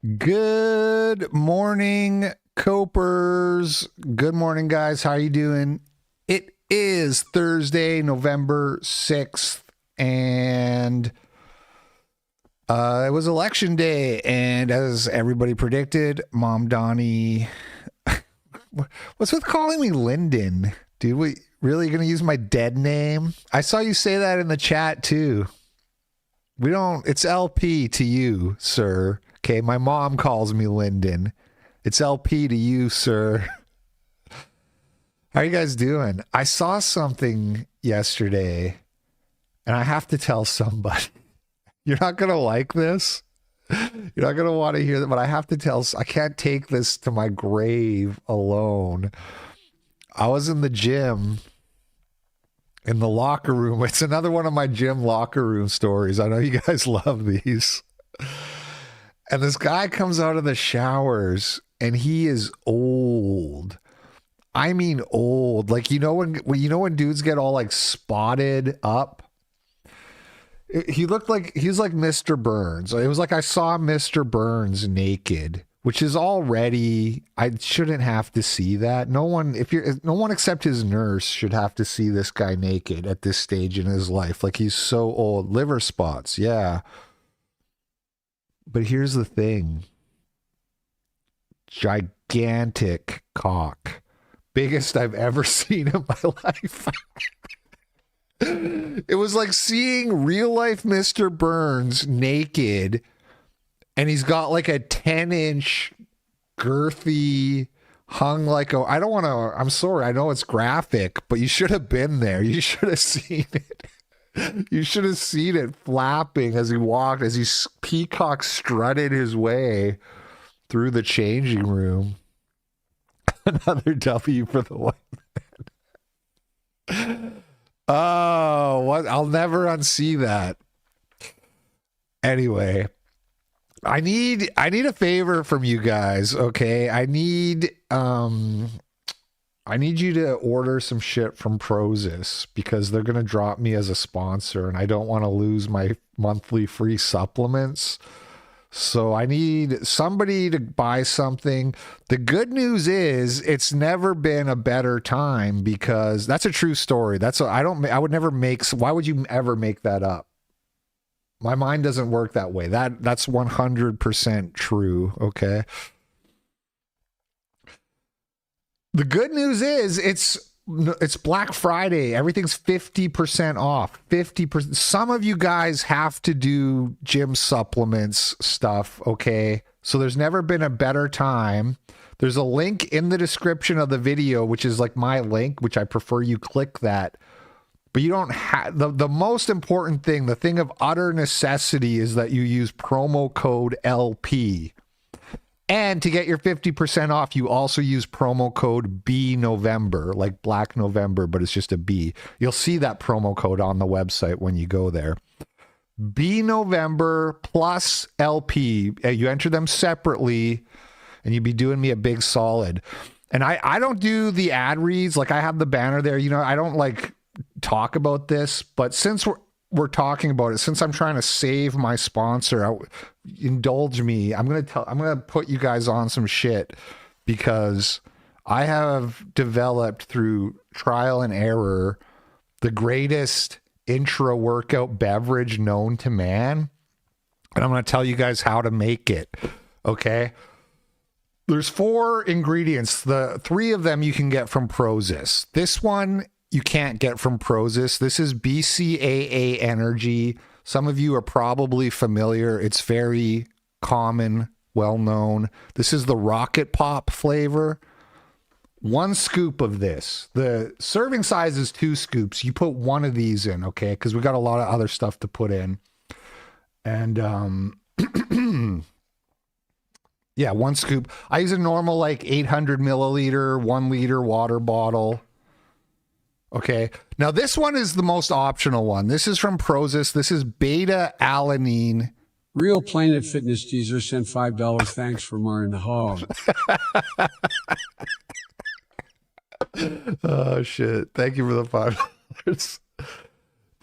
Good morning, Copers. Good morning, guys. How are you doing? It is Thursday, November 6th, and it was election day. And as everybody predicted, Mom Donnie... What's with calling me Lyndon? Dude, we really going to use my dead name? I saw you say that in the chat, too. We don't... It's LP to you, sir. Okay, my mom calls me Lyndon. It's LP to you, sir. How are you guys doing? I saw something yesterday, and I have to tell somebody. You're not going to like this. You're not going to want to hear that, but I have to tell. I can't take this to my grave alone. I was in the gym, in the locker room. It's another one of my gym locker room stories. I know you guys love these. And this guy comes out of the showers, and he is old. I mean old. Like, you know when dudes get all like spotted up? He looked like he was like Mr. Burns. It was like I saw Mr. Burns naked, which is already, I shouldn't have to see that. No one except his nurse should have to see this guy naked at this stage in his life. Like, he's so old. Liver spots, yeah. But here's the thing. Gigantic cock. Biggest I've ever seen in my life. It was like seeing real life Mr. Burns naked, and he's got like a 10-inch girthy hung like a, I don't want to, I'm sorry, I know it's graphic, but you should have been there. You should have seen it. You should have seen it flapping as he walked, as he peacock strutted his way through the changing room. Another W for the white man. Oh, what? I'll never unsee that. Anyway, I need a favor from you guys, okay? I need you to order some shit from Prozis because they're going to drop me as a sponsor, and I don't want to lose my monthly free supplements. So I need somebody to buy something. The good news is it's never been a better time, because that's a true story. I would never make, why would you ever make that up? My mind doesn't work that way. That's 100% true, okay? The good news is it's Black Friday. Everything's 50% off. 50%. Some of you guys have to do gym supplements stuff, okay? So there's never been a better time. There's a link in the description of the video, which is like my link, which I prefer you click that. But you don't have, the most important thing, the thing of utter necessity, is that you use promo code LP. And to get your 50% off, you also use promo code BNovember, like Black November, but it's just a B. You'll see that promo code on the website when you go there. BNovember plus LP. You enter them separately, and you'd be doing me a big solid. And I don't do the ad reads. Like, I have the banner there. You know, I don't like talk about this, but since we're talking about it, since I'm trying to save my sponsor, indulge me. I'm gonna put you guys on some shit, because I have developed through trial and error the greatest intra workout beverage known to man, and I'm gonna tell you guys how to make it. Okay, there's 4 ingredients. The 3 of them you can get from Prozis. This one you can't get from Prozis. This is BCAA Energy. Some of you are probably familiar. It's very common, well known. This is the Rocket Pop flavor. 1 scoop of this. The serving size is 2 scoops. You put 1 of these in, okay? Because we got a lot of other stuff to put in. And yeah, 1 scoop. I use a normal like 800 milliliter, 1 liter water bottle. Okay, now this one is the most optional one. This is from Prozis. This is beta-alanine. Real Planet Fitness teaser sent $5. Thanks for Mar in the Hog. Oh, shit. Thank you for the $5.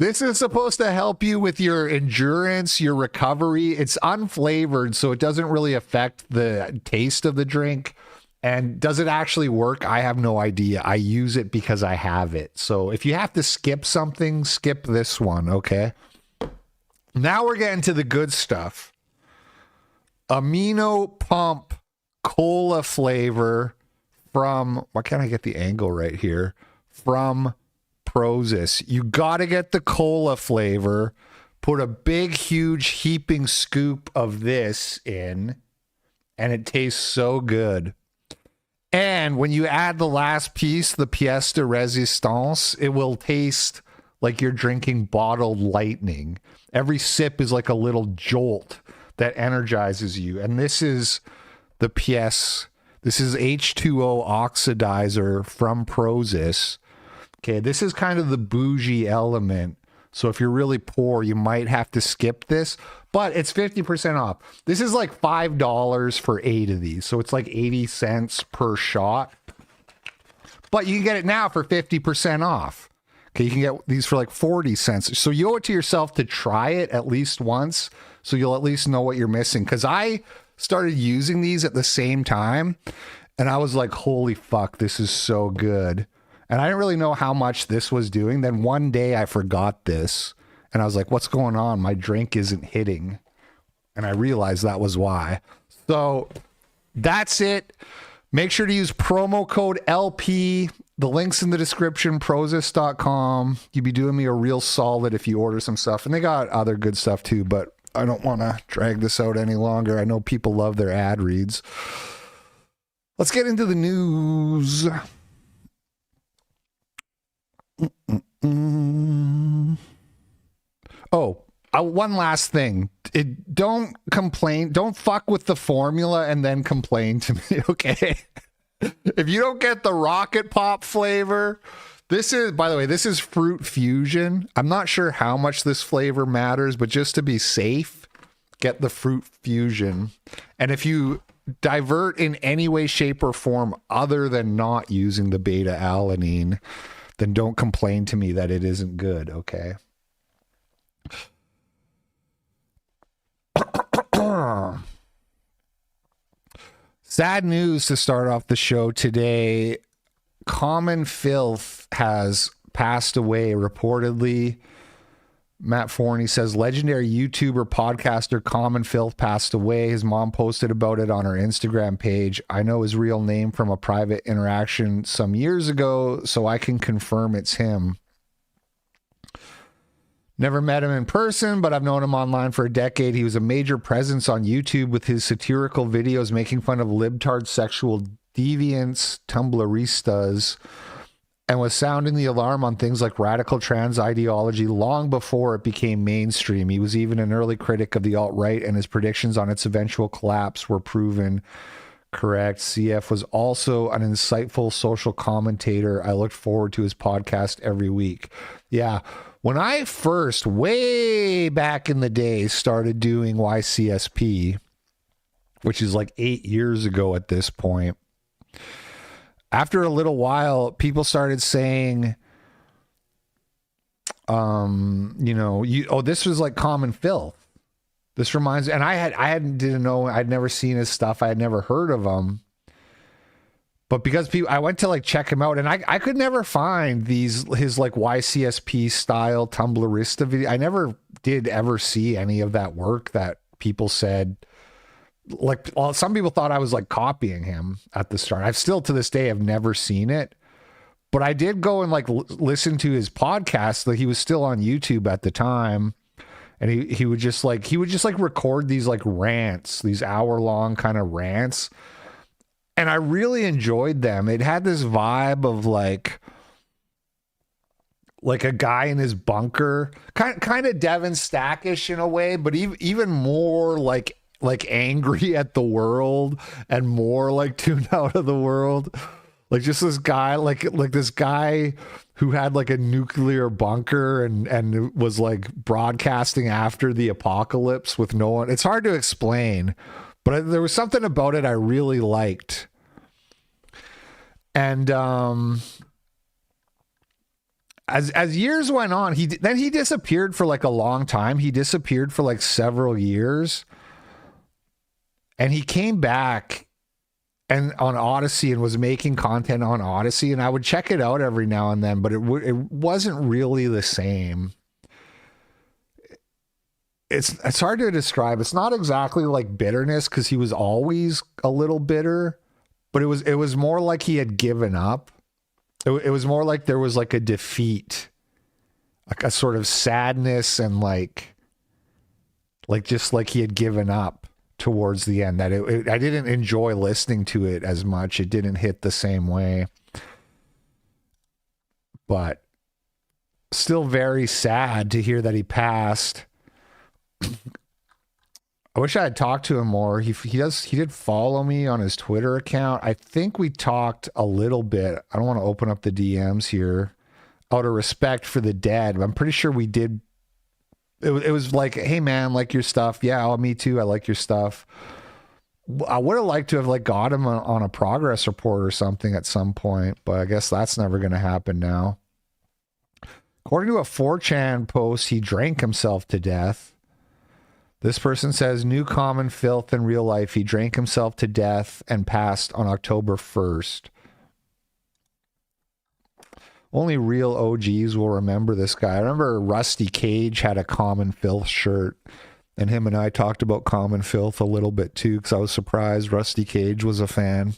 This is supposed to help you with your endurance, your recovery. It's unflavored, so it doesn't really affect the taste of the drink. And does it actually work? I have no idea. I use it because I have it. So if you have to skip something, skip this one, okay? Now we're getting to the good stuff. Amino Pump Cola flavor from, why can't I get the angle right here? From Prozis. You got to get the cola flavor. Put a big, huge heaping scoop of this in, and it tastes so good. And when you add the last piece, the pièce de résistance, it will taste like you're drinking bottled lightning. Every sip is like a little jolt that energizes you. And this is the pièce. This is H2O oxidizer from Prozis. Okay, this is kind of the bougie element. So if you're really poor, you might have to skip this, but it's 50% off. This is like $5 for 8 of these. So it's like 80 cents per shot. But you can get it now for 50% off. Okay, you can get these for like 40 cents. So you owe it to yourself to try it at least once, so you'll at least know what you're missing. Because I started using these at the same time, and I was like, holy fuck, this is so good. And I didn't really know how much this was doing. Then one day I forgot this, and I was like, what's going on? My drink isn't hitting. And I realized that was why. So that's it. Make sure to use promo code LP. The link's in the description, prozis.com. You'd be doing me a real solid if you order some stuff. And they got other good stuff too, but I don't want to drag this out any longer. I know people love their ad reads. Let's get into the news. Oh, one last thing. Don't complain. Don't fuck with the formula and then complain to me, okay? If you don't get the Rocket Pop flavor, this is, by the way, this is Fruit Fusion. I'm not sure how much this flavor matters, but just to be safe, get the Fruit Fusion. And if you divert in any way, shape, or form other than not using the beta alanine, then don't complain to me that it isn't good, okay? Sad news to start off the show today. Common Filth has passed away, reportedly. Matt Forney says legendary YouTuber, podcaster Common Filth passed away. His mom posted about it on her Instagram page. I know his real name from a private interaction some years ago, so I can confirm it's him. Never met him in person, but I've known him online for a decade. He was a major presence on YouTube with his satirical videos making fun of libtard sexual deviants, Tumblristas, and was sounding the alarm on things like radical trans ideology long before it became mainstream. He was even an early critic of the alt-right, and his predictions on its eventual collapse were proven correct. CF was also an insightful social commentator. I looked forward to his podcast every week. Yeah. When I first, way back in the day, started doing YCSP, which is like 8 years ago at this point, after a little while, people started saying, this was like Common Filth. This reminds, and didn't know, I'd never seen his stuff. I had never heard of him. But because I went to like check him out, and I could never find his like YCSP style Tumblrista video. I never did ever see any of that work that people said. Like, well, some people thought I was like copying him at the start. I've still to this day have never seen it, but I did go and like listen to his podcast. Like, he was still on YouTube at the time, and he would just like record these like rants, these hour-long kind of rants. And I really enjoyed them. It had this vibe of like a guy in his bunker, kind of Devin Stackish in a way, but even more like angry at the world and more like tuned out of the world. Like just this guy, like this guy who had like a nuclear bunker and was like broadcasting after the apocalypse with no one. It's hard to explain, but there was something about it I really liked. And as years went on, he disappeared for like a long time. He disappeared for like several years, and he came back and on Odyssey and was making content on Odyssey, and I would check it out every now and then, but it wasn't really the same. It's hard to describe. It's not exactly like bitterness, because he was always a little bitter, but it was more like he had given up. It was more like there was like a defeat, like a sort of sadness, and like just like he had given up towards the end, that I didn't enjoy listening to it as much. It didn't hit the same way, but still very sad to hear that he passed. I wish I had talked to him more. He did follow me on his Twitter account. I think we talked a little bit. I don't want to open up the DMs here out of respect for the dead, but I'm pretty sure we did. It was like, hey man, like your stuff. Yeah, oh, me too. I like your stuff. I would have liked to have like got him on a progress report or something at some point, but I guess that's never going to happen now. According to a 4chan post, he drank himself to death. This person says, new common filth in real life. He drank himself to death and passed on October 1st. Only real OGs will remember this guy. I remember Rusty Cage had a Common Filth shirt, and him and I talked about Common Filth a little bit too, because I was surprised Rusty Cage was a fan.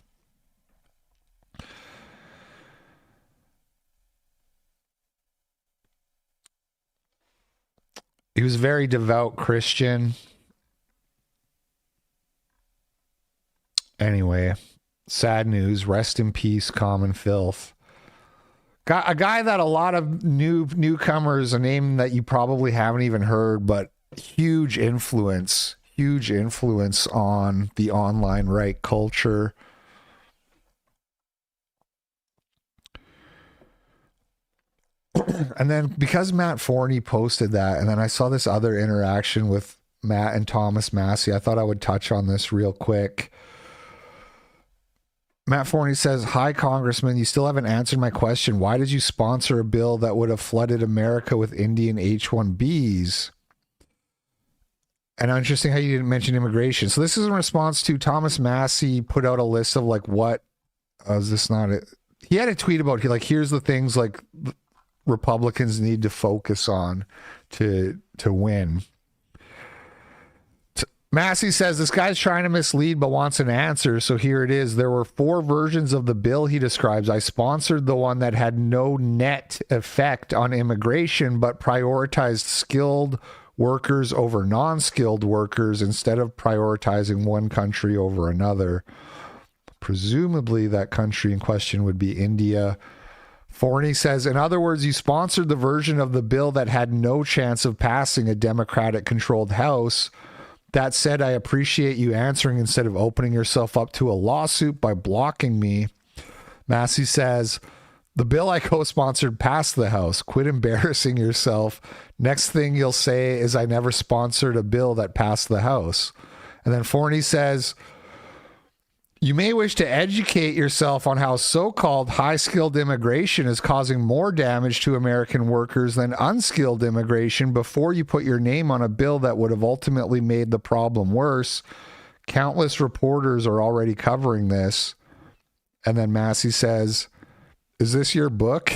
He was a very devout Christian. Anyway, sad news. Rest in peace, Common Filth. A guy that a lot of newcomers, a name that you probably haven't even heard, but huge influence on the online right culture. And then because Matt Forney posted that, and then I saw this other interaction with Matt and Thomas Massey, I thought I would touch on this real quick. Matt Forney says, hi, Congressman, you still haven't answered my question. Why did you sponsor a bill that would have flooded America with Indian H-1Bs? And interesting how you didn't mention immigration. So this is in response to Thomas Massey put out a list of like what, is this not it? He had a tweet about, here's the things like Republicans need to focus on to win. Massey says this guy's trying to mislead but wants an answer, so here it is. There were 4 versions of the bill he describes. I sponsored the one that had no net effect on immigration but prioritized skilled workers over non-skilled workers instead of prioritizing one country over another. Presumably that country in question would be India. Forney says, in other words, you sponsored the version of the bill that had no chance of passing a Democratic-controlled House. That said, I appreciate you answering instead of opening yourself up to a lawsuit by blocking me. Massey says, the bill I co-sponsored passed the House. Quit embarrassing yourself. Next thing you'll say is I never sponsored a bill that passed the House. And then Forney says, you may wish to educate yourself on how so-called high-skilled immigration is causing more damage to American workers than unskilled immigration before you put your name on a bill that would have ultimately made the problem worse. Countless reporters are already covering this. And then Massey says, is this your book?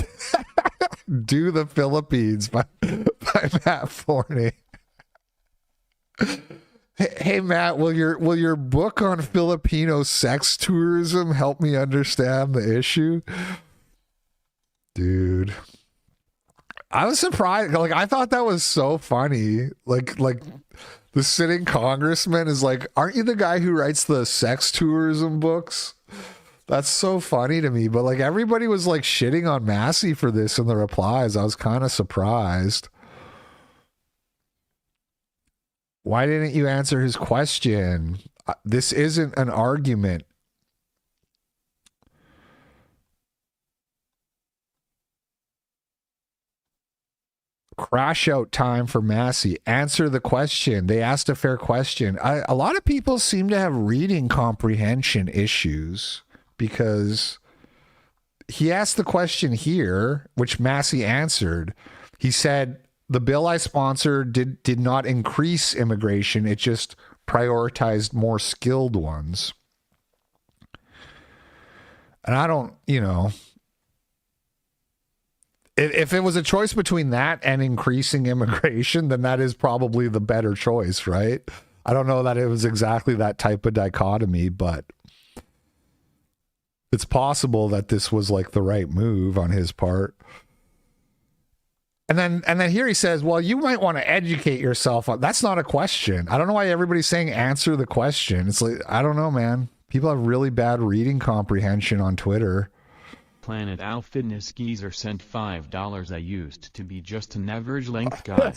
Do the Philippines by Matt Forney. Hey Matt, will your book on Filipino sex tourism help me understand the issue? Dude, I was surprised. Like, I thought that was so funny. Like the sitting congressman is like, aren't you the guy who writes the sex tourism books? That's so funny to me. But like, everybody was like shitting on Massey for this in the replies. I was kind of surprised. Why didn't you answer his question? This isn't an argument. Crash out time for Massey. Answer the question. They asked a fair question. A lot of people seem to have reading comprehension issues because he asked the question here, which Massey answered. He said, the bill I sponsored did not increase immigration. It just prioritized more skilled ones. And I don't, if it was a choice between that and increasing immigration, then that is probably the better choice, right? I don't know that it was exactly that type of dichotomy, but it's possible that this was like the right move on his part. And then here he says, well, you might want to educate yourself on. That's not a question. I don't know why everybody's saying answer the question. It's like, I don't know, man. People have really bad reading comprehension on Twitter. Planet Owl Fitness Geezer sent $5. I used to be just an average length guy.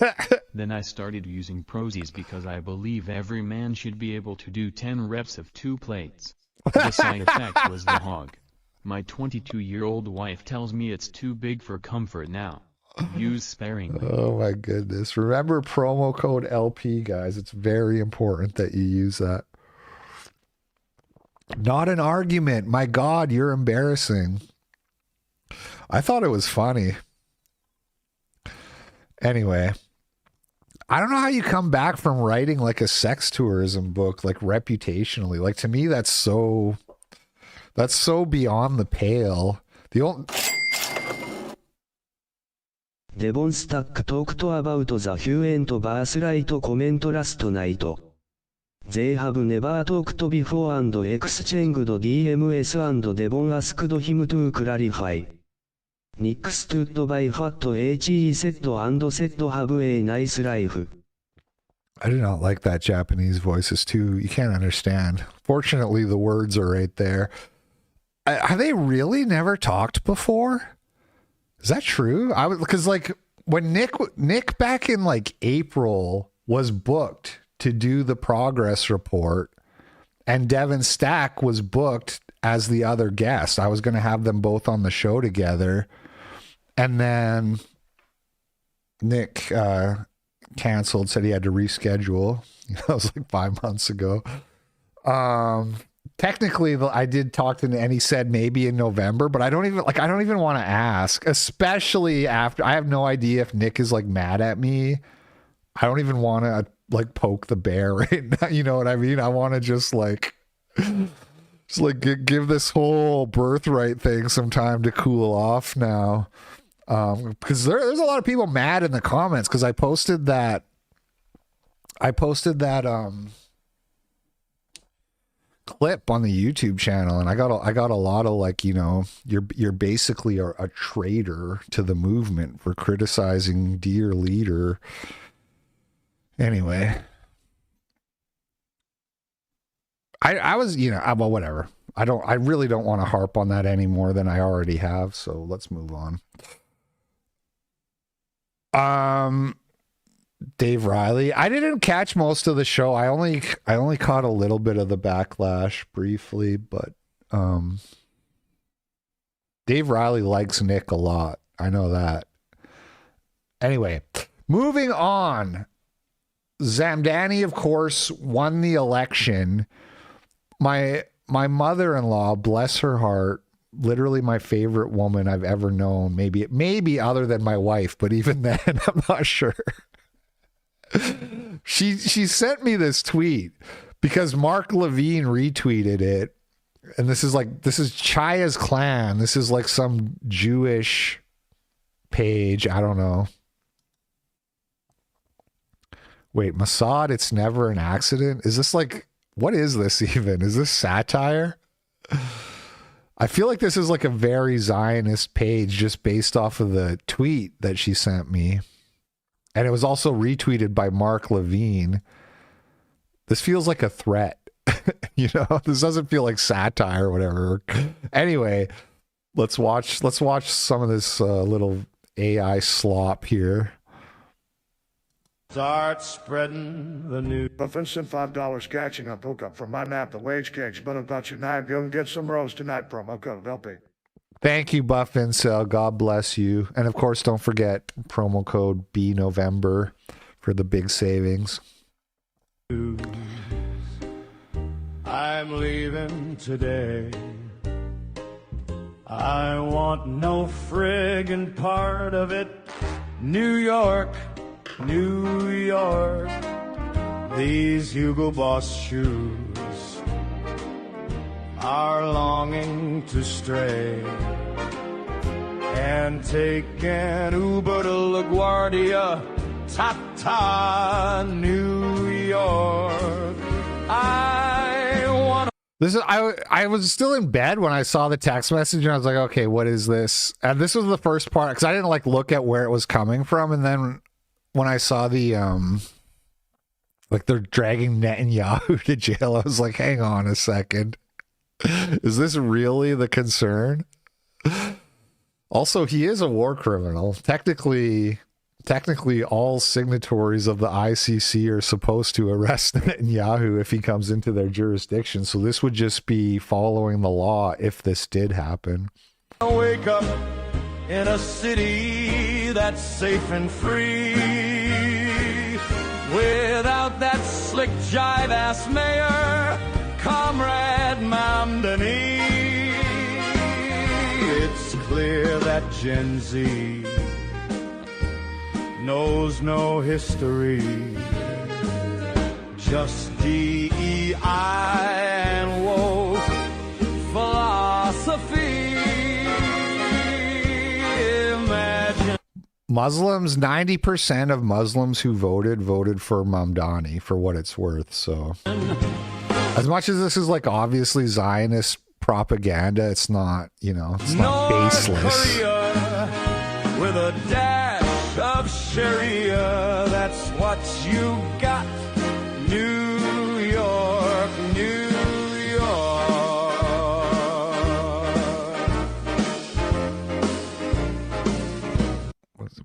Then I started using Prozis because I believe every man should be able to do 10 reps of 2 plates. The side effect was the hog. My 22-year-old wife tells me it's too big for comfort now. Use sparingly. Oh my goodness. Remember promo code LP, guys. It's very important that you use that. Not an argument. My God, you're embarrassing. I thought it was funny. Anyway, I don't know how you come back from writing like a sex tourism book, like reputationally. Like to me, that's so beyond the pale. The only Devon Stack talked about the hue and birthright comment last night. They have never talked before and exchanged DMs and Devon asked him to clarify. Nick stood by what HE said and said have a nice life. I do not like that Japanese voice. It's too, you can't understand. Fortunately, the words are right there. Have they really never talked before? Is that true? Because like when Nick back in like April was booked to do the progress report, and Devon Stack was booked as the other guest. I was going to have them both on the show together. And then Nick canceled, said he had to reschedule. That was like 5 months ago. Technically, I did talk to him, and he said maybe in November, but I don't even want to ask, especially after I have no idea if Nick is like mad at me. I don't even want to like poke the bear right now. You know what I mean? I want to just give this whole birthright thing some time to cool off now. Because there's a lot of people mad in the comments because I posted that clip on the YouTube channel, and I got a lot of like, you're basically a traitor to the movement for criticizing dear leader. Anyway, I was, well, whatever. I really don't want to harp on that any more than I already have. So let's move on. Dave Riley. I didn't catch most of the show. I only caught a little bit of the backlash briefly, but Dave Riley likes Nick a lot. I know that. Anyway, moving on. Zamdani, of course, won the election. My mother-in-law, bless her heart, literally my favorite woman I've ever known, maybe other than my wife, but even then, I'm not sure. She sent me this tweet because Mark Levine retweeted it, and this is Chaya's Clan. This is like some Jewish page. I don't know. Wait, Mossad, it's never an accident? Is this like, what is this even? Is this satire? I feel like this is like a very Zionist page just based off of the tweet that she sent me. And it was also retweeted by Mark Levine. This feels like a threat. This doesn't feel like satire or whatever. Anyway, let's watch some of this little AI slop here. Start spreading the news. Offensive $5 catching up hookup from my nap, the wage cakes, but about your night. Go and get some rose tonight, promo code LP. Thank you, Buff Incel. God bless you. And of course, don't forget promo code BNovember for the big savings. I'm leaving today. I want no friggin' part of it. New York, New York, these Hugo Boss shoes are longing to stray and take an Uber to LaGuardia, Ta-ta, New York. I was still in bed when I saw the text message, and I was like, okay, what is this? And this was the first part, because I didn't like look at where it was coming from. And then when I saw the like they're dragging Netanyahu to jail, I was like, hang on a second, is this really the concern? Also, he is a war criminal. Technically all signatories of the ICC are supposed to arrest Netanyahu if he comes into their jurisdiction. So this would just be following the law if this did happen. I wake up in a city that's safe and free, without that slick jive-ass mayor, Comrade Mamdani. It's clear that Gen Z knows no history, just DEI and woke philosophy. Imagine Muslims, 90% of Muslims who voted for Mamdani, for what it's worth. So as much as this is like obviously Zionist propaganda, it's not, it's not baseless. Korea with a dash of Sharia, that's what you got. New York, New York.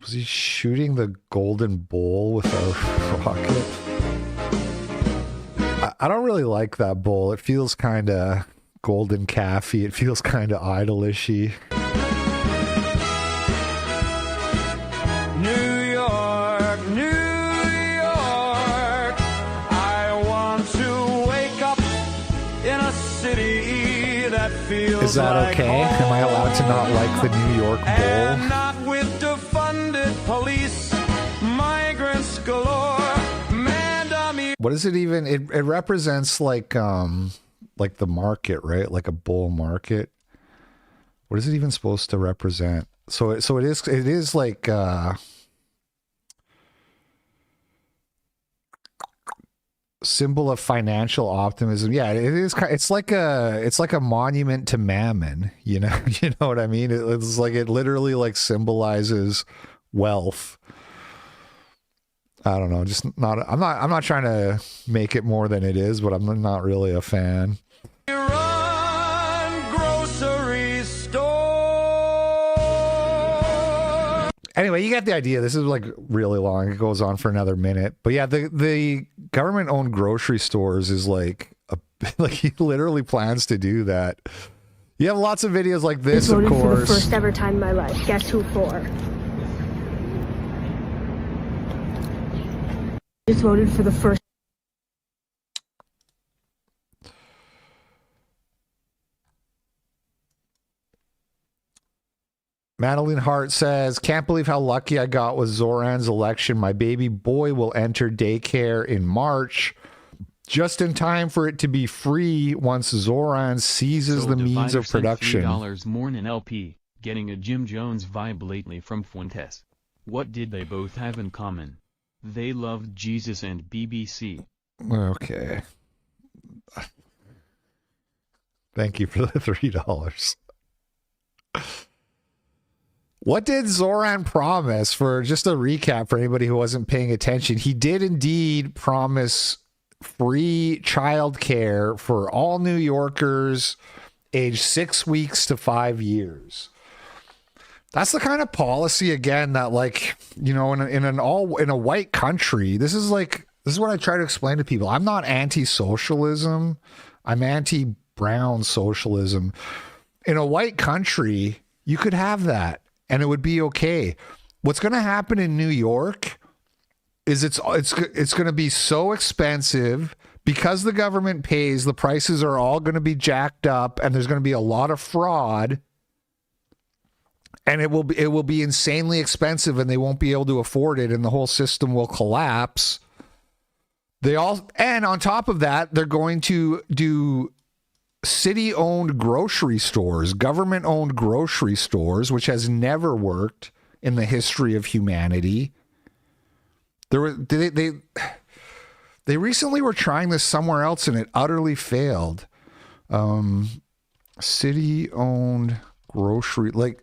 Was he shooting the golden bowl with a rocket? I don't really like that bowl. It feels kind of golden calfy. It feels kind of idolish-y. New York, New York, I want to wake up in a city that feels Is that like okay? home. Am I allowed to not like the New York And Bowl? not with defunded police, migrants galore, man-dummy. What is it even? It represents like the market, right? Like a bull market. What is it even supposed to represent? So it is like symbol of financial optimism. Yeah, it is. It's like a monument to mammon. You know what I mean? It's like it literally like symbolizes wealth. I don't know. Just not. I'm not trying to make it more than it is, but I'm not really a fan. Run grocery store. Anyway, you get the idea. This is like really long. It goes on for another minute. But yeah, the government-owned grocery stores is like he literally plans to do that. You have lots of videos like this, of voted for the course. first ever time in my life. Guess who for? Just voted for the first. Madeline Hart says, can't believe how lucky I got with Zoran's election. My baby boy will enter daycare in March, just in time for it to be free once Zoran seizes the means of production. $3 more in an LP, getting a Jim Jones vibe lately from Fuentes. What did they both have in common? They loved Jesus and BBC. Okay. Thank you for the $3. What did Zoran promise? For just a recap for anybody who wasn't paying attention, he did indeed promise free childcare for all New Yorkers aged 6 weeks to 5 years. That's the kind of policy, again, that, like, in a white country, this is what I try to explain to people. I'm not anti-socialism. I'm anti-brown socialism. In a white country, you could have that and it would be okay. What's going to happen in New York is it's going to be so expensive because the government pays. The prices are all going to be jacked up and there's going to be a lot of fraud. And it will be insanely expensive, and they won't be able to afford it, and the whole system will collapse. And on top of that, they're going to do city-owned grocery stores, government-owned grocery stores, which has never worked in the history of humanity. They recently were trying this somewhere else, and it utterly failed. City-owned grocery, like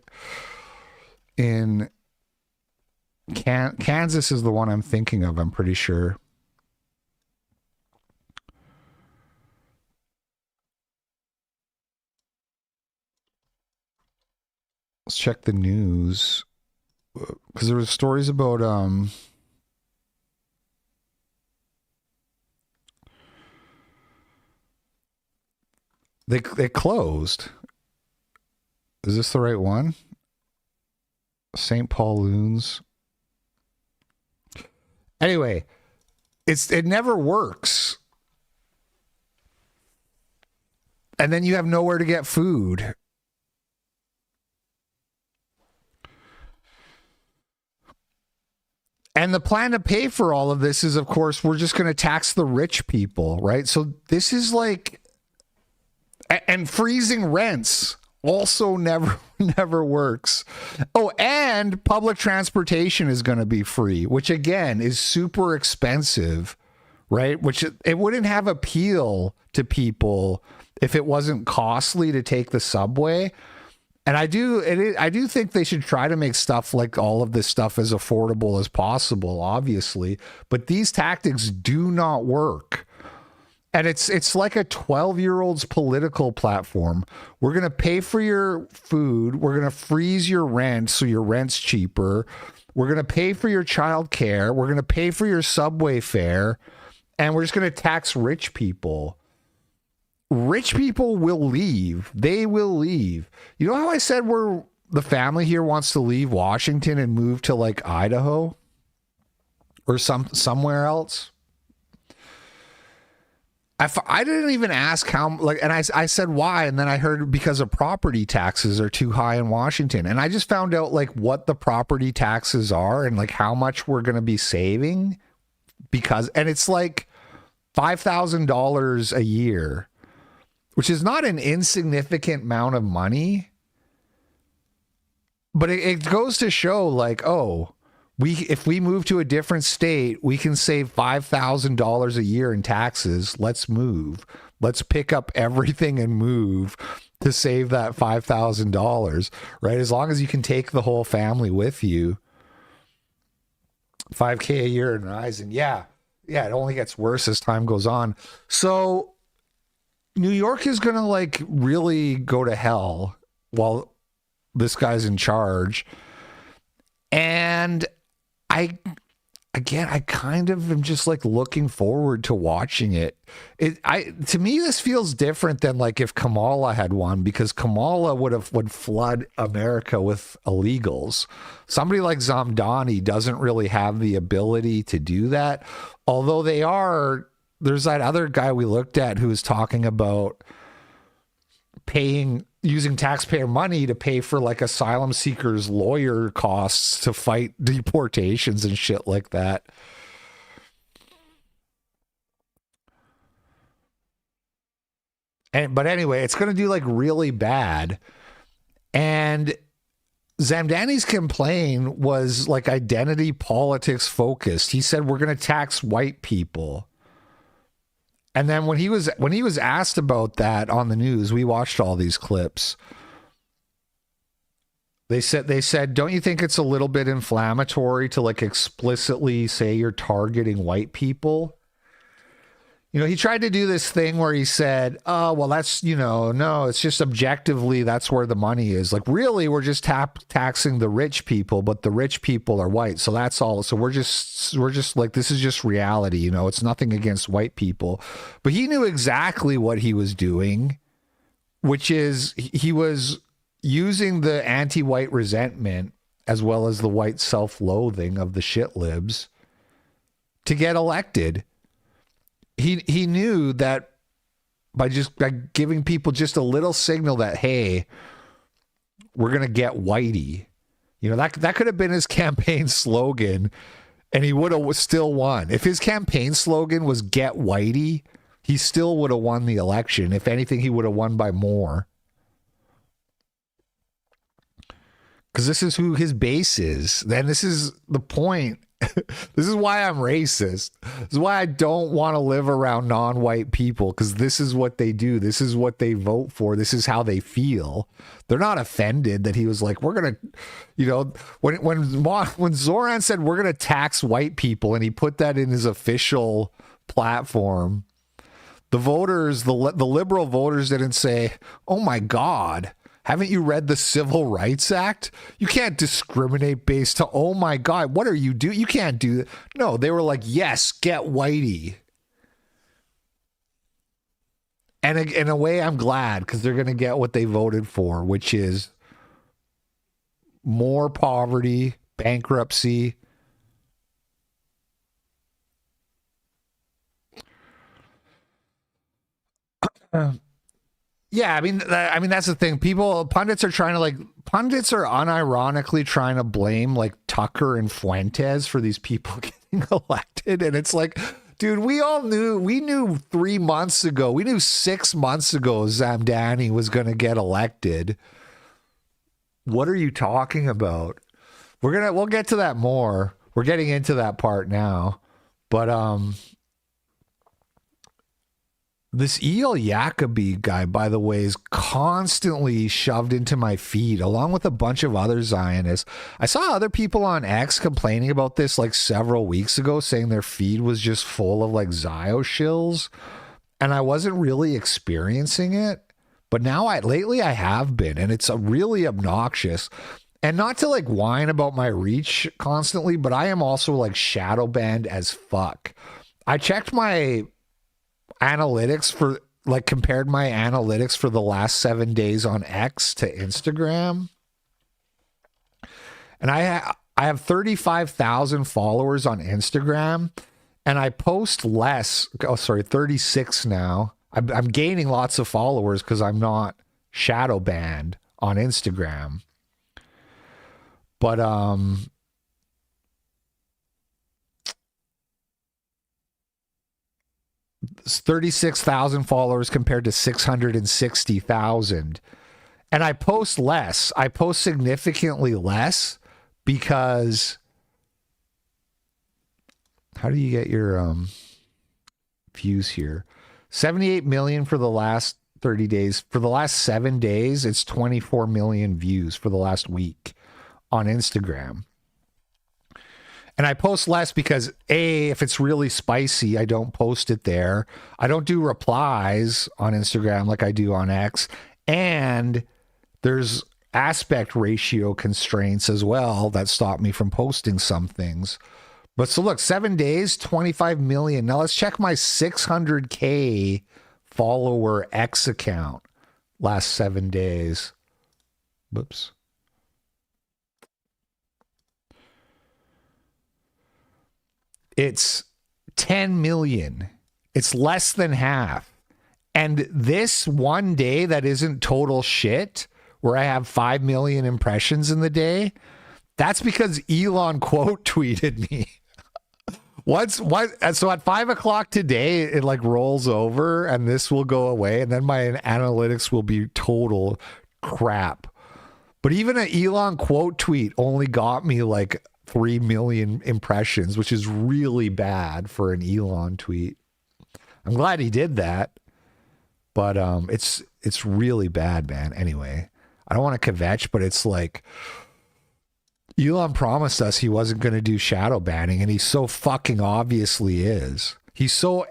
in Kansas is the one I'm thinking of, I'm pretty sure. Let's check the news, because there were stories about they closed. Is this the right one? St. Paul Loons. Anyway, it never works. And then you have nowhere to get food. And the plan to pay for all of this is, of course, we're just going to tax the rich people, right? So this is like, and freezing rents also never works. Oh, and public transportation is going to be free, which again is super expensive, right? Which it wouldn't have appeal to people if it wasn't costly to take the subway. And I do think they should try to make stuff like all of this stuff as affordable as possible, obviously. But these tactics do not work. And it's like a 12-year-old's political platform. We're going to pay for your food. We're going to freeze your rent so your rent's cheaper. We're going to pay for your child care. We're going to pay for your subway fare. And we're just going to tax rich people. Rich people will leave. They will leave. You know how I said the family here wants to leave Washington and move to like Idaho or somewhere else? I didn't even ask how, like, and I said why, and then I heard because of property taxes are too high in Washington, and I just found out like what the property taxes are and like how much we're going to be saving and it's like $5,000 a year, which is not an insignificant amount of money, but it goes to show like, oh, if we move to a different state, we can save $5,000 a year in taxes. Let's move. Let's pick up everything and move to save that $5,000, right? As long as you can take the whole family with you. $5,000 a year and rising. Yeah, it only gets worse as time goes on. So New York is going to like really go to hell while this guy's in charge. And I kind of am just like looking forward to watching it. To me, this feels different than like if Kamala had won, because Kamala would flood America with illegals. Somebody like Zamdani doesn't really have the ability to do that. Although there's that other guy we looked at who was talking about using taxpayer money to pay for like asylum seekers' lawyer costs to fight deportations and shit like that. But anyway, it's going to do like really bad. And Zamdani's complaint was like identity politics focused. He said, we're going to tax white people. And then when he was asked about that on the news, we watched all these clips. They said, don't you think it's a little bit inflammatory to like explicitly say you're targeting white people? You know, he tried to do this thing where he said, oh, well, that's, no, it's just objectively, that's where the money is. Like, really, we're just taxing the rich people, but the rich people are white. So that's all. So we're just like, this is just reality. It's nothing against white people. But he knew exactly what he was doing, which is he was using the anti-white resentment as well as the white self-loathing of the shit libs to get elected. He knew that by giving people just a little signal that, hey, we're going to get whitey, You know, that could have been his campaign slogan, and he would have still won. If his campaign slogan was "Get Whitey," he still would have won the election. If anything, he would have won by more. Because this is who his base is. Then this is the point. This is why I'm racist. This is why I don't want to live around non-white people, because this is what they do. This is what they vote for. This is how they feel. They're not offended that he was like, we're going to, you know, when Zoran said we're going to tax white people, and he put that in his official platform, the voters, the liberal voters didn't say, oh my God, haven't you read the Civil Rights Act? You can't discriminate based on, oh my God, what are you doing? You can't do that. No, they were like, yes, get whitey. And in a way, I'm glad, because they're going to get what they voted for, which is more poverty, bankruptcy. Yeah, I mean that's the thing. Pundits are unironically trying to blame like Tucker and Fuentes for these people getting elected, and it's like, dude, we knew 3 months ago, we knew 6 months ago Zamdani was going to get elected. What are you talking about? We'll get to that more. We're getting into that part now, but this E.L. Jacobi guy, by the way, is constantly shoved into my feed, along with a bunch of other Zionists. I saw other people on X complaining about this like several weeks ago, saying their feed was just full of like Zio shills, and I wasn't really experiencing it. But now lately I have been, and it's really obnoxious. And not to like whine about my reach constantly, but I am also like shadow banned as fuck. I checked my analytics compared my analytics for the last 7 days on X to Instagram, and I have 35,000 followers on Instagram, and I post less. 36 now. I'm gaining lots of followers because I'm not shadow banned on Instagram, but 36,000 followers compared to 660,000. And I post less. I post significantly less because how do you get your views here? 78 million for the last 30 days. For the last 7 days, it's 24 million views for the last week on Instagram. And I post less because, A, if it's really spicy, I don't post it there. I don't do replies on Instagram like I do on X. And there's aspect ratio constraints as well that stop me from posting some things. But so look, 7 days, 25 million. Now let's check my 600K follower X account last 7 days. Whoops. It's 10 million. It's less than half. And this one day that isn't total shit, where I have 5 million impressions in the day, that's because Elon quote tweeted me. So at 5 o'clock today, it like rolls over and this will go away. And then my analytics will be total crap. But even an Elon quote tweet only got me like 3 million impressions, which is really bad for an Elon tweet. I'm glad he did that, but it's really bad, man. Anyway, I don't want to kvetch, but it's like Elon promised us he wasn't going to do shadow banning, and he so fucking obviously is.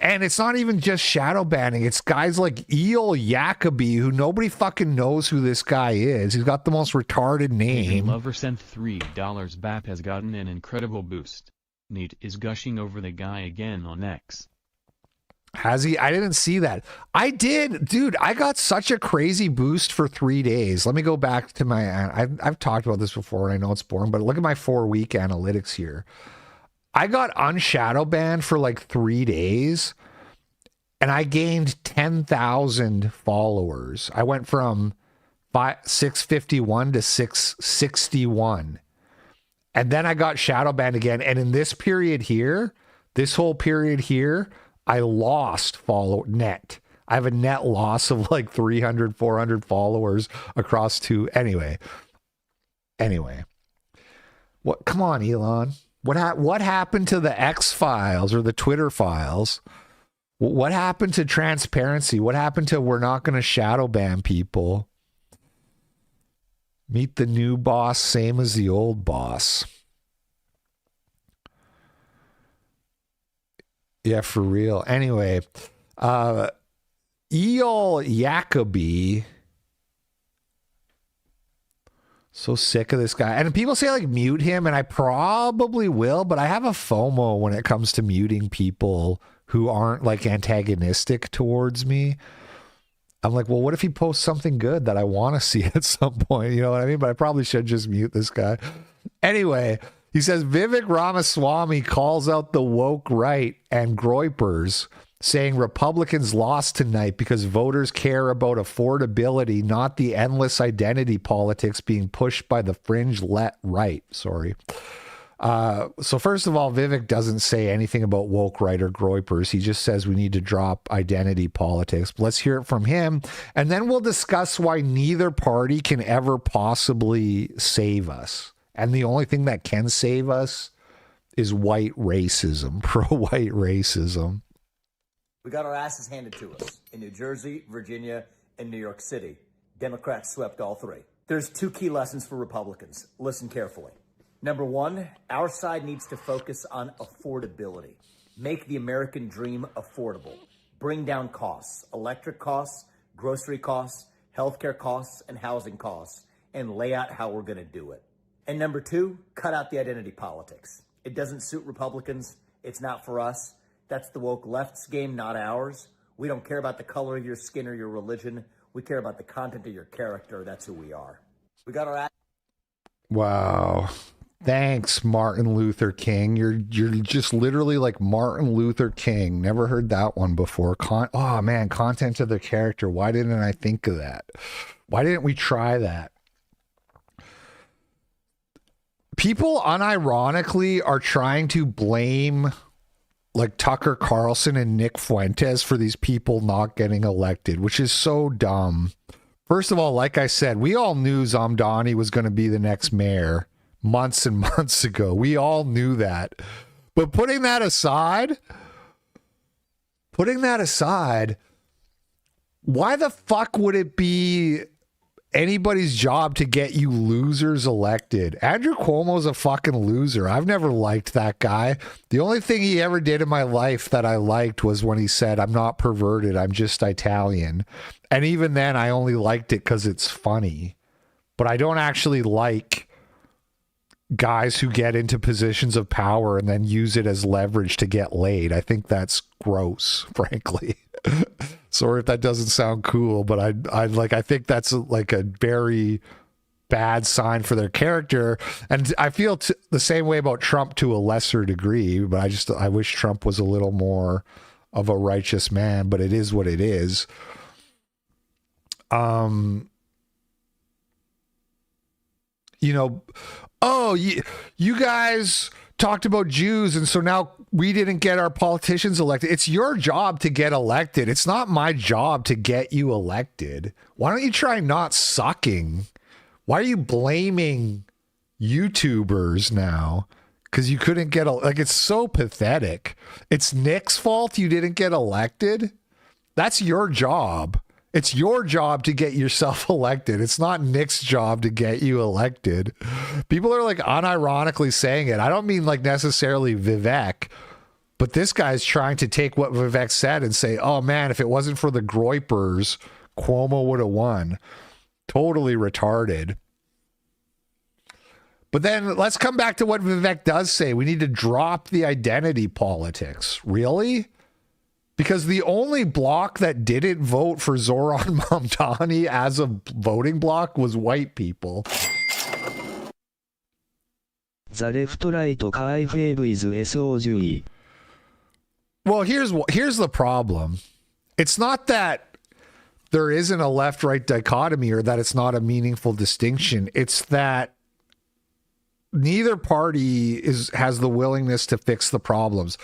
And it's not even just shadow banning. It's guys like E.L. Jacobi, who nobody fucking knows who this guy is. He's got the most retarded name. Lover sent $3. BAP has gotten an incredible boost. Nate is gushing over the guy again on X. Has he? I didn't see that. I did. Dude, I got such a crazy boost for 3 days. Let me go back to I've talked about this before, and I know it's boring, but look at my 4-week analytics here. I got unshadow banned for like 3 days, and I gained 10,000 followers. I went from 651 to 661. And then I got shadow banned again. And in this period here, this whole period here, I lost net. I have a net loss of like 300, 400 followers across two. Anyway. What? Come on, Elon. What happened to the X files or the Twitter files? What happened to transparency? What happened to we're not going to shadow ban people? Meet the new boss, same as the old boss. Yeah, for real. Anyway, Eel Jacoby. So sick of this guy. And people say like mute him, and I probably will, but I have a FOMO when it comes to muting people who aren't like antagonistic towards me. I'm like, well, what if he posts something good that I want to see at some point? You know what I mean? But I probably should just mute this guy. Anyway, he says Vivek Ramaswamy calls out the woke right and groypers, saying Republicans lost tonight because voters care about affordability, not the endless identity politics being pushed by the fringe right. Sorry. So first of all, Vivek doesn't say anything about woke right or groypers. He just says we need to drop identity politics. Let's hear it from him, and then we'll discuss why neither party can ever possibly save us. And the only thing that can save us is white racism, pro-white racism. We got our asses handed to us in New Jersey, Virginia, and New York City. Democrats swept all three. There's two key lessons for Republicans. Listen carefully. Number one, our side needs to focus on affordability. Make the American dream affordable. Bring down costs, electric costs, grocery costs, healthcare costs, and housing costs, and lay out how we're going to do it. And number two, cut out the identity politics. It doesn't suit Republicans. It's not for us. That's the woke left's game, not ours. We don't care about the color of your skin or your religion. We care about the content of your character. That's who we are. We got our... Wow. Thanks, Martin Luther King. You're just literally like Martin Luther King. Never heard that one before. Oh man, content of the character. Why didn't I think of that? Why didn't we try that? People unironically are trying to blame like Tucker Carlson and Nick Fuentes for these people not getting elected, which is so dumb. First of all, like I said, we all knew Zamdani was going to be the next mayor months and months ago. We all knew that. But putting that aside, why the fuck would it be anybody's job to get you losers elected? Andrew Cuomo's a fucking loser. I've never liked that guy. The only thing he ever did in my life that I liked was when he said, I'm not perverted, I'm just Italian. And even then, I only liked it because it's funny. But I don't actually like guys who get into positions of power and then use it as leverage to get laid. I think that's gross, frankly. Sorry if that doesn't sound cool, but I think that's like a very bad sign for their character. And I feel the same way about Trump to a lesser degree, but I wish Trump was a little more of a righteous man, but it is what it is. You know, oh, you guys talked about Jews, and so now we didn't get our politicians elected. It's your job to get elected. It's not my job to get you elected. Why don't you try not sucking? Why are you blaming YouTubers now? Because you couldn't get it's so pathetic. It's Nick's fault you didn't get elected. That's your job. It's your job to get yourself elected. It's not Nick's job to get you elected. People are like unironically saying it. I don't mean like necessarily Vivek, but this guy's trying to take what Vivek said and say, oh man, if it wasn't for the groypers, Cuomo would have won. Totally retarded. But then let's come back to what Vivek does say. We need to drop the identity politics. Really? Because the only bloc that didn't vote for Zoran Mamdani as a voting bloc was white people. The left-right KFAV is SOG. Well, here's the problem. It's not that there isn't a left-right dichotomy or that it's not a meaningful distinction. It's that neither party has the willingness to fix the problems.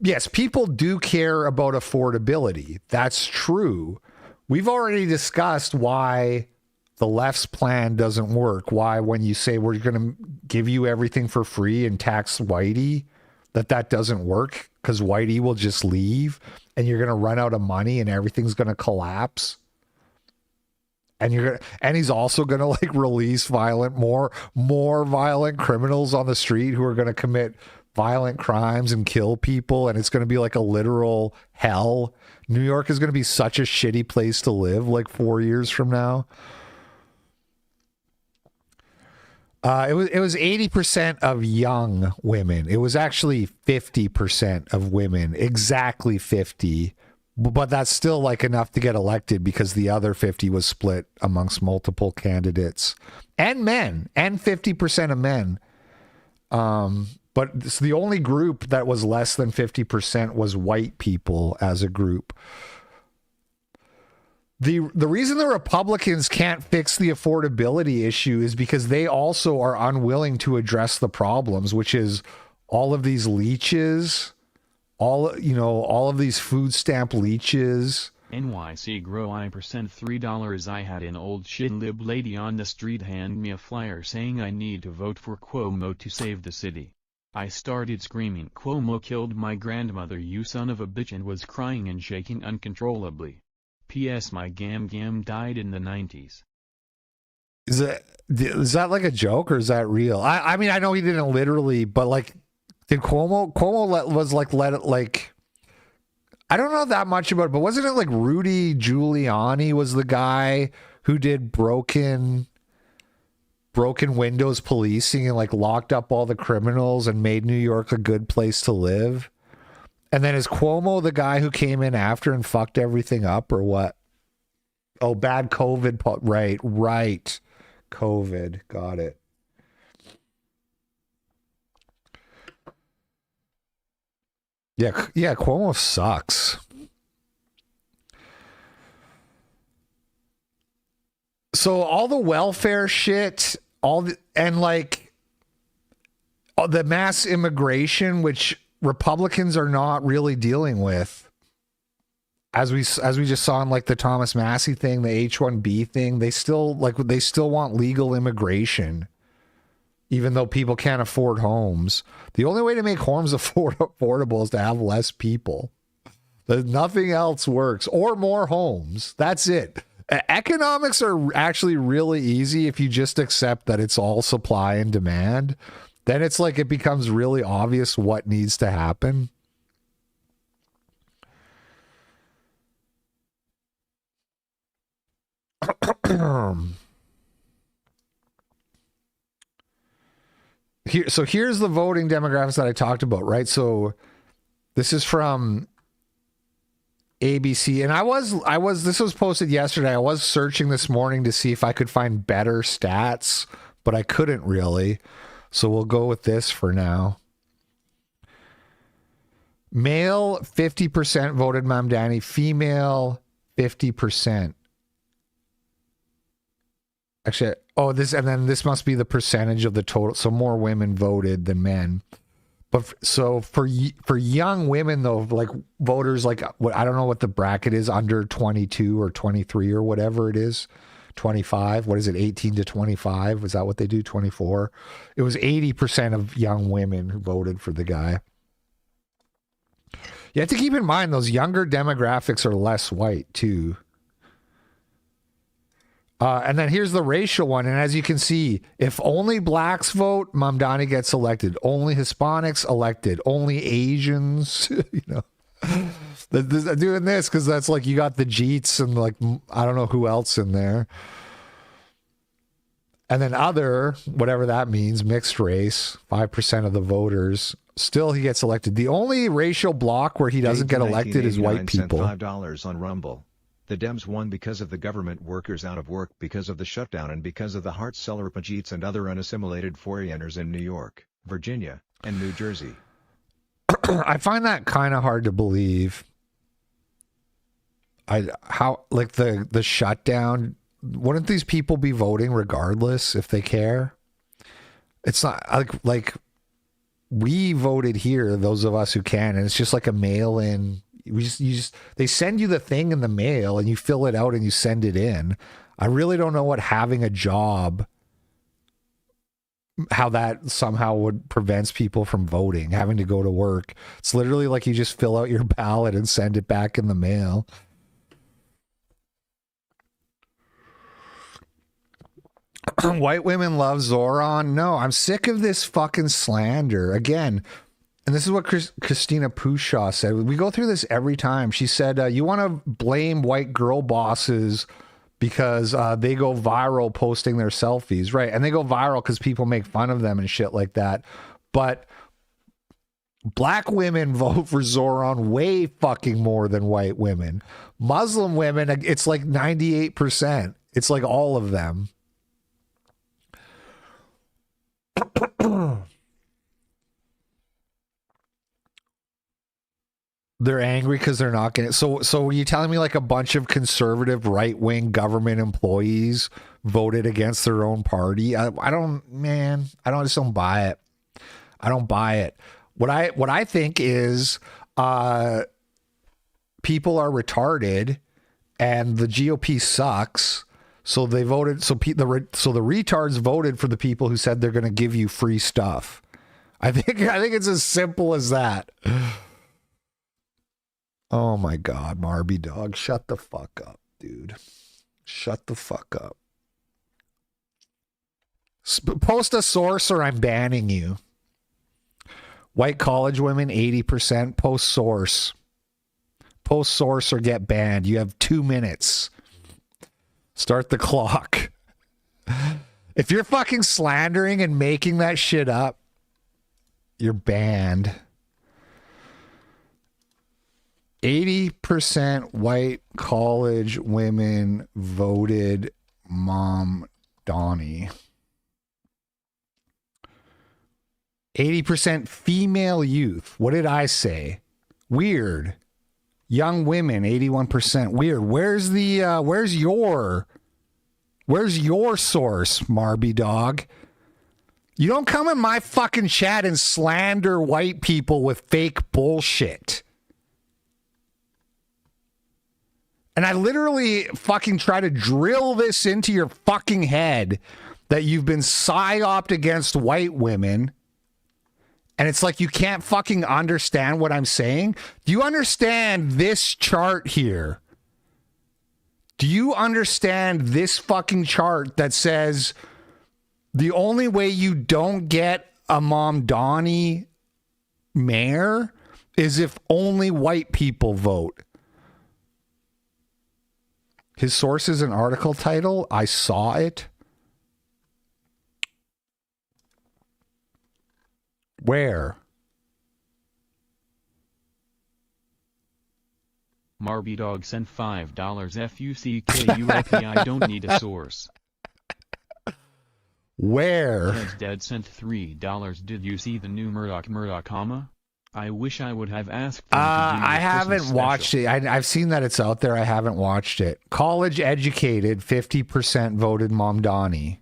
Yes, people do care about affordability. That's true. We've already discussed why the left's plan doesn't work. Why, when you say we're going to give you everything for free and tax whitey, that doesn't work, because whitey will just leave and you're going to run out of money and everything's going to collapse. And he's also going to like release more violent criminals on the street who are going to commit violent crimes and kill people, and it's going to be like a literal hell. New York is going to be such a shitty place to live like 4 years from now. It was 80% of young women. It was actually 50% of women, exactly 50. But that's still like enough to get elected, because the other 50 was split amongst multiple candidates and men, and 50% of men. But it's the only group that was less than 50% was white people as a group. The reason the Republicans can't fix the affordability issue is because they also are unwilling to address the problems, which is all of these leeches, all of these food stamp leeches. NYC grow I percent $3. I had an old shit lib lady on the street hand me a flyer saying I need to vote for Cuomo to save the city. I started screaming, "Cuomo killed my grandmother, you son of a bitch," and was crying and shaking uncontrollably. P.S. My gam died in the 90s. Is that like a joke, or is that real? I mean, I know he didn't literally, but like, did Cuomo let it, like, I don't know that much about it, but wasn't it like Rudy Giuliani was the guy who did broken windows policing and like locked up all the criminals and made New York a good place to live? And then is Cuomo the guy who came in after and fucked everything up, or what? Oh, bad COVID. Right. COVID. Got it. Yeah, Cuomo sucks. So all the welfare shit, and like all the mass immigration, which Republicans are not really dealing with, as we just saw in like the Thomas Massey thing, the H-1B thing, they still want legal immigration, even though people can't afford homes. The only way to make homes affordable is to have less people. Nothing else works, or more homes. That's it. Economics are actually really easy if you just accept that it's all supply and demand. Then it's like it becomes really obvious what needs to happen. Here's the voting demographics that I talked about, right? So this is from ABC, and this was posted yesterday. I was searching this morning to see if I could find better stats, but I couldn't really. So we'll go with this for now. Male, 50% voted Mamdani. Female, 50%. Actually, this must be the percentage of the total. So more women voted than men. But so for young women though, like voters, like what, I don't know what the bracket is, under 22 or 23 or whatever it is. 25, what is it, 18 to 25? Was that what they do? 24? It was 80% of young women who voted for the guy. You have to keep in mind those younger demographics are less white too. And then here's the racial one. And as you can see, if only blacks vote, Mamdani gets elected. Only Hispanics elected. Only Asians, doing this because that's like you got the Jeets and like I don't know who else in there. And then other, whatever that means, mixed race, 5% of the voters. Still, he gets elected. The only racial bloc where he doesn't get elected is white people. $5 on Rumble. The Dems won because of the government workers out of work because of the shutdown and because of the Hart-Celler Pajeets and other unassimilated foreigners in New York, Virginia, and New Jersey. I find that kind of hard to believe. The shutdown, wouldn't these people be voting regardless if they care? It's not like we voted here, those of us who can, and it's just like a mail-in. They send you the thing in the mail and you fill it out and you send it in. I really don't know what having a job, how that somehow would prevents people from voting, having to go to work. It's literally like you just fill out your ballot and send it back in the mail. White women love Zoran. No, I'm sick of this fucking slander. Again, and this is what Christina Pushaw said. We go through this every time. She said, you want to blame white girl bosses because they go viral posting their selfies. Right. And they go viral because people make fun of them and shit like that. But black women vote for Zoran way fucking more than white women. Muslim women, it's like 98%. It's like all of them. They're angry because they're not getting. So are you telling me like a bunch of conservative right-wing government employees voted against their own party? I just don't buy it. I don't buy it. What I think is people are retarded and the GOP sucks. So they voted. So the retards voted for the people who said they're going to give you free stuff. I think it's as simple as that. Oh my God, Marby dog, shut the fuck up, dude. Shut the fuck up. Post a source or I'm banning you. White college women, 80%. Post source. Post source or get banned. You have 2 minutes. Start the clock. If you're fucking slandering and making that shit up, you're banned. 80% white college women voted Mom Donnie. 80% female youth. What did I say? Weird. Young women, 81%. Weird. Where's your source, Marby dog? You don't come in my fucking chat and slander white people with fake bullshit. And I literally fucking try to drill this into your fucking head that you've been psyoped against white women. And it's like you can't fucking understand what I'm saying. Do you understand this chart here? Do you understand this fucking chart that says the only way you don't get a Mom Donnie mayor is if only white people vote? His source is an article title. I saw it. Where? Marby Dog sent $5 FUCKULP. I don't need a source. Where? Ted's Dead sent $3. Did you see the new Murdoch, comma? I wish I would have asked them to do I haven't Christmas watched special. it. I've seen that it's out there. I haven't watched it. College educated, 50% voted Mamdani.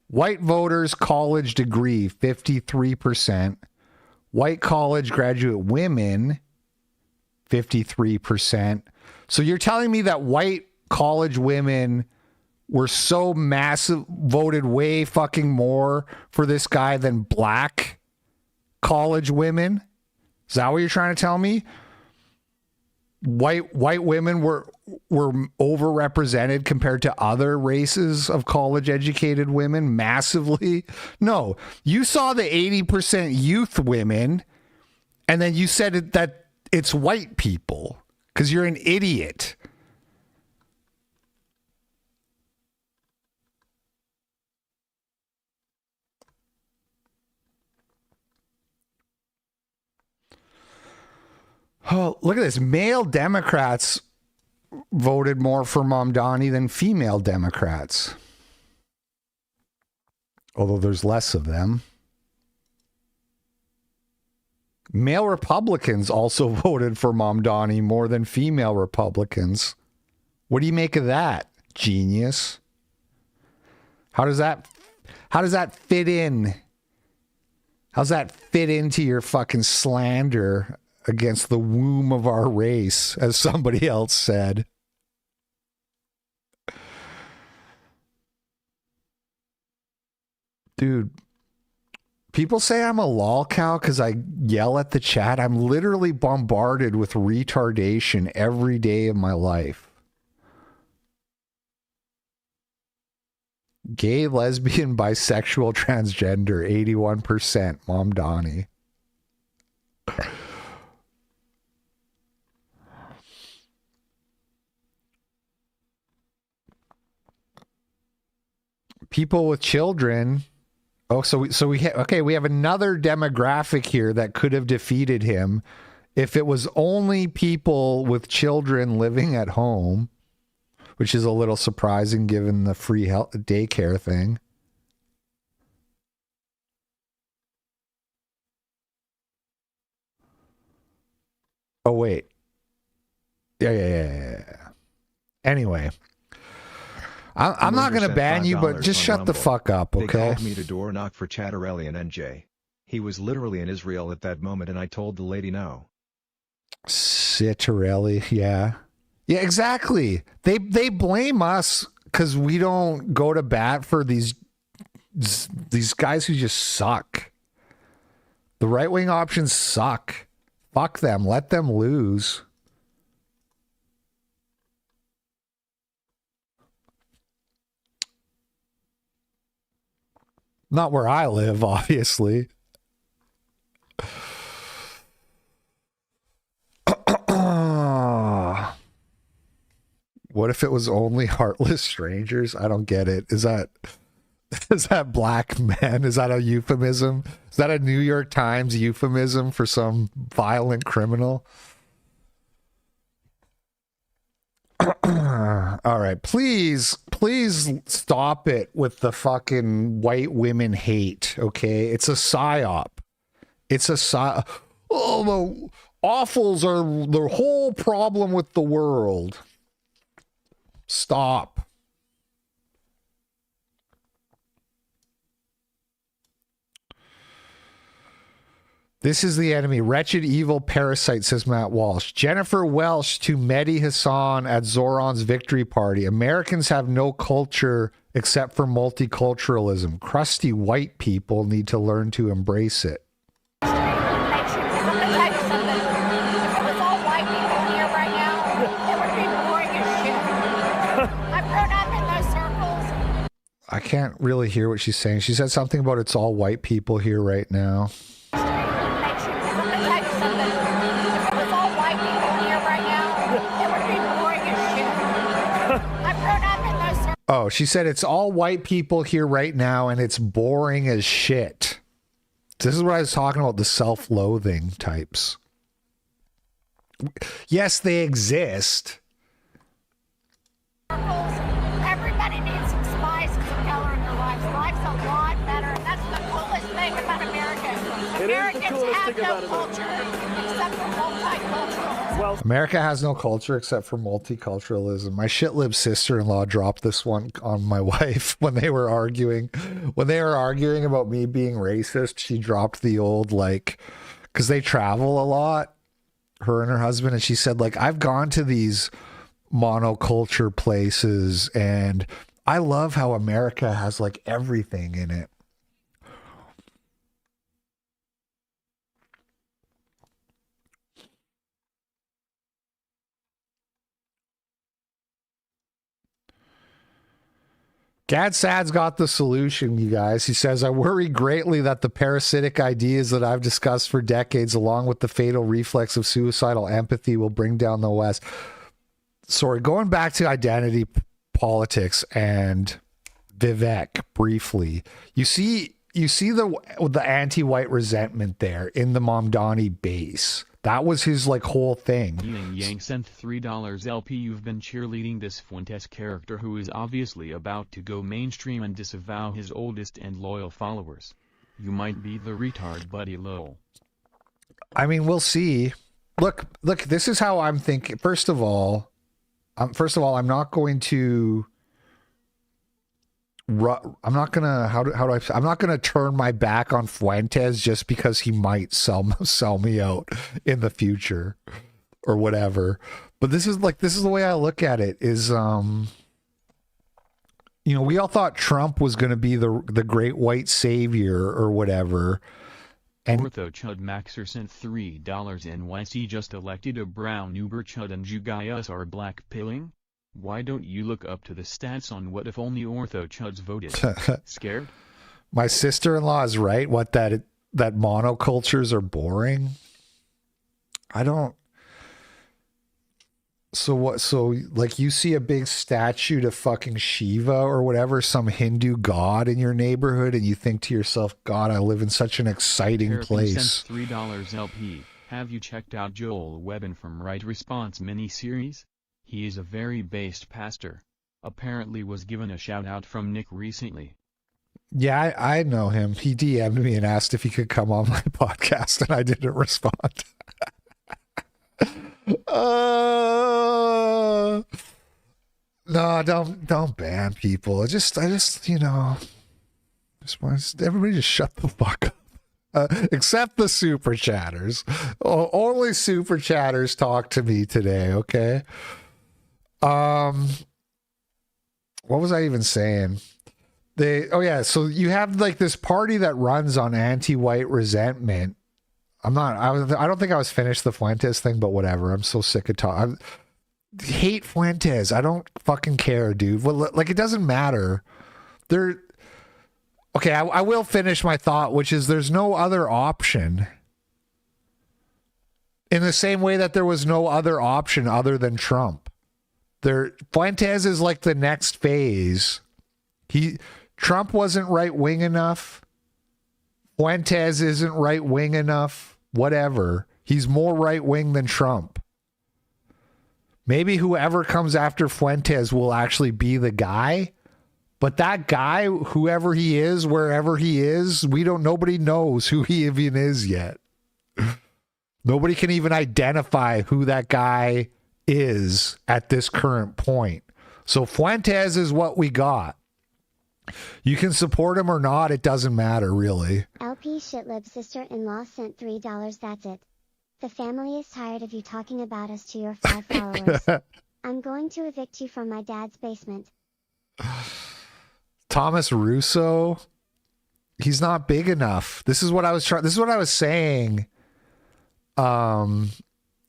White voters, college degree, 53%. White college graduate women, 53%. So you're telling me that white college women were so massive, voted way fucking more for this guy than black college women? Is that what you're trying to tell me? White women were overrepresented compared to other races of college educated women massively? No, you saw the 80% youth women and then you said that it's white people because you're an idiot. Oh, look at this. Male Democrats voted more for Mamdani than female Democrats. Although there's less of them. Male Republicans also voted for Mamdani more than female Republicans. What do you make of that, genius? How does that How does that fit in? How's that fit into your fucking slander against the womb of our race, as somebody else said? Dude, people say I'm a lol cow because I yell at the chat. I'm literally bombarded with retardation every day of my life. Gay, lesbian, bisexual, transgender, 81%. Mom Donnie. People with children. Oh, so we have another demographic here that could have defeated him if it was only people with children living at home, which is a little surprising given the free daycare thing. Oh, wait. Yeah. Anyway. I'm not going to ban you, but just shut the fuck up, okay? They called me to door knock for Chatterelli and NJ. He was literally in Israel at that moment, and I told the lady no. Chatterelli, yeah. Yeah, exactly. They blame us because we don't go to bat for these guys who just suck. The right-wing options suck. Fuck them. Let them lose. Not where I live, obviously. What if it was only heartless strangers? I don't get it. Is that black men? Is that a euphemism? Is that a New York Times euphemism for some violent criminal? All right, please stop it with the fucking white women hate, okay? It's a psyop. Oh, the awfuls are the whole problem with the world. Stop. This is the enemy. Wretched, evil parasite, says Matt Walsh. Jennifer Welsh to Mehdi Hassan at Zoran's victory party. Americans have no culture except for multiculturalism. Crusty white people need to learn to embrace it. I can't really hear what she's saying. She said something about it's all white people here right now. Oh, she said it's all white people here right now and it's boring as shit. This is what I was talking about, the self-loathing types. Yes, they exist. Everybody needs some spice and some color in their lives. Life's a lot better, and that's the coolest thing about America. Americans have no culture except for multiculturalism. Well, America has no culture except for multiculturalism. My shitlib sister-in-law dropped this one on my wife when they were arguing. When they were arguing about me being racist, she dropped the old, like, because they travel a lot, her and her husband, and she said, like, I've gone to these monoculture places and I love how America has like everything in it. Gad Sad's got the solution, you guys. He says, I worry greatly that the parasitic ideas that I've discussed for decades, along with the fatal reflex of suicidal empathy, will bring down the West. Sorry, going back to identity politics and Vivek briefly, you see the anti-white resentment there in the Mamdani base. That was his like whole thing. Yang Yang sent $3 LP. You've been cheerleading this Fuentes character who is obviously about to go mainstream and disavow his oldest and loyal followers. You might be the retard, buddy. Lol. I mean, we'll see. Look, this is how I'm thinking. First of all, I'm not going to I'm not gonna I'm not gonna turn my back on Fuentes just because he might sell me out in the future or whatever. But this is the way I look at it is we all thought Trump was going to be the great white savior or whatever. And Ortho Chud Maxer sent $3 NYC just elected a brown Uber Chud and you guys are black pilling? Why don't you look up to the stats on what if only Ortho Chuds voted? Scared? My sister-in-law is right. What that monocultures are boring. I don't. So what? So like you see a big statue to fucking Shiva or whatever, some Hindu god in your neighborhood, and you think to yourself, God, I live in such an exciting Terrapin place. Sent $3 LP. Have you checked out Joel Webbin from Right Response mini-series? He is a very based pastor. Apparently was given a shout out from Nick recently. Yeah, I know him. He DM'd me and asked if he could come on my podcast, and I didn't respond. No, don't ban people. I just want everybody just shut the fuck up. Except the super chatters. Only super chatters talk to me today, okay? What was I even saying? So you have like this party that runs on anti-white resentment. I don't think I was finished the Fuentes thing, but whatever. I'm so sick of talking. Hate Fuentes. I don't fucking care, dude. Well, like it doesn't matter. I will finish my thought, which is there's no other option. In the same way that there was no other option other than Trump. Fuentes is like the next phase. Trump wasn't right wing enough. Fuentes isn't right wing enough. Whatever. He's more right wing than Trump. Maybe whoever comes after Fuentes will actually be the guy. But that guy, whoever he is, wherever he is, nobody knows who he even is yet. Nobody can even identify who that guy is at this current point. So Fuentes is what we got. You can support him or not, it doesn't matter, really. LP shitlib sister-in-law sent $3, that's it. The family is tired of you talking about us to your 5 followers. I'm going to evict you from my dad's basement. Thomas Russo, he's not big enough. This is what I was saying.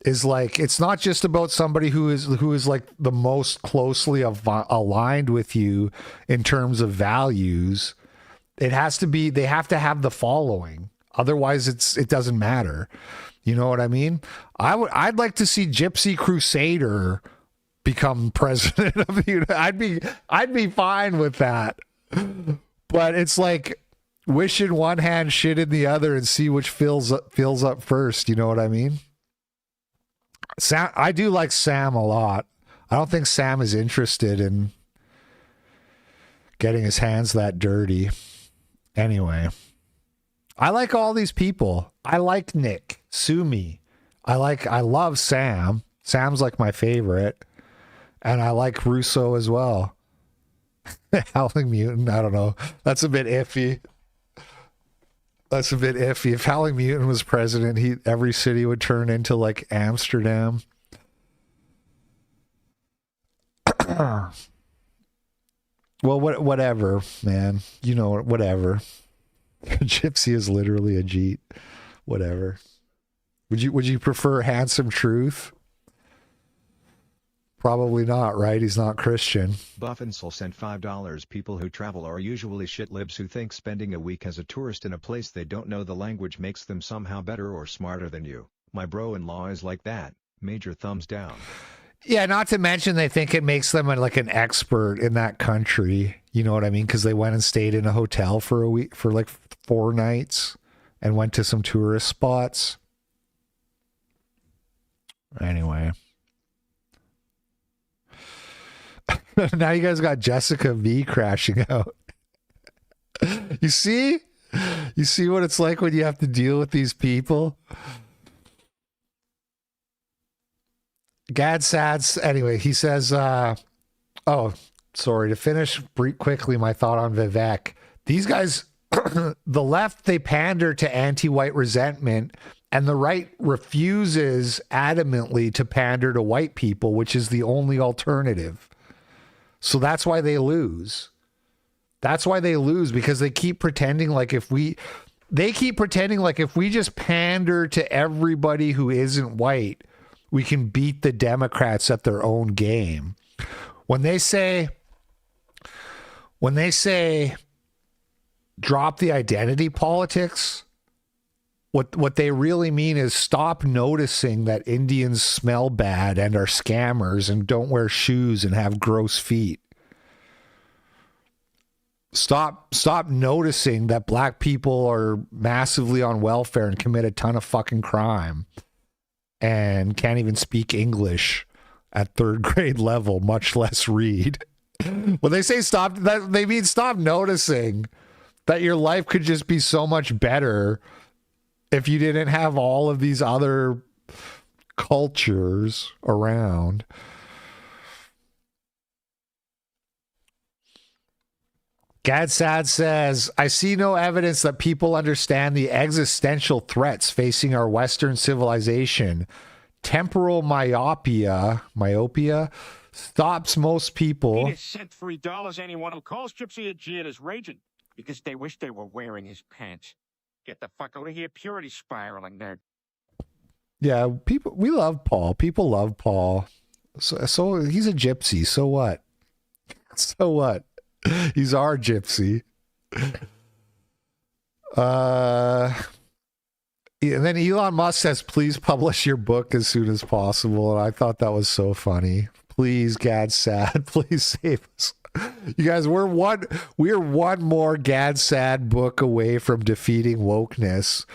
Is like, it's not just about somebody who is like the most closely aligned with you in terms of values. It has to be, they have to have the following. Otherwise it doesn't matter. You know what I mean? I'd like to see Gypsy Crusader become president of the United. I'd be fine with that. But it's like wish in one hand, shit in the other, and see which fills up first. You know what I mean? Sam, I do like Sam a lot. I don't think Sam is interested in getting his hands that dirty. Anyway, I like all these people. I like Nick, sue me. I love Sam. Sam's like my favorite. And I like Russo as well. Howling Mutant, I don't know. That's a bit iffy. If Howling Mutant was president, every city would turn into like Amsterdam. Well, whatever, man. You know, whatever. Gypsy is literally a Jeet. Whatever. Would you prefer Handsome Truth? Probably not, right? He's not Christian. Buffinsel sent $5. People who travel are usually shitlibs who think spending a week as a tourist in a place they don't know the language makes them somehow better or smarter than you. My bro-in-law is like that. Major thumbs down. Yeah, not to mention they think it makes them like an expert in that country. You know what I mean? Because they went and stayed in a hotel for a week, for like 4 nights, and went to some tourist spots. Anyway. Now you guys got Jessica V crashing out. You see what it's like when you have to deal with these people? Gad Sads, anyway, he says, sorry, to finish quickly my thought on Vivek. These guys, the left, they pander to anti-white resentment, and the right refuses adamantly to pander to white people, which is the only alternative. So that's why they lose. That's why they lose, because they keep pretending like if we just pander to everybody who isn't white, we can beat the Democrats at their own game. When they say drop the identity politics, what they really mean is stop noticing that Indians smell bad and are scammers and don't wear shoes and have gross feet. Stop noticing that black people are massively on welfare and commit a ton of fucking crime and can't even speak English at third grade level, much less read. When they say stop, they mean stop noticing that your life could just be so much better if you didn't have all of these other cultures around. Gad Sad says, I see no evidence that people understand the existential threats facing our Western civilization. Temporal myopia stops most people. He just sent $3. Anyone who calls Gypsy a G is raging because they wish they were wearing his pants. Get the fuck out of here, purity spiraling nerd. Yeah, we love Paul. People love Paul. So he's a gypsy. So what? So what? He's our gypsy. And then Elon Musk says, please publish your book as soon as possible. And I thought that was so funny. Please, Gad Sad, please save us. You guys, we're one more Gad Sad book away from defeating wokeness.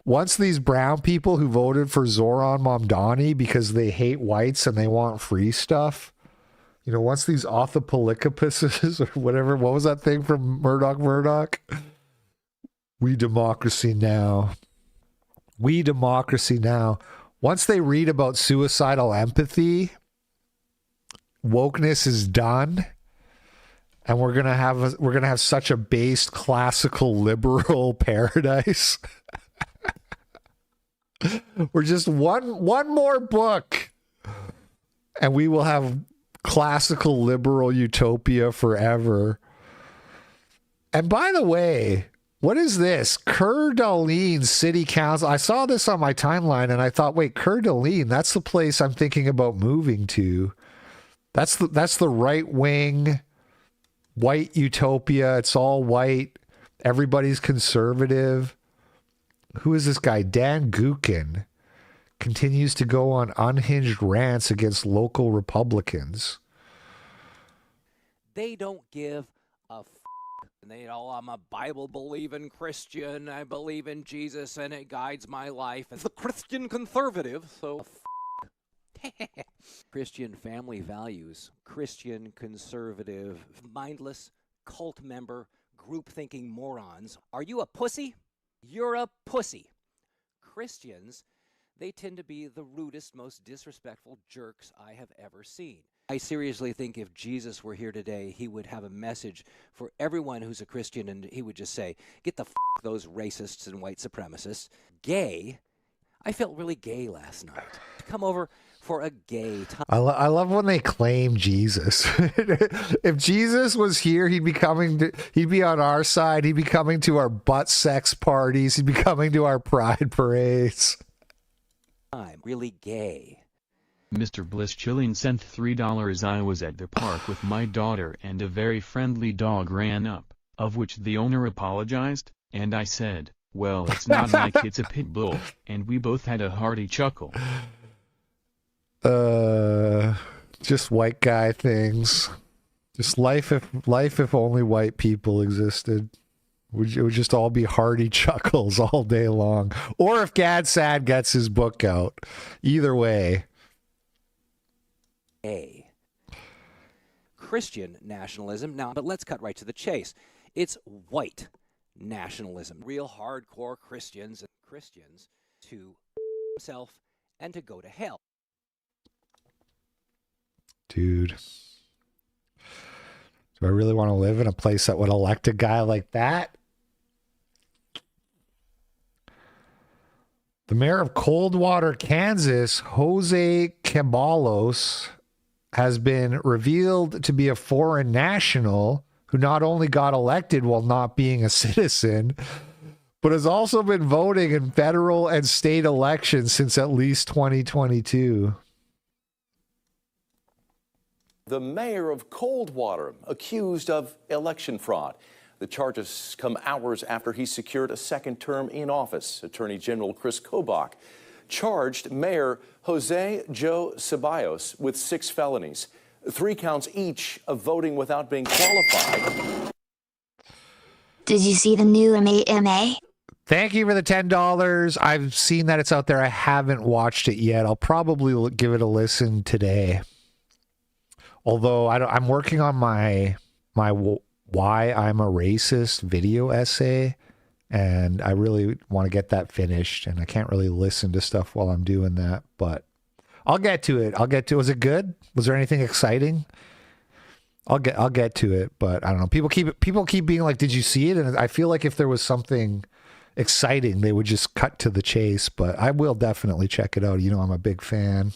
Once these brown people who voted for Zoran Mamdani because they hate whites and they want free stuff, you know, once these orthopolycopuses or whatever, what was that thing from Murdoch? We democracy now. We democracy now. Once they read about suicidal empathy, wokeness is done, and we're gonna have such a based classical liberal paradise. We're just one more book, and we will have classical liberal utopia forever. And by the way, what is this? Coeur d'Alene City Council. I saw this on my timeline and I thought, wait, Coeur d'Alene, that's the place I'm thinking about moving to. That's the right wing white utopia. It's all white. Everybody's conservative. Who is this guy? Dan Gukin continues to go on unhinged rants against local Republicans. They don't give a f***. And they know I'm a Bible-believing Christian. I believe in Jesus and it guides my life. As a Christian conservative, so Christian family values, Christian conservative, mindless, cult member, group-thinking morons. Are you a pussy? You're a pussy. Christians, they tend to be the rudest, most disrespectful jerks I have ever seen. I seriously think if Jesus were here today, he would have a message for everyone who's a Christian, and he would just say, get the f*** those racists and white supremacists. Gay? I felt really gay last night. Come over for a gay time. I love when they claim Jesus. If Jesus was here, he'd be on our side. He'd be coming to our butt sex parties. He'd be coming to our pride parades. I'm really gay. Mr. Bliss Chilling sent $3. I was at the park with my daughter and a very friendly dog ran up, of which the owner apologized, and I said, well, it's not like it's a pit bull, and we both had a hearty chuckle. Just white guy things. Just life if only white people existed. It would just all be hearty chuckles all day long. Or if Gad Sad gets his book out. Either way. Christian nationalism. Now, but let's cut right to the chase. It's white nationalism. Real hardcore Christians to himself and to go to hell. Dude. Do I really want to live in a place that would elect a guy like that? The mayor of Coldwater, Kansas, Jose Caballos, has been revealed to be a foreign national who not only got elected while not being a citizen, but has also been voting in federal and state elections since at least 2022. The mayor of Coldwater, accused of election fraud. The charges come hours after he secured a second term in office. Attorney General Chris Kobach charged Mayor Jose Joe Ceballos with 6 felonies, 3 counts each of voting without being qualified. Did you see the new MA? Thank you for the $10. I've seen that it's out there. I haven't watched it yet. I'll probably give it a listen today. Although I'm working on my Why I'm a Racist video essay, and I really want to get that finished, and I can't really listen to stuff while I'm doing that, but I'll get to it. Was it good? Was there anything exciting? I'll get to it, but I don't know. People keep being like, "Did you see it?" And I feel like if there was something exciting, they would just cut to the chase, but I will definitely check it out. You know, I'm a big fan.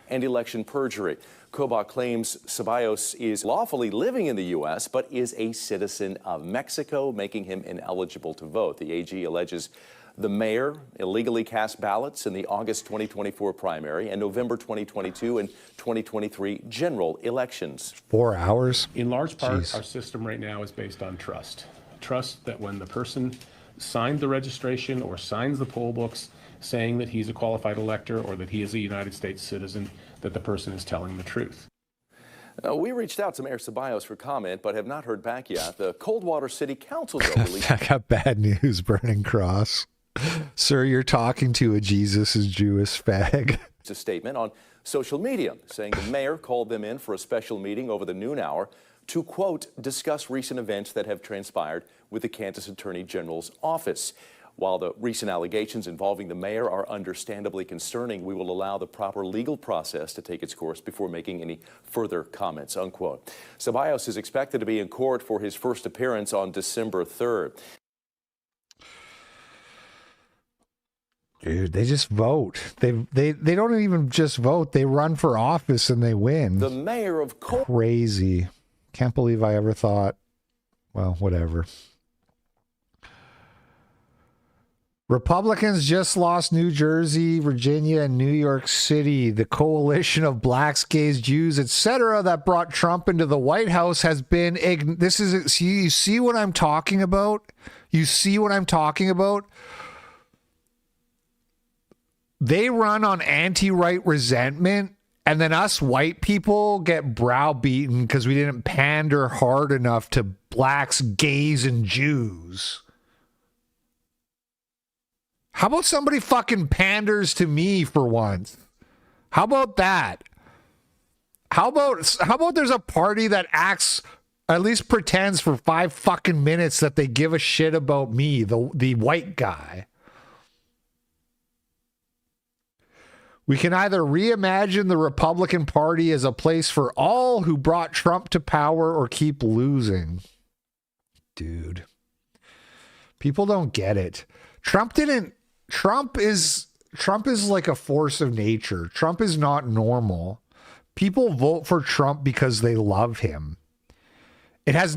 And election perjury. Kobach claims Ceballos is lawfully living in the U.S., but is a citizen of Mexico, making him ineligible to vote. The AG alleges the mayor illegally cast ballots in the August 2024 primary and November 2022 and 2023 general elections. 4 hours? In large part, Jeez. Our system right now is based on trust. Trust that when the person signed the registration or signs the poll books saying that he's a qualified elector or that he is a United States citizen, that the person is telling the truth. We reached out to Mayor Ceballos for comment, but have not heard back yet. The Coldwater City Council, though, released... I got bad news, Burning Cross. Sir, you're talking to a Jesus is Jewish fag. It's a statement on social media saying the mayor called them in for a special meeting over the noon hour to, quote, discuss recent events that have transpired with the Kansas Attorney General's office. While the recent allegations involving the mayor are understandably concerning, we will allow the proper legal process to take its course before making any further comments, unquote. Ceballos is expected to be in court for his first appearance on December 3rd. Dude, they just vote. They don't even just vote. They run for office and they win. The mayor of Crazy. Can't believe I ever thought, well, whatever. Republicans just lost New Jersey, Virginia, and New York City. The coalition of blacks, gays, Jews, etc. that brought Trump into the White House has been... you see what I'm talking about? You see what I'm talking about? They run on anti-right resentment, and then us white people get browbeaten because we didn't pander hard enough to blacks, gays, and Jews. How about somebody fucking panders to me for once? How about that? How about there's a party that acts, at least pretends for 5 fucking minutes that they give a shit about me, the white guy? We can either reimagine the Republican Party as a place for all who brought Trump to power or keep losing. Dude. People don't get it. Trump is like a force of nature. Trump is not normal. People vote for Trump because they love him. It has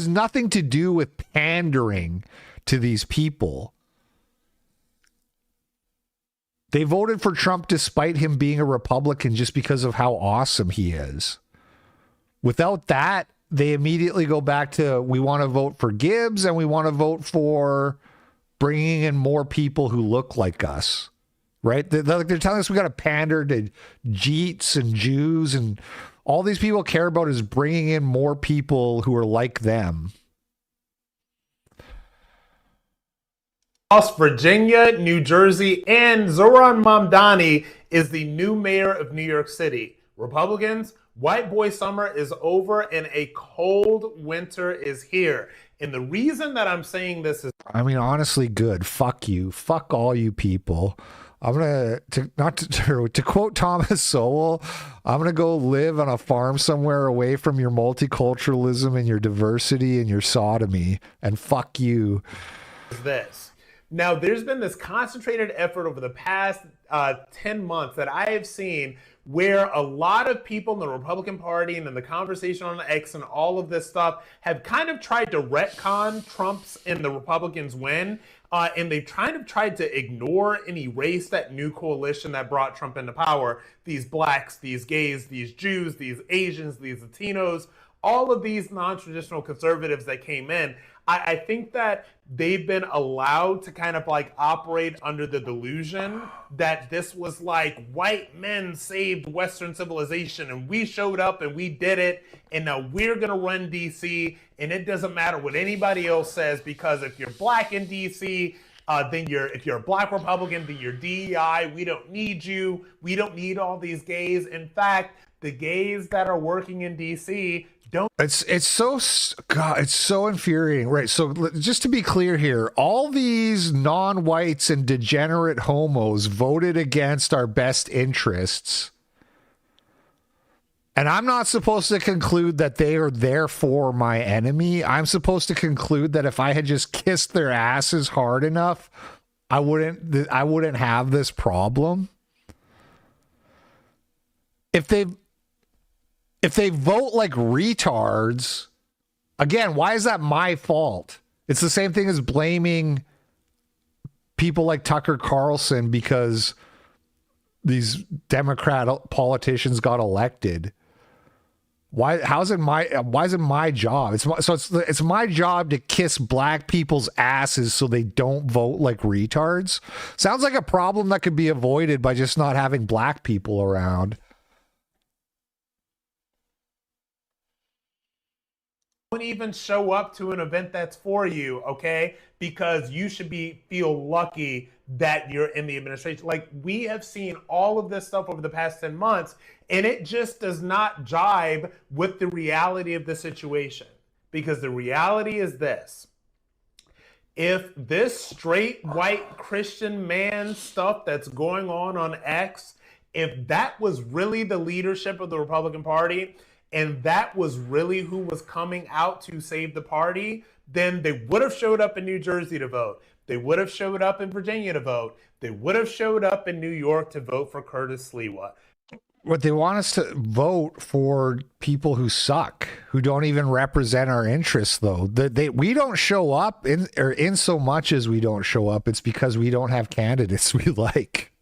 nothing to do with pandering to these people. They voted for Trump despite him being a Republican just because of how awesome he is. Without that, they immediately go back to, we want to vote for Gibbs and we want to vote for bringing in more people who look like us, right? They're telling us we got to pander to Jeets and Jews, and all these people care about is bringing in more people who are like them. Virginia, New Jersey, and Zoran Mamdani is the new mayor of New York City. Republicans, white boy summer is over and a cold winter is here. And the reason that I'm saying this is... I mean, honestly, good. Fuck you. Fuck all you people. I'm gonna to quote Thomas Sowell, I'm gonna go live on a farm somewhere away from your multiculturalism and your diversity and your sodomy, and fuck you. This. Now, there's been this concentrated effort over the past 10 months that I have seen where a lot of people in the Republican Party and in the conversation on X and all of this stuff have kind of tried to retcon Trump's and the Republicans' win. And they've kind of tried to ignore and erase that new coalition that brought Trump into power. These blacks, these gays, these Jews, these Asians, these Latinos, all of these non-traditional conservatives that came in. I think that they've been allowed to kind of like operate under the delusion that this was like white men saved Western civilization and we showed up and we did it and now we're going to run DC and it doesn't matter what anybody else says because if you're black in DC, then if you're a black Republican, then you're DEI. We don't need you. We don't need all these gays. In fact, the gays that are working in DC don't. It's so infuriating, right? So just to be clear here, all these non-whites and degenerate homos voted against our best interests. And I'm not supposed to conclude that they are therefore my enemy. I'm supposed to conclude that if I had just kissed their asses hard enough, I wouldn't have this problem. If they vote like retards, again, why is that my fault? It's the same thing as blaming people like Tucker Carlson because these Democrat politicians got elected. Why is it my job? It's my job to kiss black people's asses so they don't vote like retards. Sounds like a problem that could be avoided by just not having black people around. Don't even show up to an event that's for you, okay? Because you should feel lucky that you're in the administration. Like, we have seen all of this stuff over the past 10 months, and it just does not jibe with the reality of the situation. Because the reality is this. If this straight white Christian man stuff that's going on X, if that was really the leadership of the Republican Party, and that was really who was coming out to save the party, then they would have showed up in New Jersey to vote. They would have showed up in Virginia to vote. They would have showed up in New York to vote for Curtis Sliwa. What they want us to vote for people who suck, who don't even represent our interests, though. We don't show up in so much as we don't show up. It's because we don't have candidates we like,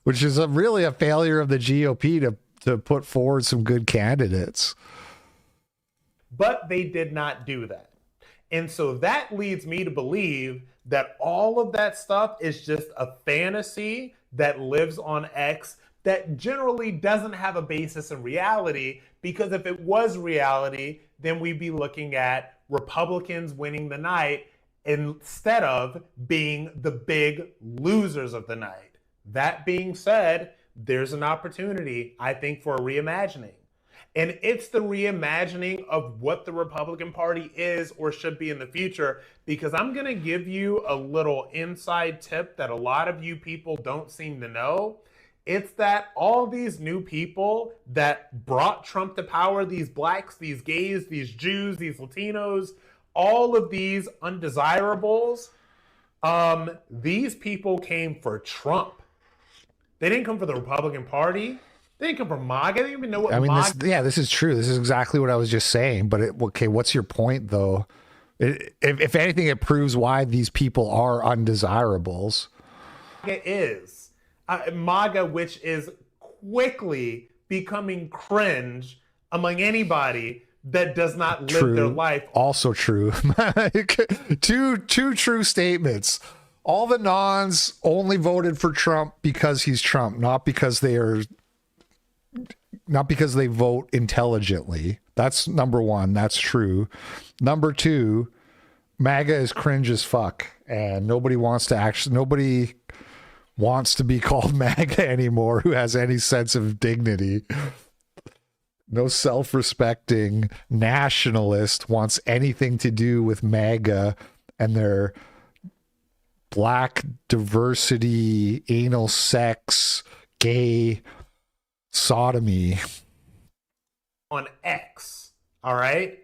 which is really a failure of the GOP to put forward some good candidates. But they did not do that. And so that leads me to believe that all of that stuff is just a fantasy that lives on X that generally doesn't have a basis in reality, because if it was reality, then we'd be looking at Republicans winning the night instead of being the big losers of the night. That being said, there's an opportunity, I think, for a reimagining. And it's the reimagining of what the Republican Party is or should be in the future, because I'm going to give you a little inside tip that a lot of you people don't seem to know. It's that all these new people that brought Trump to power, these blacks, these gays, these Jews, these Latinos, all of these undesirables, these people came for Trump. They didn't come for the Republican Party. They didn't come for MAGA. They didn't even know what MAGA... This is true. This is exactly what I was just saying. But okay, what's your point, though? If anything, it proves why these people are undesirables. MAGA is. MAGA, which is quickly becoming cringe among anybody that does not live their life. Also true. Two true statements. All the nons only voted for Trump because he's Trump, not because they vote intelligently. That's number one. That's true. Number two, MAGA is cringe as fuck, and nobody wants to be called MAGA anymore who has any sense of dignity. No self-respecting nationalist wants anything to do with MAGA and their black diversity, anal sex, gay sodomy on X. All right.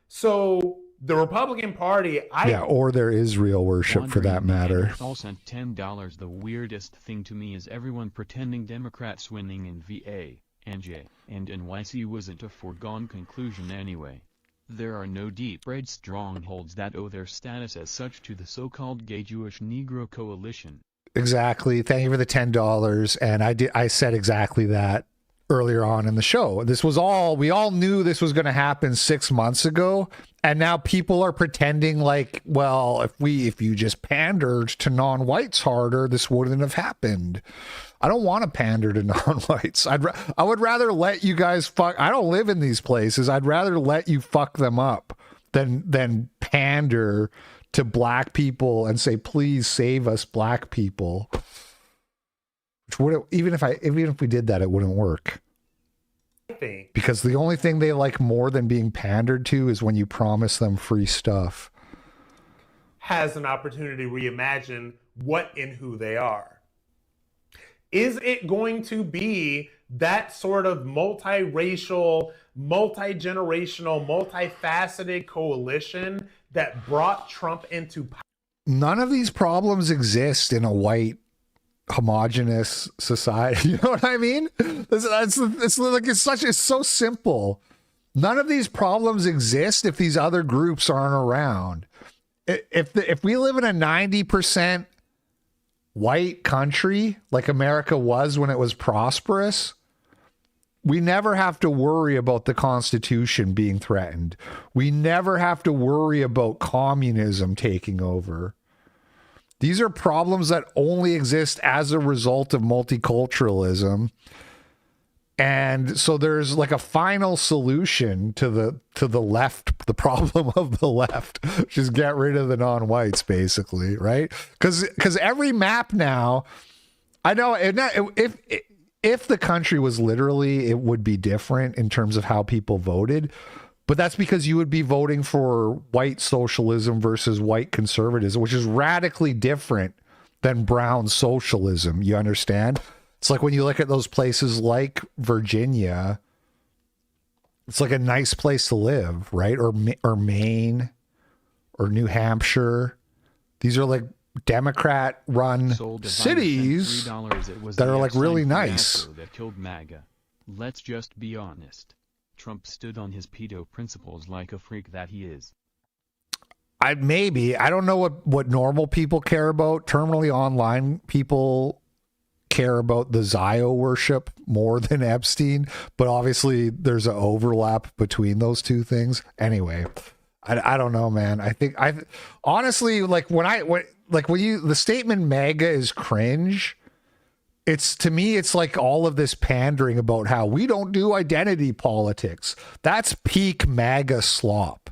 So the Republican Party, or their Israel worship for that matter. All sent $10. The weirdest thing to me is everyone pretending Democrats winning in VA, NJ, and NYC wasn't a foregone conclusion anyway. There are no deep red strongholds that owe their status as such to the so-called gay Jewish Negro coalition. Exactly. Thank you for the $10. And I said exactly that earlier on in the show. This was we all knew this was going to happen 6 months ago. And now people are pretending like, well, if you just pandered to non-whites harder, this wouldn't have happened. I don't want to pander to non-whites. I would rather let you guys fuck. I don't live in these places. I'd rather let you fuck them up than pander to black people and say, please save us, black people. Which would, even if we did that, it wouldn't work. Because the only thing they like more than being pandered to is when you promise them free stuff. Has an opportunity to reimagine what and who they are. Is it going to be that sort of multiracial, multi-generational, multifaceted coalition that brought Trump into power? None of these problems exist in a white homogenous society. You know what I mean? It's so simple. None of these problems exist if these other groups aren't around. If we live in a 90% white country like America was when it was prosperous, we never have to worry about the Constitution being threatened. We never have to worry about communism taking over. These are problems that only exist as a result of multiculturalism. And so there's like a final solution to the left, the problem of the left, which is get rid of the non-whites, basically, right? Because every map now, I know if the country was literally, it would be different in terms of how people voted. But that's because you would be voting for white socialism versus white conservatism, which is radically different than brown socialism. You understand? It's like when you look at those places like Virginia, it's like a nice place to live, right? Or Maine or New Hampshire. These are like Democrat-run cities that are like really nice. That killed MAGA. Let's just be honest. Trump stood on his pedo principles like a freak that he is. I don't know what normal people care about. Terminally online people care about the Zio worship more than Epstein, but obviously there's an overlap between those two things. Anyway, I don't know, man. I honestly, like when the statement MAGA is cringe, to me, it's like all of this pandering about how we don't do identity politics. That's peak MAGA slop.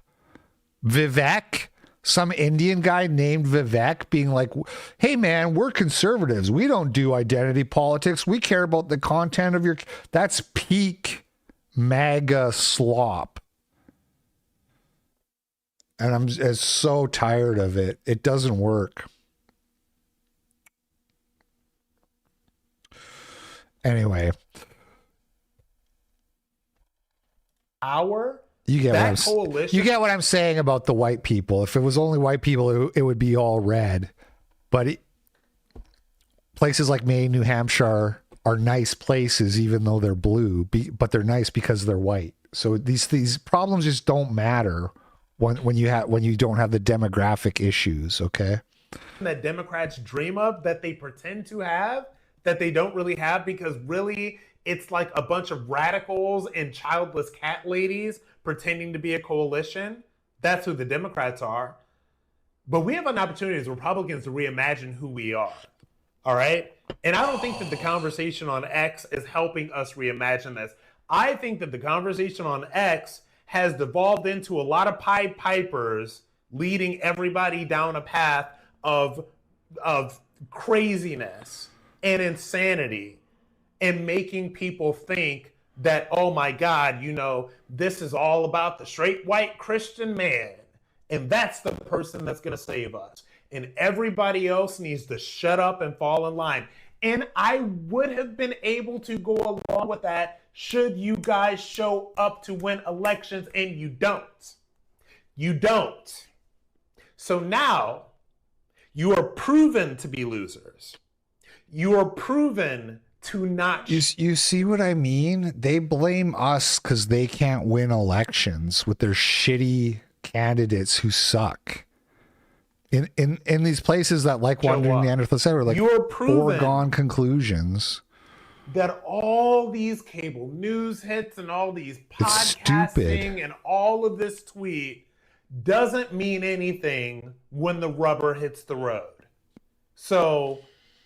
Vivek, some Indian guy named Vivek, being like, hey man, we're conservatives. We don't do identity politics. We care about the content of that's peak MAGA slop. And I'm just so tired of it. It doesn't work. Anyway, you get what I'm saying about the white people. If it was only white people, it would be all red. But places like Maine, New Hampshire are nice places, even though they're blue. But they're nice because they're white. So these problems just don't matter when you don't have the demographic issues. Okay, that Democrats dream of, that they pretend to have, that they don't really have, because really it's like a bunch of radicals and childless cat ladies pretending to be a coalition. That's who the Democrats are. But we have an opportunity as Republicans to reimagine who we are. All right? And I don't think that the conversation on X is helping us reimagine this. I think that the conversation on X has devolved into a lot of Pied Pipers leading everybody down a path of craziness and insanity, and making people think that, oh my God, this is all about the straight white Christian man, and that's the person that's going to save us. and everybody else needs to shut up and fall in line. And I would have been able to go along with that should you guys show up to win elections, and you don't. You don't. So now you are proven to be losers. You are proven to not. You see what I mean? They blame us because they can't win elections with their shitty candidates who suck. In these places that like wandering Neanderthal center, like you are proven foregone conclusions. That all these cable news hits and all these podcasting and all of this tweet doesn't mean anything when the rubber hits the road. So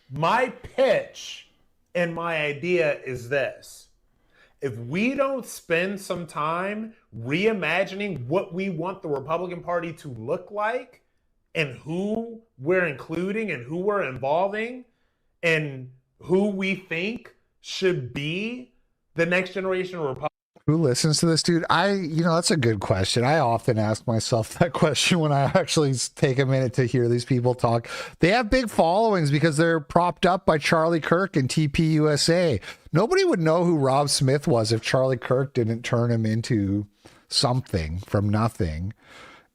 my pitch and my idea is this. If we don't spend some time reimagining what we want the Republican Party to look like, and who we're including and who we're involving and who we think should be the next generation of Republicans. Who listens to this, dude? That's a good question. I often ask myself that question when I actually take a minute to hear these people talk. They have big followings because they're propped up by Charlie Kirk and TPUSA. Nobody would know who Rob Smith was if Charlie Kirk didn't turn him into something from nothing.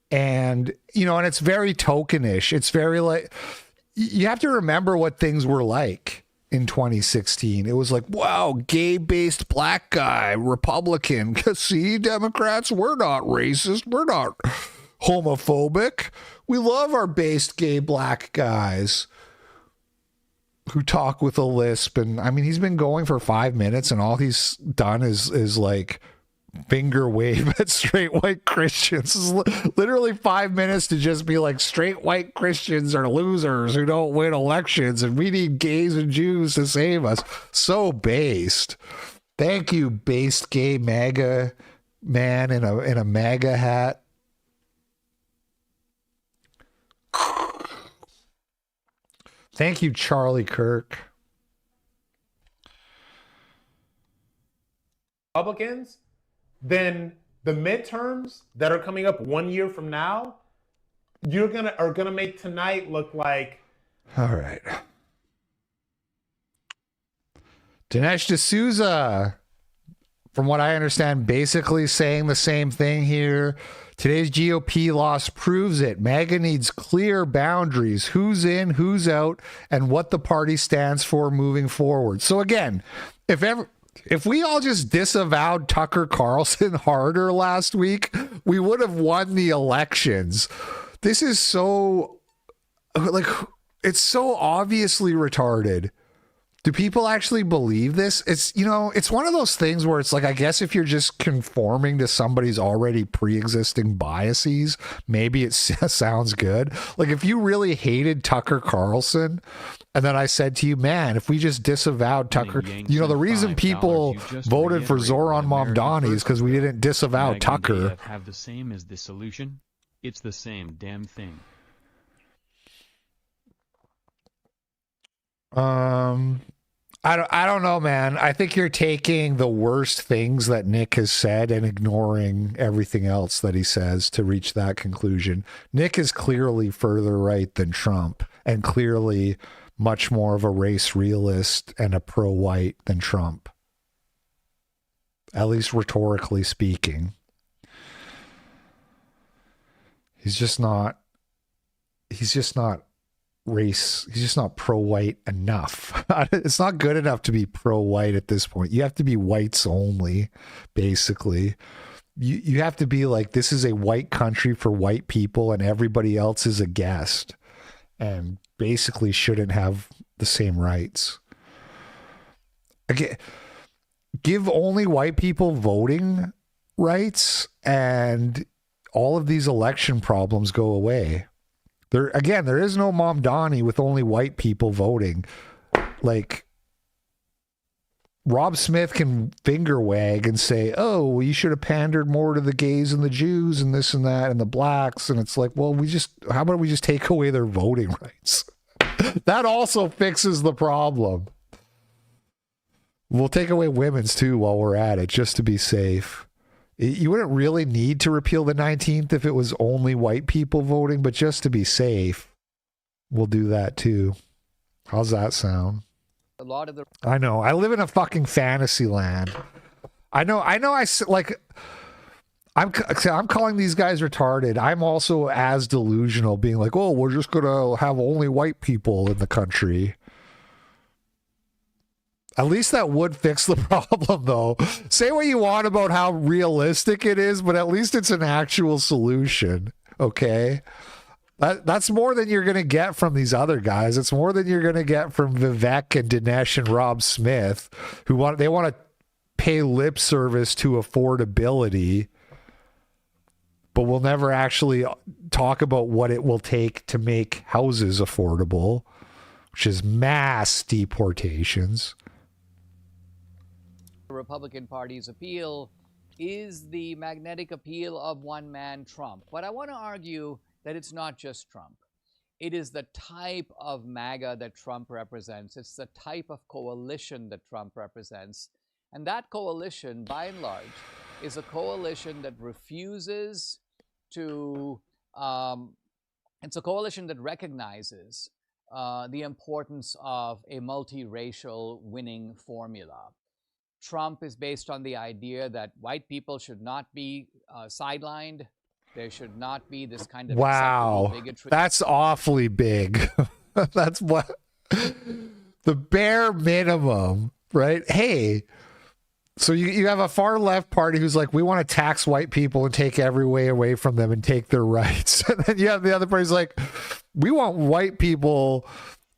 And, and it's very tokenish. It's very like, you have to remember what things were like in 2016. It was like, wow, gay-based black guy, Republican. See, Democrats, we're not racist. We're not homophobic. We love our based gay black guys who talk with a lisp. And I mean, he's been going for 5 minutes and all he's done is like finger wave at straight white Christians. Literally 5 minutes to just be like, straight white Christians are losers who don't win elections and we need gays and Jews to save us. So based. Thank you, based gay MAGA man in a MAGA hat. Thank you, Charlie Kirk. Republicans, then the midterms that are coming up 1 year from now, are gonna make tonight look like. All right. Dinesh D'Souza, from what I understand, basically saying the same thing here. Today's GOP loss proves it. MAGA needs clear boundaries, who's in, who's out, and what the party stands for moving forward. So again, if we all just disavowed Tucker Carlson harder last week, we would have won the elections. This is so, like, it's so obviously retarded. Do people actually believe this? It's, it's one of those things where it's like, I guess if you're just conforming to somebody's already pre-existing biases, maybe it sounds good. Like if you really hated Tucker Carlson, and then I said to you, man, if we just disavowed Tucker, the reason people voted for Zoran Mamdani is because we didn't disavow Tucker. Have the same as the solution? It's the same damn thing. I don't know, man. I think you're taking the worst things that Nick has said and ignoring everything else that he says to reach that conclusion. Nick is clearly further right than Trump and clearly much more of a race realist and a pro-white than Trump. At least rhetorically speaking. He's just not race. He's just not pro-white enough. It's not good enough to be pro-white at this point. You have to be whites only, basically. You have to be like, this is a white country for white people and everybody else is a guest and basically shouldn't have the same rights. Again, give only white people voting rights and all of these election problems go away. There is no Mamdani with only white people voting. Like, Rob Smith can finger wag and say, oh, well, you should have pandered more to the gays and the Jews and this and that and the blacks. And it's like, well, how about we just take away their voting rights? That also fixes the problem. We'll take away women's too while we're at it, just to be safe. You wouldn't really need to repeal the 19th if it was only white people voting, but just to be safe. we'll do that too. How's that sound? A lot of the I know. I live in a fucking fantasy land. I know. I'm calling these guys retarded. I'm also as delusional, being like, oh, we're just gonna have only white people in the country. At least that would fix the problem, though. Say what you want about how realistic it is, but at least it's an actual solution. Okay? That's more than you're going to get from these other guys. It's more than you're going to get from Vivek and Dinesh and Rob Smith, who want to pay lip service to affordability, but will never actually talk about what it will take to make houses affordable, which is mass deportations. The Republican Party's appeal is the magnetic appeal of one man, Trump. But I want to argue that it's not just Trump. It is the type of MAGA that Trump represents. It's the type of coalition that Trump represents. And that coalition, by and large, is a coalition that refuses to, it's a coalition that recognizes the importance of a multiracial winning formula. Trump is based on the idea that white people should not be sidelined. There should not be this kind of wow, bigotry. That's awfully big. That's what the bare minimum, right? Hey, so you have a far left party who's like, we want to tax white people and take every way away from them and take their rights. And then you have the other party's like, we want white people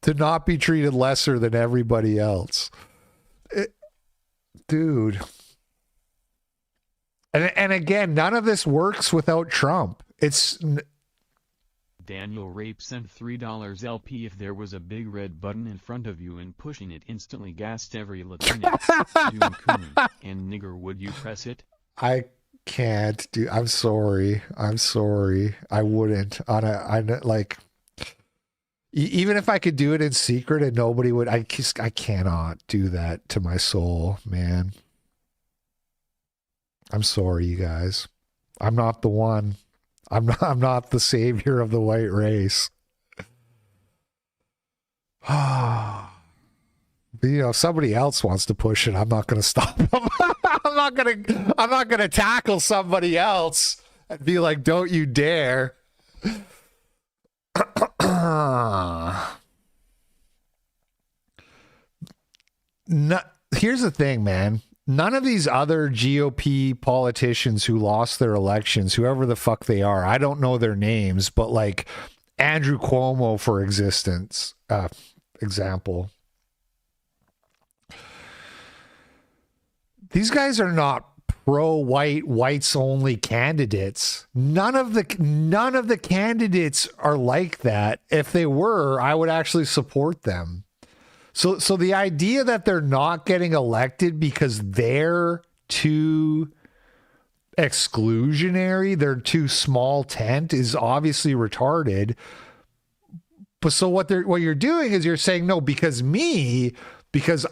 to not be treated lesser than everybody else. Dude. And again, none of this works without Trump. It's Daniel Rape sent $3 LP. If there was a big red button in front of you and pushing it instantly gassed every Latinx, doom coon, and nigger, would you press it? I can't do. I'm sorry. I wouldn't. Even if I could do it in secret and nobody would, I cannot do that to my soul, man. I'm sorry, you guys. I'm not the one. I'm not the savior of the white race. But, if somebody else wants to push it, I'm not going to stop them. I'm not going to tackle somebody else and be like, "Don't you dare." Here's the thing, man. None of these other GOP politicians who lost their elections, whoever the fuck they are, I don't know their names, but like Andrew Cuomo, for example. These guys are not pro-white, whites-only candidates. None of the candidates are like that. If they were, I would actually support them. So the idea that they're not getting elected because they're too exclusionary, they're too small tent, is obviously retarded. But so what you're doing is you're saying, no, because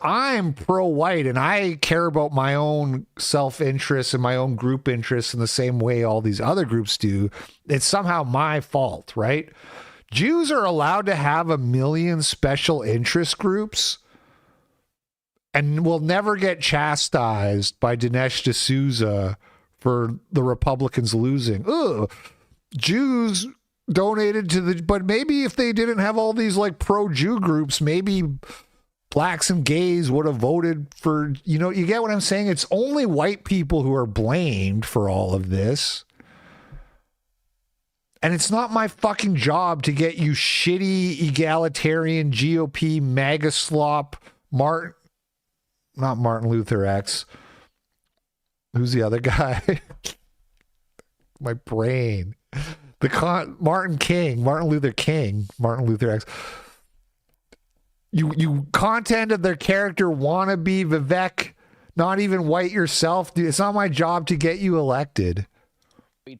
I'm pro-white and I care about my own self-interest and my own group interests in the same way all these other groups do, it's somehow my fault, right? Jews are allowed to have 1 million special interest groups and will never get chastised by Dinesh D'Souza for the Republicans losing. Ugh, Jews donated to but maybe if they didn't have all these like pro-Jew groups, maybe blacks and gays would have voted for, you get what I'm saying? It's only white people who are blamed for all of this. And it's not my fucking job to get you shitty egalitarian GOP MAGA slop not Martin Luther X. Who's the other guy? My brain. Martin Luther X. You contented their character wannabe Vivek, not even white yourself. Dude, it's not my job to get you elected.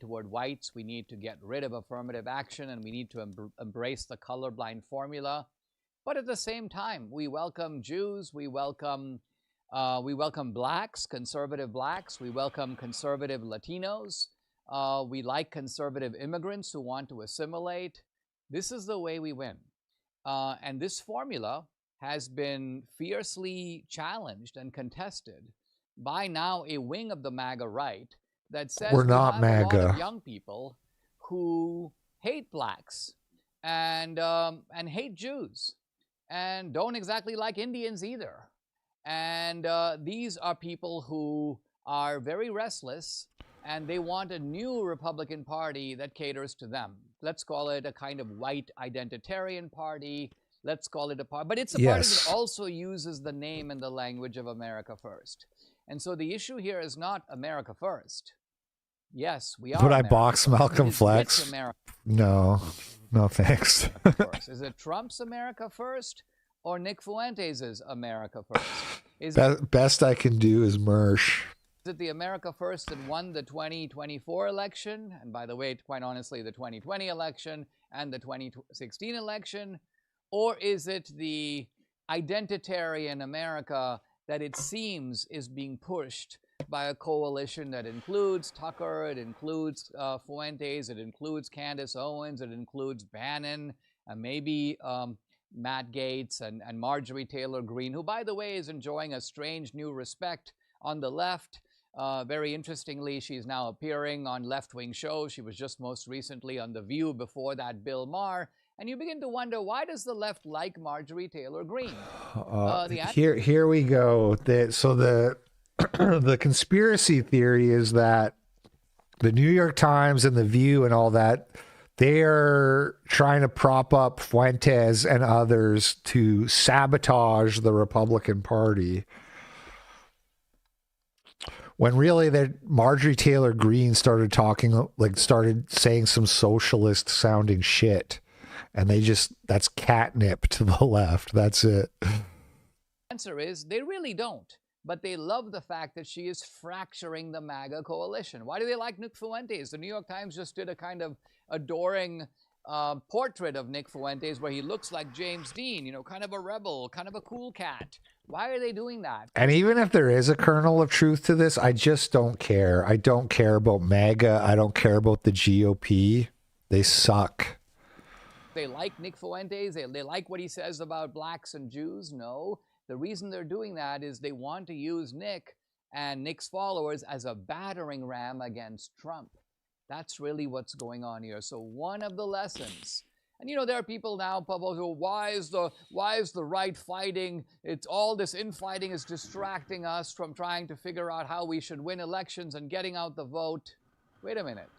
Toward whites, we need to get rid of affirmative action, and we need to embrace the colorblind formula. But at the same time, we welcome Jews, we welcome blacks, conservative blacks, we welcome conservative Latinos, we like conservative immigrants who want to assimilate. This is the way we win. And this formula has been fiercely challenged and contested by now a wing of the MAGA right that says We're we not have a lot MAGA. of young people who hate blacks and hate Jews and don't exactly like Indians either. And these are people who are very restless, and they want a new Republican Party that caters to them. Let's call it a kind of white identitarian party. Let's call it a party. But it's a party that also uses the name and the language of America First. And so the issue here is not America First. Yes, we are. Would I America box First. Malcolm It is Flex? which America No, no thanks. First? Is it Trump's America First or Nick Fuentes' America First? Best I can do is Mersh. Is it the America First that won the 2024 election? And by the way, quite honestly, the 2020 election and the 2016 election? Or is it the identitarian America that it seems is being pushed by a coalition that includes Tucker, it includes Fuentes, it includes Candace Owens, it includes Bannon, and maybe Matt Gaetz and Marjorie Taylor Greene, who, by the way, is enjoying a strange new respect on the left. Very interestingly, she's now appearing on left-wing shows. She was just most recently on The View before that, Bill Maher. And you begin to wonder, why does the left like Marjorie Taylor Greene? Here we go. So the conspiracy theory is that the New York Times and The View and all that, they're trying to prop up Fuentes and others to sabotage the Republican Party. When really Marjorie Taylor Greene started saying some socialist sounding shit. And that's catnip to the left. That's it. The answer is they really don't. But they love the fact that she is fracturing the MAGA coalition. Why do they like Nick Fuentes? The New York Times just did a kind of adoring portrait of Nick Fuentes where he looks like James Dean, kind of a rebel, kind of a cool cat. Why are they doing that? And even if there is a kernel of truth to this, I just don't care. I don't care about MAGA. I don't care about the GOP. They suck. They like Nick Fuentes. They like what he says about blacks and Jews. No. The reason they're doing that is they want to use Nick and Nick's followers as a battering ram against Trump. That's really what's going on here. So one of the lessons, and there are people now, Pablo, who why is the right fighting? It's all this infighting is distracting us from trying to figure out how we should win elections and getting out the vote. Wait a minute.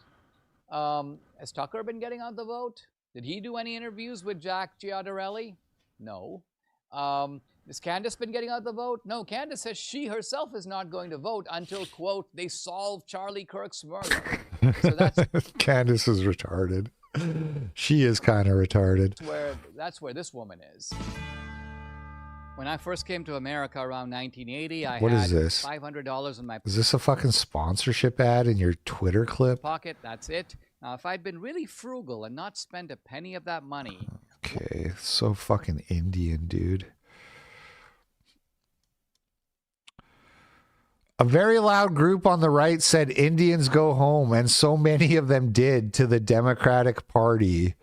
Has Tucker been getting out the vote? Did he do any interviews with Jack Giardarelli? No. Has Candace been getting out the vote? No. Candace says she herself is not going to vote until, quote, they solve Charlie Kirk's murder. So that's Candace is retarded. She is kind of retarded. That's where this woman is. When I first came to America around 1980, I What had is this? $500 in my Is this a fucking sponsorship ad in your Twitter clip? pocket. That's it. Now, if I'd been really frugal and not spent a penny of that money. Okay, so fucking Indian, dude. A very loud group on the right said Indians go home, and so many of them did, to the Democratic Party.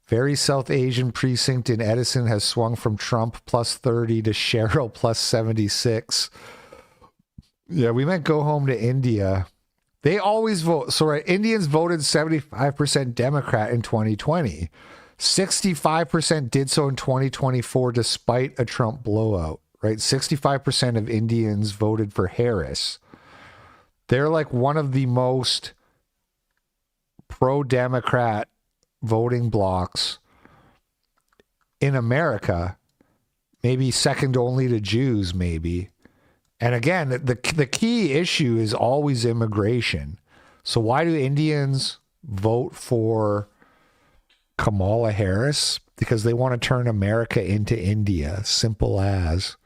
Very South Asian precinct in Edison has swung from Trump plus 30 to Cheryl plus 76. Yeah, we meant go home to India. They always vote. So, right, Indians voted 75% Democrat in 2020. 65% did so in 2024 despite a Trump blowout, right? 65% of Indians voted for Harris. They're like one of the most pro-Democrat voting blocks in America, maybe second only to Jews, maybe. And again, the key issue is always immigration. So why do Indians vote for Kamala Harris? Because they want to turn America into India. Simple as.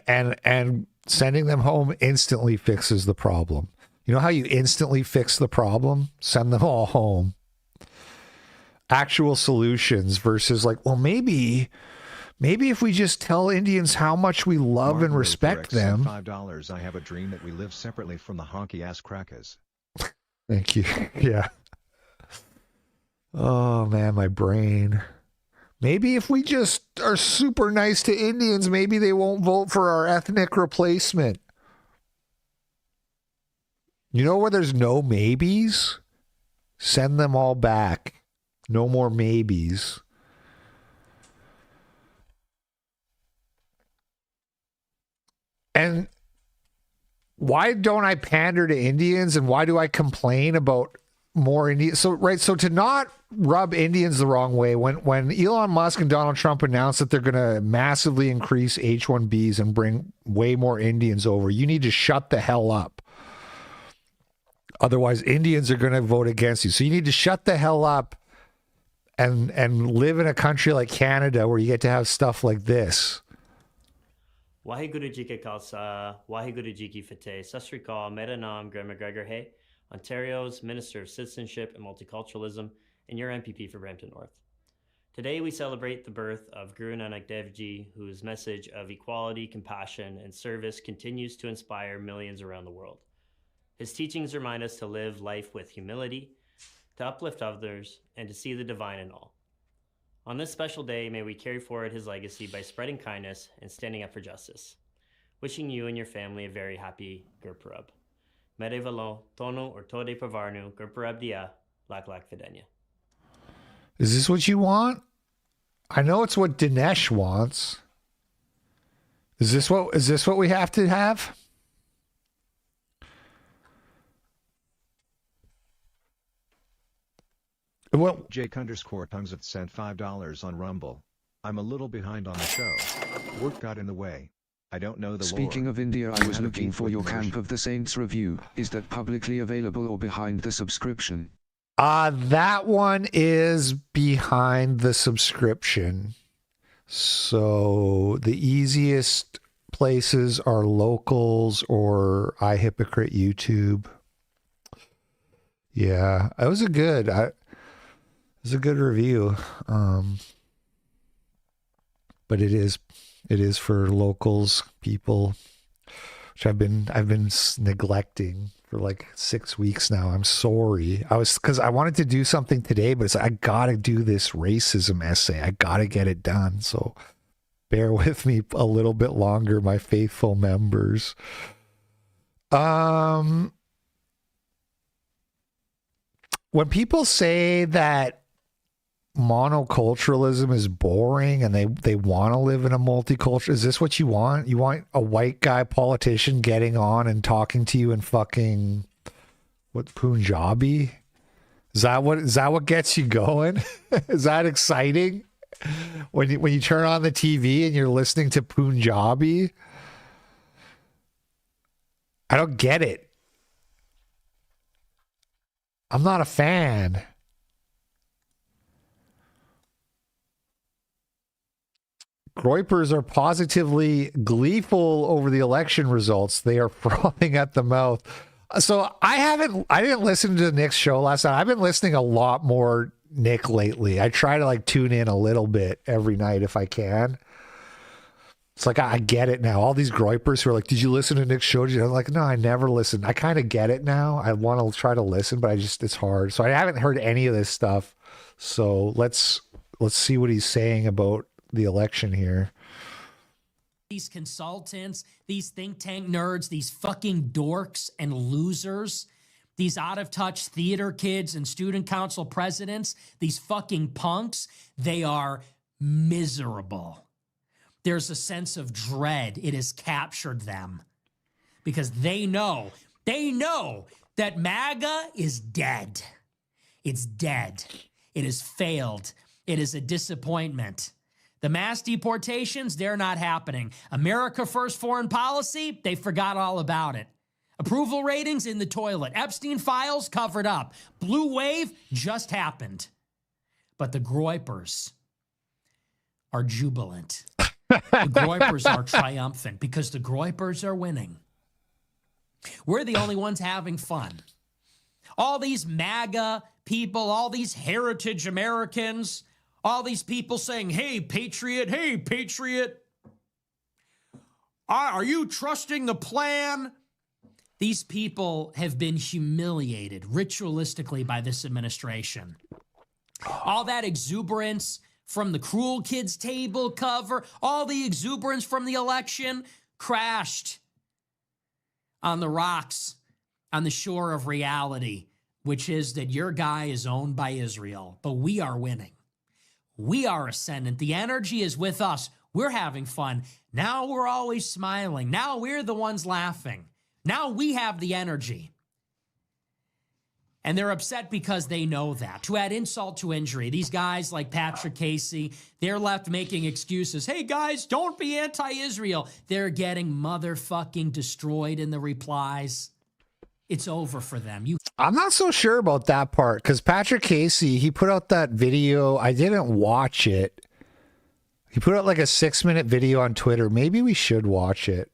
And sending them home instantly fixes the problem. You know how you instantly fix the problem? Send them all home. Actual solutions versus like, well, maybe Maybe if we just tell Indians how much we love Martin and respect them. $5. I have a dream that we live separately from the honky-ass crackers. Thank you. Yeah. Oh, man, my brain. Maybe if we just are super nice to Indians, maybe they won't vote for our ethnic replacement. You know where there's no maybes? Send them all back. No more maybes. And why don't I pander to Indians, and why do I complain about more Indians? So to not rub Indians the wrong way, when Elon Musk and Donald Trump announced that they're going to massively increase H-1Bs and bring way more Indians over, you need to shut the hell up. Otherwise, Indians are going to vote against you. So you need to shut the hell up and live in a country like Canada where you get to have stuff like this. Waheguru ji ke khalsa, Waheguru ji ki fateh. Sat Sri Akal, mera naam Graham McGregor hai, Ontario's Minister of Citizenship and Multiculturalism, and your MPP for Brampton North. Today we celebrate the birth of Guru Nanak Dev Ji, whose message of equality, compassion, and service continues to inspire millions around the world. His teachings remind us to live life with humility, to uplift others, and to see the divine in all. On this special day, may we carry forward his legacy by spreading kindness and standing up for justice. Wishing you and your family a very happy Gurpurab. Mere valo, tonu or tode pavarnu, Gurpurab dia, lak lak videnya. Is this what you want? I know it's what Dinesh wants. Is this what we have to have? Well, Jake _tongues have sent $5 on Rumble. I'm a little behind on the show. Work got in the way. I don't know the Speaking lore. of India, I was looking for your Camp of the Saints review. Is that publicly available or behind the subscription? That one is behind the subscription. So the easiest places are Locals or Hypocrite YouTube. Yeah, it was a good review. But it is for Locals people, which I've been neglecting for like 6 weeks now. I'm sorry. Because I wanted to do something today, but it's like, I gotta do this racism essay. I gotta get it done. So bear with me a little bit longer, my faithful members. When people say that monoculturalism is boring and they want to live in a multicultural, is this what you want? You want a white guy politician getting on and talking to you in fucking Punjabi? Is that what gets you going? Is that exciting? When you turn on the TV and you're listening to Punjabi? I don't get it. I'm not a fan. Groypers are positively gleeful over the election results. They are frothing at the mouth. So I didn't listen to Nick's show last night. I've been listening a lot more Nick lately. I try to like tune in a little bit every night if I can. It's like, I get it now. All these Groypers who are like, did you listen to Nick's show? I'm like, no, I never listened. I kind of get it now. I want to try to listen, but it's hard. So I haven't heard any of this stuff. So let's see what he's saying about the election here. These consultants, these think tank nerds, these fucking dorks and losers, these out of touch theater kids and student council presidents, these fucking punks, they are miserable. There's a sense of dread. It has captured them because they know that MAGA is dead. It's dead. It has failed. It is a disappointment. The mass deportations, they're not happening. America First foreign policy, they forgot all about it. Approval ratings in the toilet. Epstein files covered up. Blue wave just happened. But the Groypers are jubilant. The Groypers are triumphant because the Groypers are winning. We're the only ones having fun. All these MAGA people, all these heritage Americans All these people saying, hey, patriot, hey, patriot. Are you trusting the plan? These people have been humiliated ritualistically by this administration. All that exuberance from the Cruel Kids table cover, all the exuberance from the election crashed on the rocks on the shore of reality, which is that your guy is owned by Israel, but we are winning. We are ascendant. The energy is with us. We're having fun. Now we're always smiling. Now we're the ones laughing. Now we have the energy. And they're upset because they know that. To add insult to injury, these guys like Patrick Casey, they're left making excuses. Hey guys, don't be anti-Israel. They're getting motherfucking destroyed in the replies. It's over for them. I'm not so sure about that part because Patrick Casey, he put out that video. I didn't watch it. He put out like a 6-minute video on Twitter. Maybe we should watch it.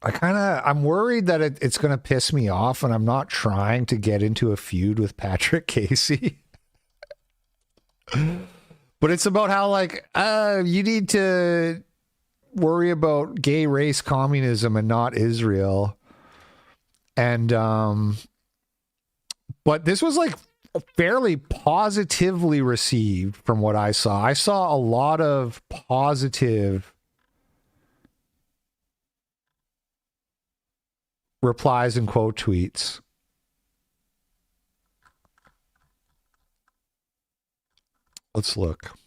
I'm worried that it's going to piss me off, and I'm not trying to get into a feud with Patrick Casey. But it's about how, like, you need to worry about gay race communism and not Israel. And, but this was, like, fairly positively received from what I saw. I saw a lot of positive replies and quote tweets. Let's look.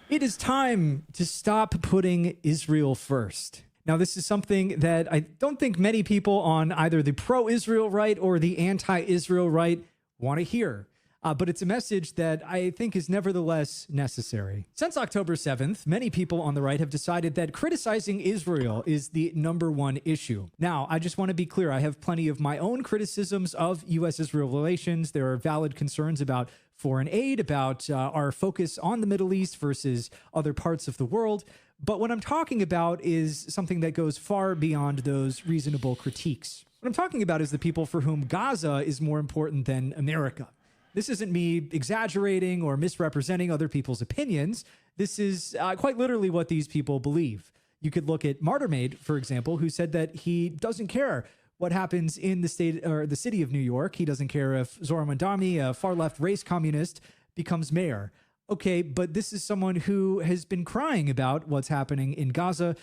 It is time to stop putting Israel first. Now, this is something that I don't think many people on either the pro-Israel right or the anti-Israel right want to hear. But it's a message that I think is nevertheless necessary. Since October 7th, many people on the right have decided that criticizing Israel is the #1 issue. Now, I just want to be clear. I have plenty of my own criticisms of U.S.-Israel relations. There are valid concerns about foreign aid, about our focus on the Middle East versus other parts of the world. But what I'm talking about is something that goes far beyond those reasonable critiques. What I'm talking about is the people for whom Gaza is more important than America. This isn't me exaggerating or misrepresenting other people's opinions. This is quite literally what these people believe. You could look at Martyrmade, for example, who said that he doesn't care what happens in the state or the city of New York. He doesn't care if Zohran Mamdani, a far-left race communist, becomes mayor. Okay, but this is someone who has been crying about what's happening in Gaza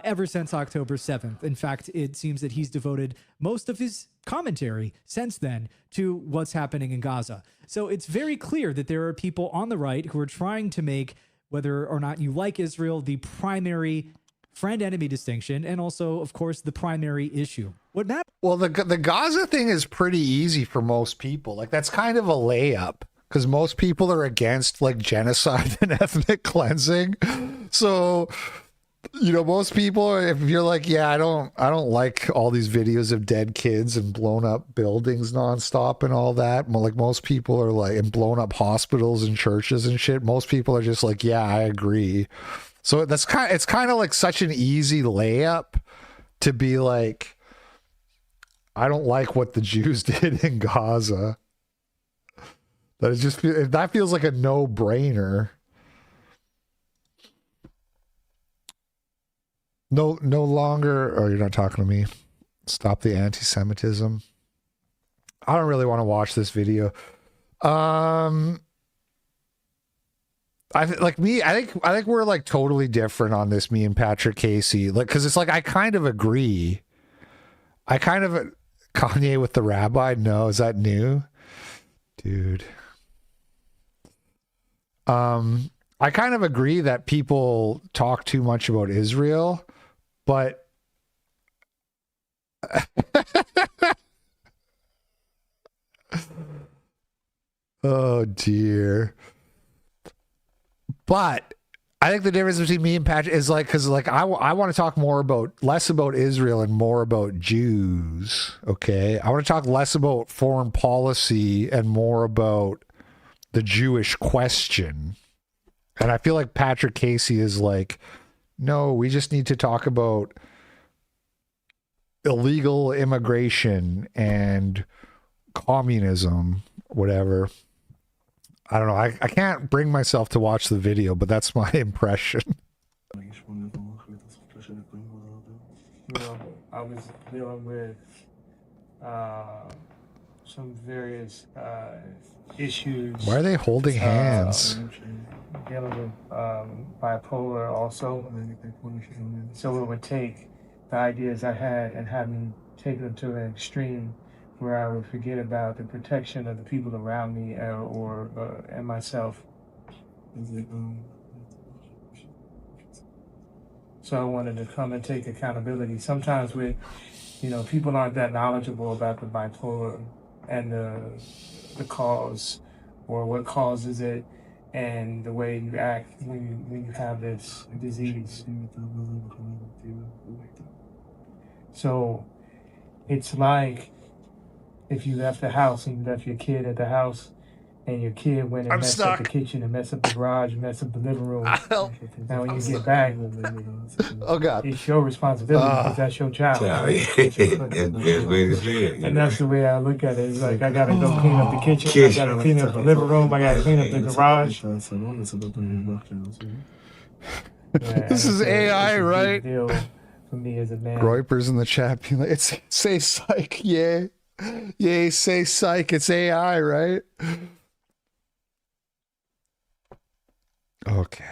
ever since October 7th. In fact, it seems that he's devoted most of his commentary since then to what's happening in Gaza. So it's very clear that there are people on the right who are trying to make whether or not you like Israel the primary friend-enemy distinction, and also, of course, the primary issue. What matters? Well, the Gaza thing is pretty easy for most people. Like, that's kind of a layup. Because most people are against like genocide and ethnic cleansing. So, you know, most people, if you're like, yeah, I don't like all these videos of dead kids and blown up buildings nonstop and all that. Like most people are like, and blown up hospitals and churches and shit. Most people are just like, yeah, I agree. So it's kind of like such an easy layup to be like, I don't like what the Jews did in Gaza. That feels like a no-brainer. No longer. Oh, you're not talking to me. Stop the anti-Semitism. I don't really want to watch this video. I think we're like totally different on this. Me and Patrick Casey, like, because it's like I kind of agree. Kanye with the rabbi. No, is that new, dude? I kind of agree that people talk too much about Israel, but oh dear. But I think the difference between me and Patrick is like, because like I want to talk less about Israel and more about Jews. Okay, I want to talk less about foreign policy and more about the Jewish question. And I feel like Patrick Casey is like, no, we just need to talk about illegal immigration and communism whatever. I don't know. I can't bring myself to watch the video, but that's my impression. I was dealing with some various issues. Why are they holding hands? Dealing with bipolar also. So it would take the ideas I had and have me take them to an extreme where I would forget about the protection of the people around me and myself. So I wanted to come and take accountability. Sometimes people aren't that knowledgeable about the bipolar and the cause or what causes it and the way you act when you have this disease. So it's like if you left the house and you left your kid at the house and your kid went and messed up the kitchen and messed up the garage and messed up the living room. Now when you get back, oh God, it's your responsibility because that's your child. And that's the way I look at it. It's like I gotta go clean up the kitchen, I gotta clean up the living room, I gotta clean up the garage. This is AI, right? Deal for me as a man. Groypers in the chat being like, it's say psych, yay. Yay, say psych, it's AI, right? Okay.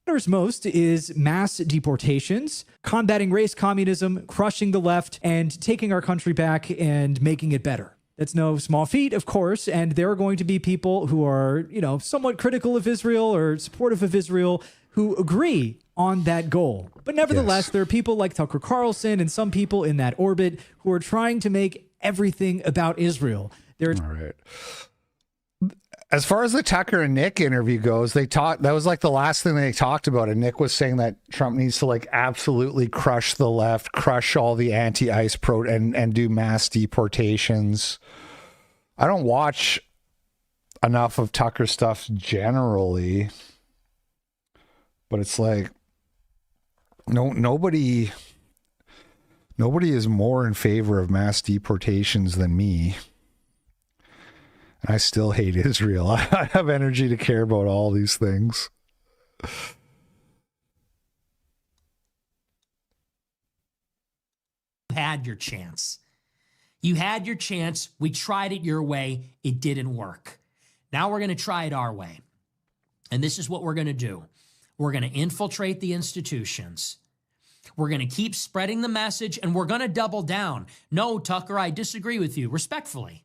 Matters most is mass deportations, combating race communism, crushing the left, and taking our country back and making it better. That's no small feat, of course, and there are going to be people who are, somewhat critical of Israel or supportive of Israel who agree on that goal. But nevertheless, there are people like Tucker Carlson and some people in that orbit who are trying to make everything about Israel. All right. As far as the Tucker and Nick interview goes, that was like the last thing they talked about. And Nick was saying that Trump needs to like absolutely crush the left, crush all the anti-ICE and do mass deportations. I don't watch enough of Tucker stuff generally, but it's like nobody is more in favor of mass deportations than me. I still hate Israel. I have energy to care about all these things. You had your chance. You had your chance. We tried it your way. It didn't work. Now we're going to try it our way. And this is what we're going to do. We're going to infiltrate the institutions. We're going to keep spreading the message, and we're going to double down. No, Tucker, I disagree with you, respectfully.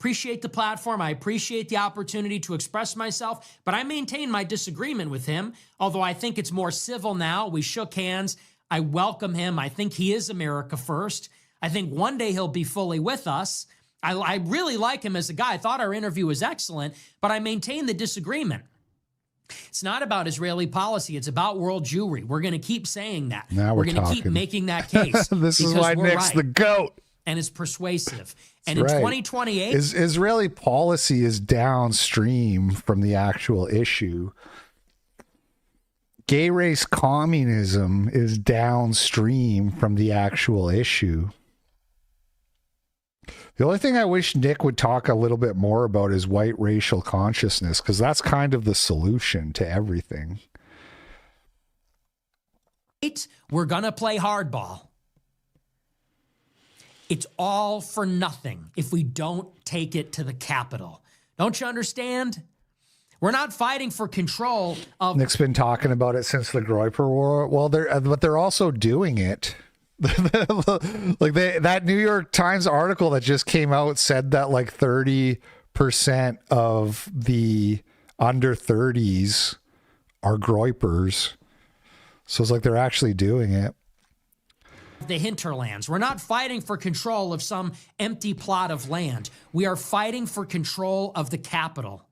Appreciate the platform. I appreciate the opportunity to express myself, but I maintain my disagreement with him, although I think it's more civil now. We shook hands. I welcome him. I think he is America first. I think one day he'll be fully with us. I really like him as a guy. I thought our interview was excellent, but I maintain the disagreement. It's not about Israeli policy. It's about world Jewry. We're going to keep saying that. Now we're going to keep making that case. This is why Nick's right. The GOAT. And it's persuasive. And That's in right. 2028... Israeli policy is downstream from the actual issue. Gay race communism is downstream from the actual issue. The only thing I wish Nick would talk a little bit more about is white racial consciousness, because that's kind of the solution to everything. We're going to play hardball. It's all for nothing if we don't take it to the Capitol. Don't you understand? We're not fighting for control of... Nick's been talking about it since the Groyper War. Well, they're also doing it. Like that New York Times article that just came out said that like 30% of the under 30s are Groypers. So it's like they're actually doing it. The hinterlands. We're not fighting for control of some empty plot of land. We are fighting for control of the capital.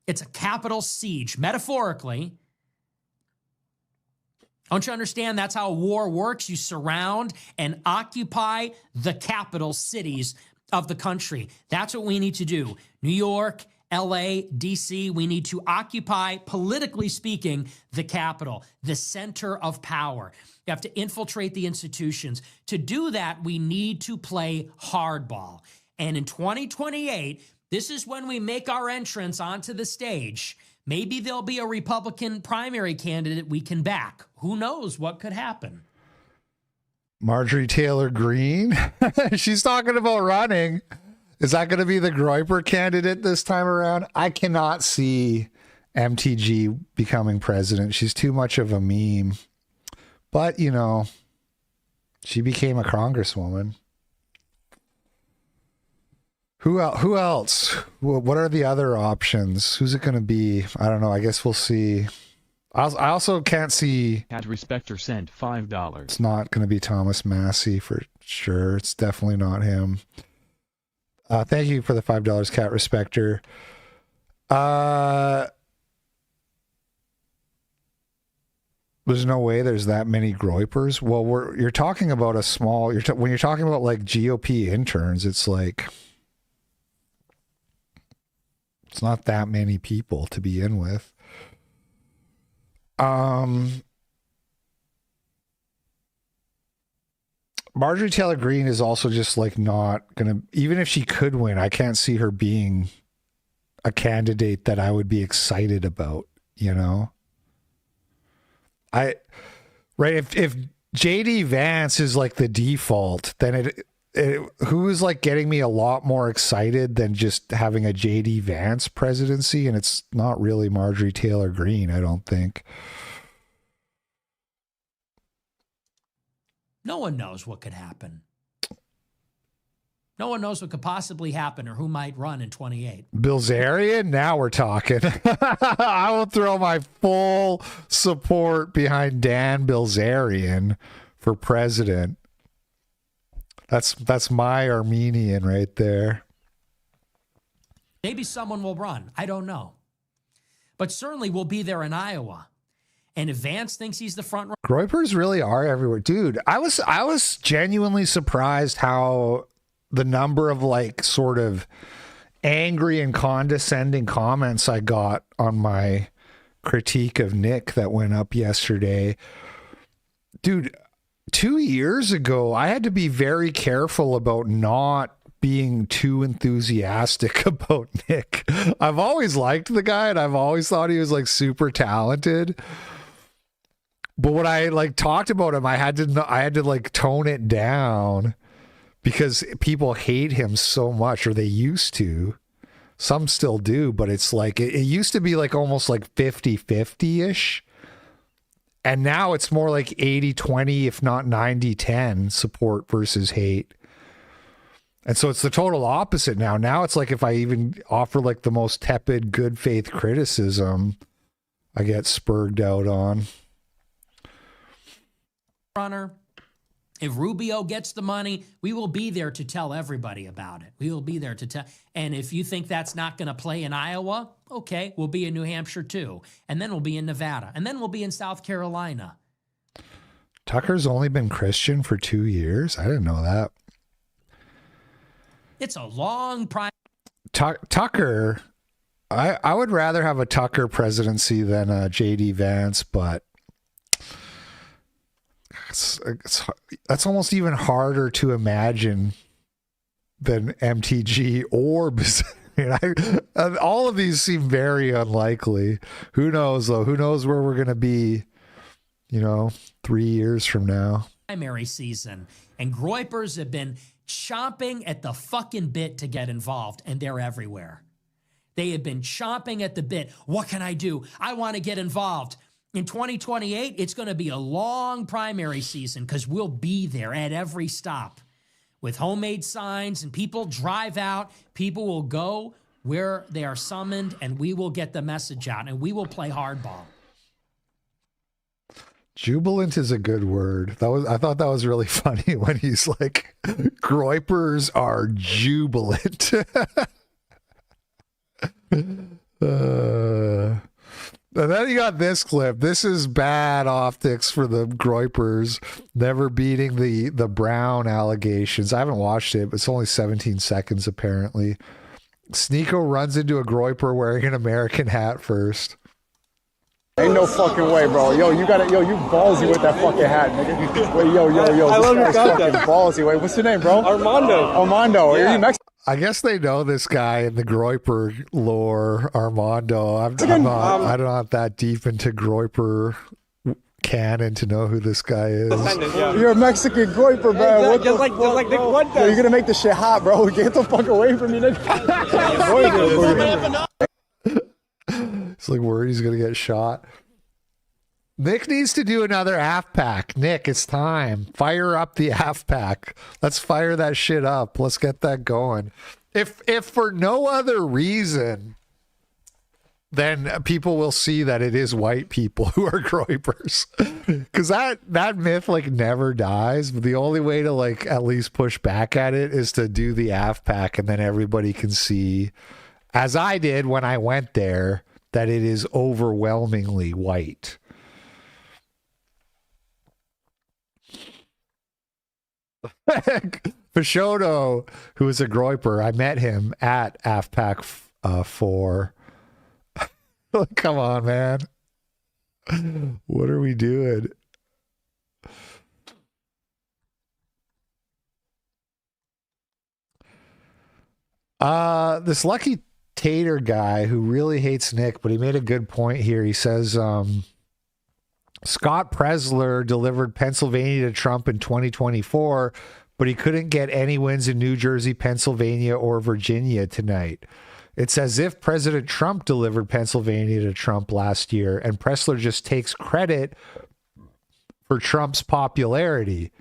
It's a capital siege, metaphorically. Don't you understand? That's how a war works. You surround and occupy the capital cities of the country. That's what we need to do. New York, LA, DC, we need to occupy, politically speaking, the capital, the center of power. You have to infiltrate the institutions. To do that, we need to play hardball. And in 2028, this is when we make our entrance onto the stage. Maybe there'll be a Republican primary candidate we can back. Who knows what could happen? Marjorie Taylor Greene. She's talking about running. Is that going to be the Groyper candidate this time around? I cannot see MTG becoming president. She's too much of a meme. But, you know, she became a congresswoman. Who else? What are the other options? Who's it going to be? I don't know. I guess we'll see. I also can't see. Cat Respecter sent $5. It's not going to be Thomas Massey for sure. It's definitely not him. Thank you for the $5, Cat Respecter. There's no way there's that many Groypers. Well, you're talking about a small. When you're talking about like GOP interns, it's like it's not that many people to begin with. Marjorie Taylor Greene is also just like not gonna, even if she could win, I can't see her being a candidate that I would be excited about, you know? If JD Vance is like the default, then who is like getting me a lot more excited than just having a JD Vance presidency? And it's not really Marjorie Taylor Greene, I don't think. No one knows what could happen. No one knows what could possibly happen or who might run in 28. Bilzerian? Now we're talking. I will throw my full support behind Dan Bilzerian for president. That's my Armenian right there. Maybe someone will run. I don't know. But certainly we'll be there in Iowa. And if Vance thinks he's the front runner. Groypers really are everywhere. Dude, I was genuinely surprised how the number of like sort of angry and condescending comments I got on my critique of Nick that went up yesterday. Dude, 2 years ago, I had to be very careful about not being too enthusiastic about Nick. I've always liked the guy and I've always thought he was like super talented. But when I like talked about him, I had to like tone it down because people hate him so much, or they used to. Some still do, but it's like it used to be like almost like 50-50-ish. And now it's more like 80-20, if not 90-10 support versus hate. And so it's the total opposite now. Now it's like if I even offer like the most tepid good faith criticism, I get spurred out on. Runner. If Rubio gets the money, we will be there to tell everybody about it. We will be there to tell. And if you think that's not going to play in Iowa, okay, we'll be in New Hampshire too. And then we'll be in Nevada. And then we'll be in South Carolina. Tucker's only been Christian for 2 years? I didn't know that. It's a long Tucker, I would rather have a Tucker presidency than a JD Vance, but that's almost even harder to imagine than MTG or all of these seem very unlikely. Who knows though? Who knows where we're going to be, 3 years from now? Primary season, and Groypers have been chomping at the fucking bit to get involved, and they're everywhere. They have been chomping at the bit. What can I do? I want to get involved. In 2028, it's going to be a long primary season because we'll be there at every stop with homemade signs, and people drive out. People will go where they are summoned, and we will get the message out, and we will play hardball. Jubilant is a good word. I thought that was really funny when he's like, Groypers are jubilant. And then you got this clip. This is bad optics for the Groypers, never beating the Brown allegations. I haven't watched it, but it's only 17 seconds apparently. Sneeko runs into a groiper wearing an American hat first. Ain't no fucking way, bro. Yo, you ballsy with that fucking hat, nigga. Wait, yo. I love your This guy's content. fucking ballsy. Wait, what's your name, bro? Armando. Yeah. Are you Mexican? I guess they know this guy in the groiper lore, Armando. I'm not that deep into groiper canon to know who this guy is. You're a Mexican groiper, man. Exactly. What Just the like Nick fuck, Fuentes. bro? Yo, you're gonna make this shit hot, bro. Get the fuck away from me, nigga. It's like worried he's gonna get shot. Nick needs to do another half pack. Nick, it's time. Fire up the half pack. Let's fire that shit up. Let's get that going. If for no other reason, then people will see that it is white people who are groipers. Because that myth like never dies. But the only way to like at least push back at it is to do the half pack, and then everybody can see, as I did when I went there, that it is overwhelmingly white. Peixoto, who is a groiper, I met him at AFPAC 4. Come on, man. What are we doing? This Lucky Tater guy who really hates Nick, but he made a good point here. He says, Scott Presler delivered Pennsylvania to Trump in 2024, but he couldn't get any wins in New Jersey, Pennsylvania, or Virginia tonight. It's as if President Trump delivered Pennsylvania to Trump last year, and Presler just takes credit for Trump's popularity.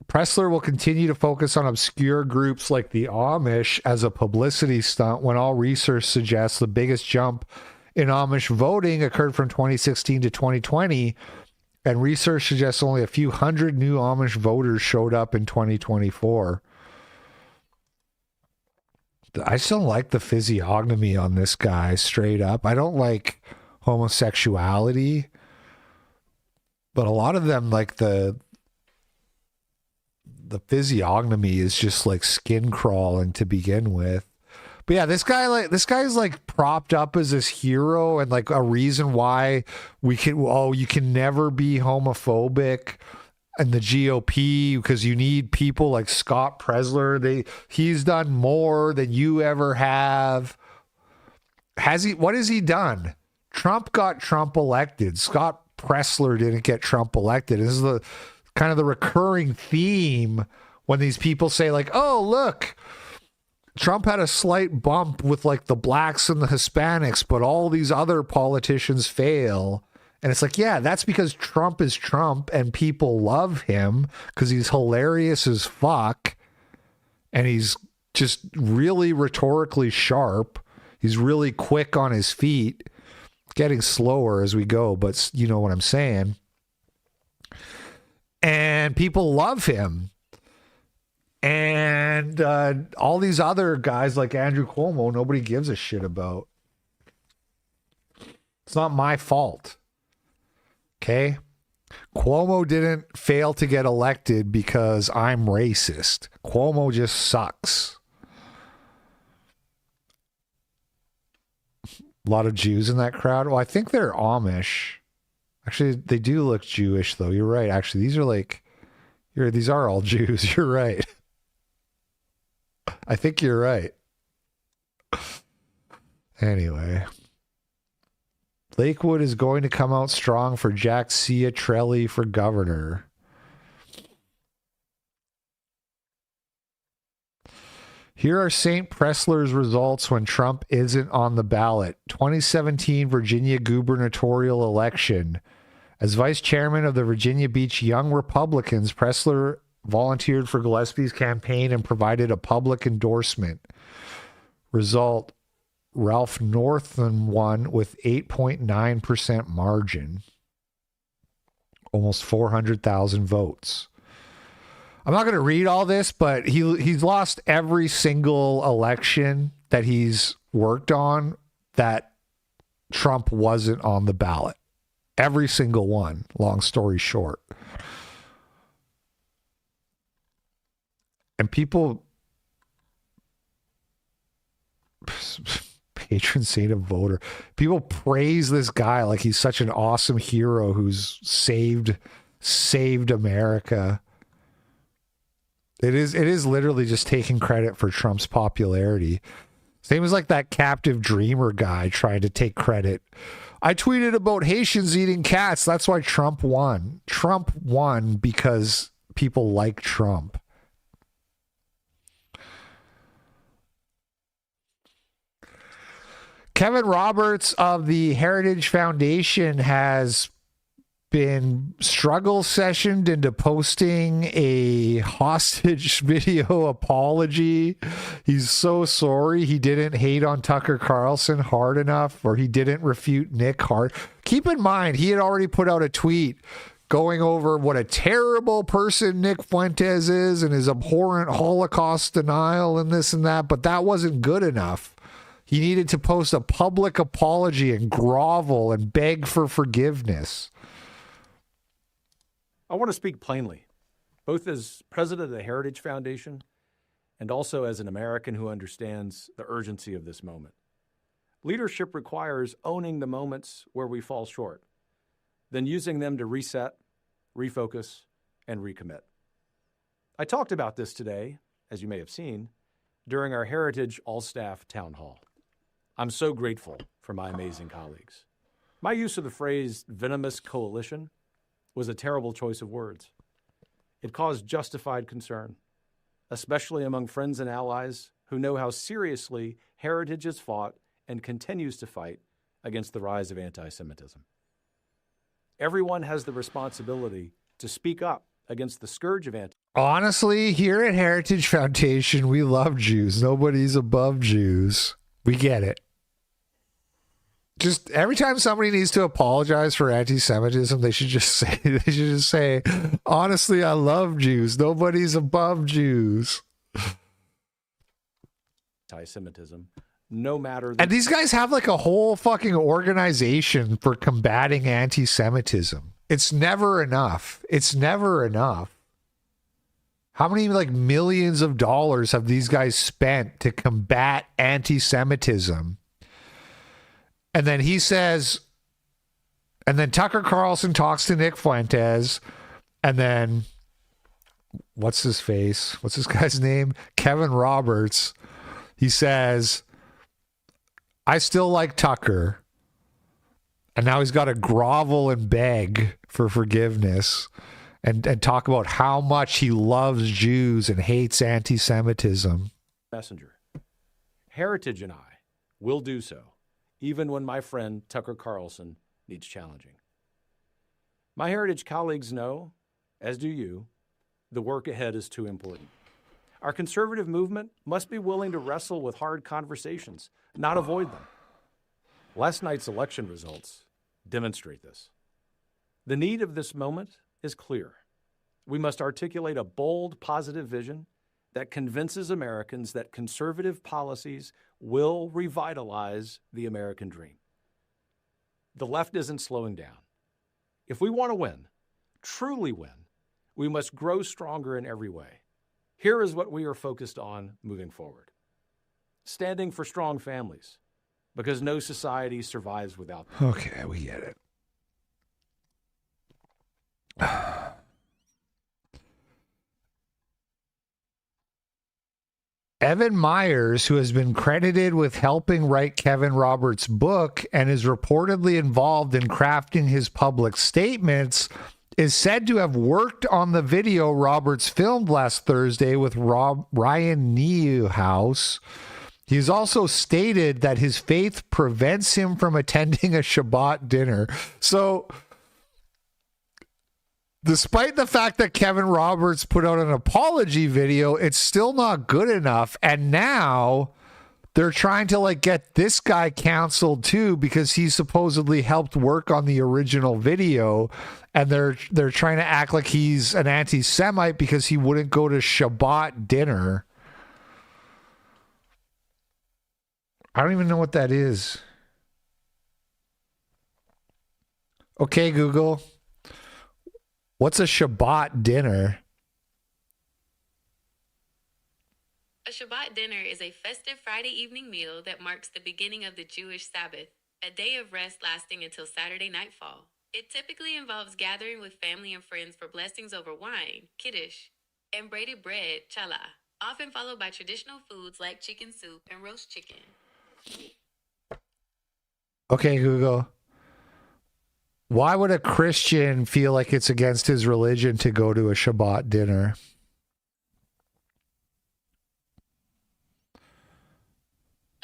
Presler will continue to focus on obscure groups like the Amish as a publicity stunt when all research suggests the biggest jump in Amish voting occurred from 2016 to 2020, and research suggests only a few hundred new Amish voters showed up in 2024. I just don't like the physiognomy on this guy, straight up. I don't like homosexuality, but a lot of them, like the physiognomy is just like skin crawling to begin with. But yeah, this guy's like propped up as this hero and like a reason why you can never be homophobic in the GOP because you need people like Scott Presler. He's done more than you ever have. What has he done? Trump got Trump elected. Scott Presler didn't get Trump elected. This is the kind of the recurring theme when these people say like, oh, look, Trump had a slight bump with like the blacks and the Hispanics, but all these other politicians fail. And it's like, yeah, that's because Trump is Trump and people love him because he's hilarious as fuck. And he's just really rhetorically sharp. He's really quick on his feet, getting slower as we go, but you know what I'm saying. And people love him. And all these other guys like Andrew Cuomo, nobody gives a shit about. It's not my fault. Okay? Cuomo didn't fail to get elected because I'm racist. Cuomo just sucks. A lot of Jews in that crowd. Well, I think they're Amish. Actually, they do look Jewish, though. You're right. Actually, these are all Jews. You're right. I think you're right. Anyway. Lakewood is going to come out strong for Jack Ciatrelli for governor. Here are St. Presler's results when Trump isn't on the ballot. 2017 Virginia gubernatorial election. As vice chairman of the Virginia Beach Young Republicans, Presler volunteered for Gillespie's campaign and provided a public endorsement. Result, Ralph Northam won with 8.9% margin. Almost 400,000 votes. I'm not going to read all this, but he's lost every single election that he's worked on that Trump wasn't on the ballot. Every single one, long story short. And people patron saint of voter. People praise this guy like he's such an awesome hero who's saved America. It is literally just taking credit for Trump's popularity. Same as like that captive dreamer guy trying to take credit. I tweeted about Haitians eating cats. That's why Trump won. Trump won because people like Trump. Kevin Roberts of the Heritage Foundation has been struggle sessioned into posting a hostage video apology. He's so sorry he didn't hate on Tucker Carlson hard enough, or he didn't refute Nick hard. Keep in mind, he had already put out a tweet going over what a terrible person Nick Fuentes is and his abhorrent Holocaust denial and this and that, but that wasn't good enough. He needed to post a public apology and grovel and beg for forgiveness. I want to speak plainly, both as president of the Heritage Foundation and also as an American who understands the urgency of this moment. Leadership requires owning the moments where we fall short, then using them to reset, refocus, and recommit. I talked about this today, as you may have seen, during our Heritage All-Staff Town Hall. I'm so grateful for my amazing colleagues. My use of the phrase venomous coalition was a terrible choice of words. It caused justified concern, especially among friends and allies who know how seriously Heritage has fought and continues to fight against the rise of anti-Semitism. Everyone has the responsibility to speak up against the scourge of Honestly, here at Heritage Foundation, we love Jews. Nobody's above Jews. We get it. Just every time somebody needs to apologize for anti-Semitism, they should just say, honestly, I love Jews. Nobody's above Jews. Anti-Semitism, no matter. And these guys have like a whole fucking organization for combating anti-Semitism. It's never enough. It's never enough. How many like millions of dollars have these guys spent to combat anti-Semitism? And then he says, and then Tucker Carlson talks to Nick Fuentes, and then what's his face? What's this guy's name? Kevin Roberts. He says, I still like Tucker. And now he's got to grovel and beg for forgiveness and talk about how much he loves Jews and hates anti-Semitism. Messenger. Heritage and I will do so, even when my friend Tucker Carlson needs challenging. My Heritage colleagues know, as do you, the work ahead is too important. Our conservative movement must be willing to wrestle with hard conversations, not avoid them. Last night's election results demonstrate this. The need of this moment is clear. We must articulate a bold, positive vision that convinces Americans that conservative policies will revitalize the American dream. The left isn't slowing down. If we want to win, truly win, we must grow stronger in every way. Here is what we are focused on moving forward. Standing for strong families, because no society survives without them. Okay, we get it. Evan Myers, who has been credited with helping write Kevin Roberts' book and is reportedly involved in crafting his public statements, is said to have worked on the video Roberts filmed last Thursday with Ryan Neuhaus. He's also stated that his faith prevents him from attending a Shabbat dinner. So, despite the fact that Kevin Roberts put out an apology video, it's still not good enough. And now they're trying to like get this guy canceled too because he supposedly helped work on the original video. And they're trying to act like he's an anti-Semite because he wouldn't go to Shabbat dinner. I don't even know what that is. Okay, Google. What's a Shabbat dinner? A Shabbat dinner is a festive Friday evening meal that marks the beginning of the Jewish Sabbath, a day of rest lasting until Saturday nightfall. It typically involves gathering with family and friends for blessings over wine, kiddush, and braided bread, challah, often followed by traditional foods like chicken soup and roast chicken. Okay, Google. Why would a Christian feel like it's against his religion to go to a Shabbat dinner?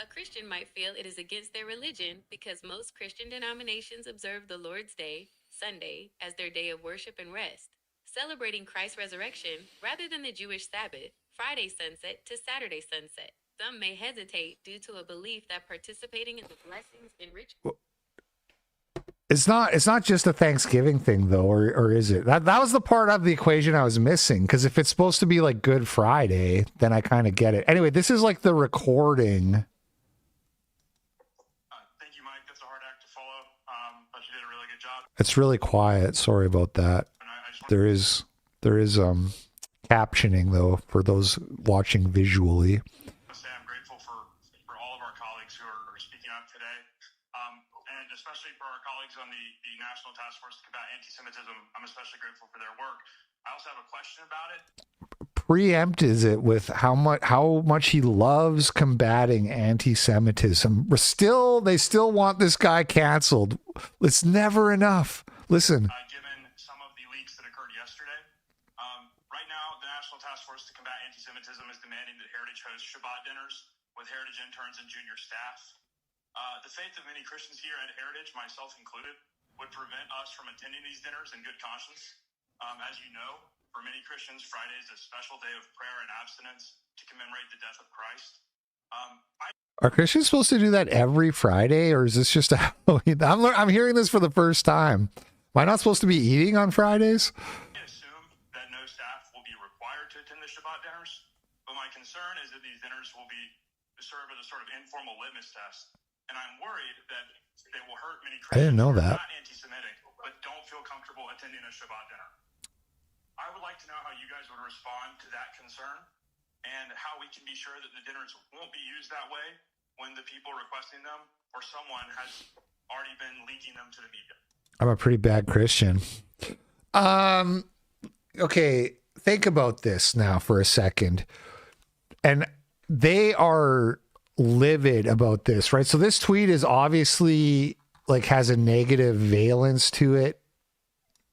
A Christian might feel it is against their religion because most Christian denominations observe the Lord's Day, Sunday, as their day of worship and rest, celebrating Christ's resurrection rather than the Jewish Sabbath, Friday sunset to Saturday sunset. Some may hesitate due to a belief that participating in the blessings and rituals. It's not just a Thanksgiving thing though, or is it? That was the part of the equation I was missing, because if it's supposed to be like Good Friday, then I kind of get it. Anyway, this is like the recording. Thank you, Mike. That's a hard act to follow, but you did a really good job. It's really quiet. Sorry about that. There is captioning though for those watching visually. I'm grateful for all of our colleagues who are speaking up today, and especially for our colleagues on the National Task Force to Combat Anti-Semitism. I'm especially grateful for their work. I also have a question about it. Preempts it with how much he loves combating anti-Semitism. They still want this guy canceled. It's never enough. Listen. Given some of the leaks that occurred yesterday, right now the National Task Force to Combat Anti-Semitism is demanding that Heritage host Shabbat dinners with Heritage interns and junior staff. The faith of many Christians here at Heritage, myself included, would prevent us from attending these dinners in good conscience. As you know, for many Christians, Friday is a special day of prayer and abstinence to commemorate the death of Christ. Are Christians supposed to do that every Friday, or is this just a Halloween? I'm hearing this for the first time. Am I not supposed to be eating on Fridays? I assume that no staff will be required to attend the Shabbat dinners, but my concern is that these dinners will serve as a sort of informal litmus test, and I'm worried that they will hurt many Christians I didn't know who that. are not anti-Semitic but don't feel comfortable attending a Shabbat dinner. I would like to know how you guys would respond to that concern, and how we can be sure that the dinners won't be used that way when the people requesting them or someone has already been leaking them to the media. I'm a pretty bad Christian. Okay, think about this now for a second. And they are livid about this, right? So this tweet is obviously like has a negative valence to it,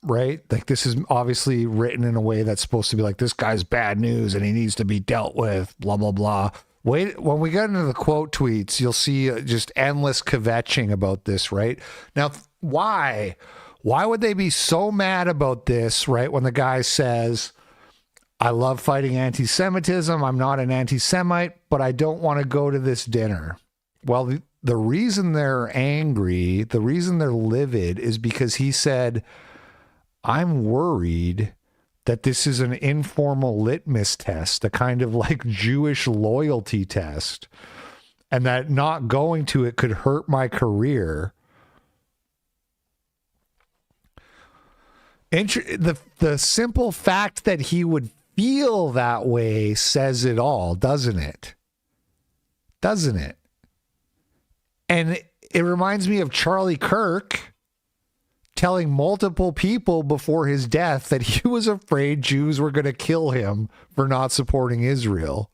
right? Like this is obviously written in a way that's supposed to be like, this guy's bad news and he needs to be dealt with, blah, blah, blah. Wait, when we get into the quote tweets, you'll see just endless kvetching about this, right? Now, why would they be so mad about this, right? When the guy says, I love fighting anti-Semitism. I'm not an anti-Semite, but I don't want to go to this dinner. Well, the reason they're angry, the reason they're livid is because he said, I'm worried that this is an informal litmus test, a kind of like Jewish loyalty test, and that not going to it could hurt my career. The simple fact that he would feel that way says it all, doesn't it? Doesn't it? And it reminds me of Charlie Kirk telling multiple people before his death that he was afraid Jews were going to kill him for not supporting Israel.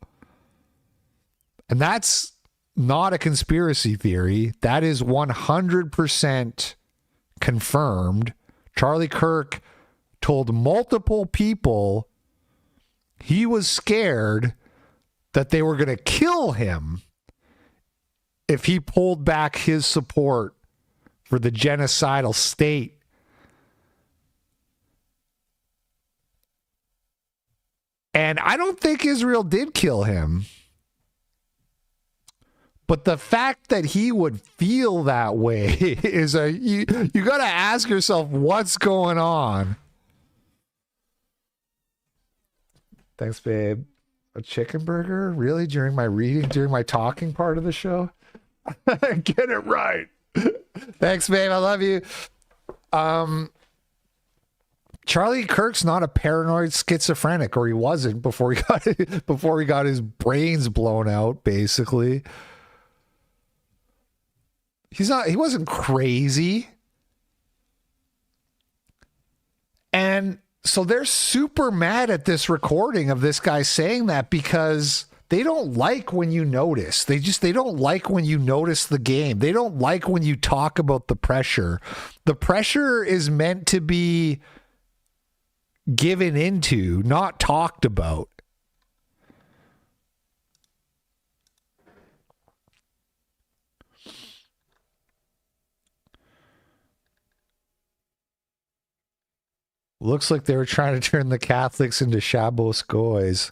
And that's not a conspiracy theory. That is 100% confirmed. Charlie Kirk told multiple people he was scared that they were going to kill him if he pulled back his support for the genocidal state. And I don't think Israel did kill him. But the fact that he would feel that way is you got to ask yourself what's going on. Thanks, babe. A chicken burger? Really? During my talking part of the show? Get it right. Thanks, babe. I love you. Charlie Kirk's not a paranoid schizophrenic, or he wasn't before he got his brains blown out, basically. He wasn't crazy. And so they're super mad at this recording of this guy saying that because they don't like when you notice. They don't like when you notice the game. They don't like when you talk about the pressure. The pressure is meant to be given into, not talked about. Looks like they were trying to turn the Catholics into Shabbos goys.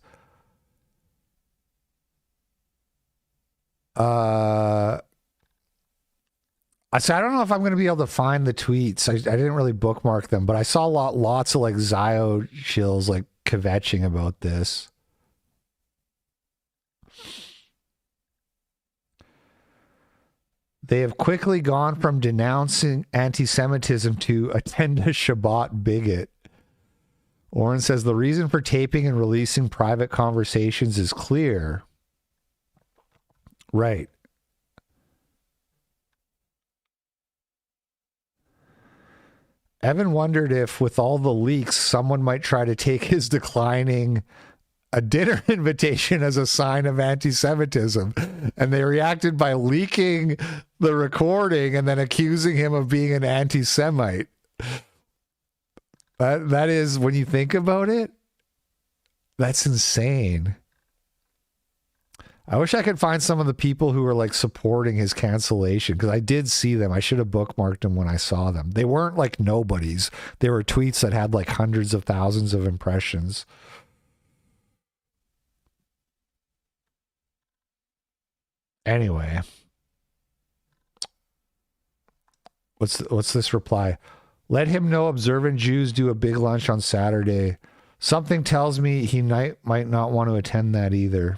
I don't know if I'm going to be able to find the tweets. I didn't really bookmark them, but I saw lots of like Zio shills like kvetching about this. They have quickly gone from denouncing anti-Semitism to attend a Shabbat bigot. Oren says the reason for taping and releasing private conversations is clear. Right. Evan wondered if, with all the leaks, someone might try to take his declining a dinner invitation as a sign of anti-Semitism. And they reacted by leaking the recording and then accusing him of being an anti-Semite. That is, when you think about it, that's insane. I wish I could find some of the people who were like supporting his cancellation, because I did see them. I should have bookmarked them when I saw them. They weren't like nobodies. They were tweets that had like hundreds of thousands of impressions. Anyway, what's this reply? Let him know observant Jews do a big lunch on Saturday. Something tells me he might not want to attend that either.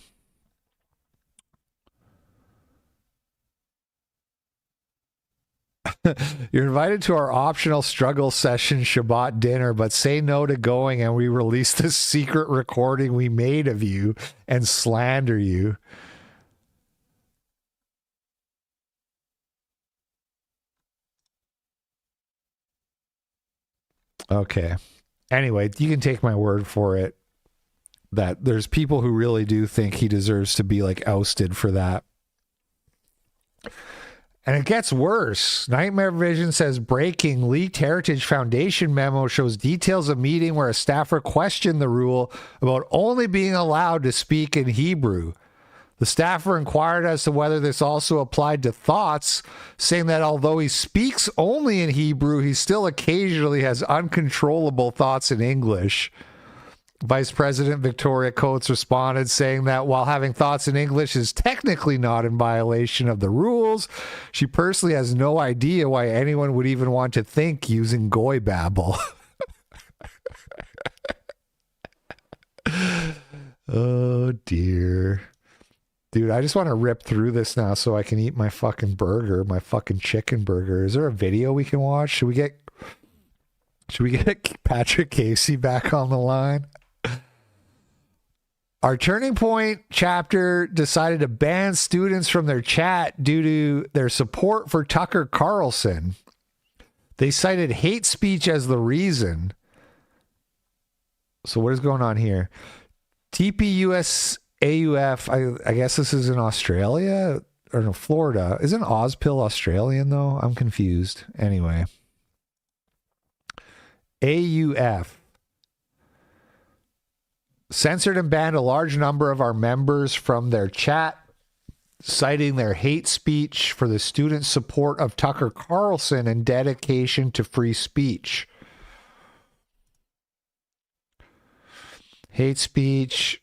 You're invited to our optional struggle session Shabbat dinner, but say no to going and we release this secret recording we made of you and slander you. Okay. Anyway, you can take my word for it that there's people who really do think he deserves to be like ousted for that. And it gets worse. Nightmare Vision says, breaking, leaked Heritage Foundation memo shows details of meeting where a staffer questioned the rule about only being allowed to speak in Hebrew. The staffer inquired as to whether this also applied to thoughts, saying that although he speaks only in Hebrew, he still occasionally has uncontrollable thoughts in English. Vice President Victoria Coates responded, saying that while having thoughts in English is technically not in violation of the rules, she personally has no idea why anyone would even want to think using goy babble. Oh, dear. Dude, I just want to rip through this now so I can eat my fucking burger, my fucking chicken burger. Is there a video we can watch? Should we get Patrick Casey back on the line? Our Turning Point chapter decided to ban students from their chat due to their support for Tucker Carlson. They cited hate speech as the reason. So what is going on here? TPUS AUF, I guess this is in Australia or no, Florida. Isn't Ozpill Australian though? I'm confused. Anyway. AUF censored and banned a large number of our members from their chat, citing their hate speech for the student support of Tucker Carlson and dedication to free speech. Hate speech,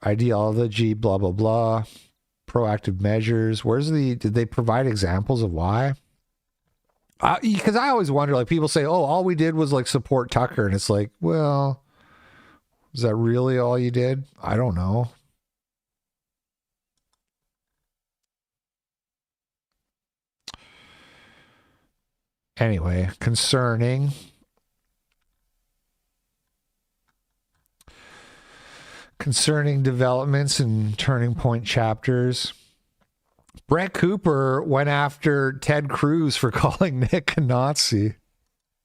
ideology, blah, blah, blah. Proactive measures. Did they provide examples of why? Because I always wonder, like, people say, oh, all we did was like support Tucker. And it's like, well, is that really all you did? I don't know. Anyway, concerning. concerning developments and turning point chapters. Brett Cooper went after Ted Cruz for calling Nick a Nazi.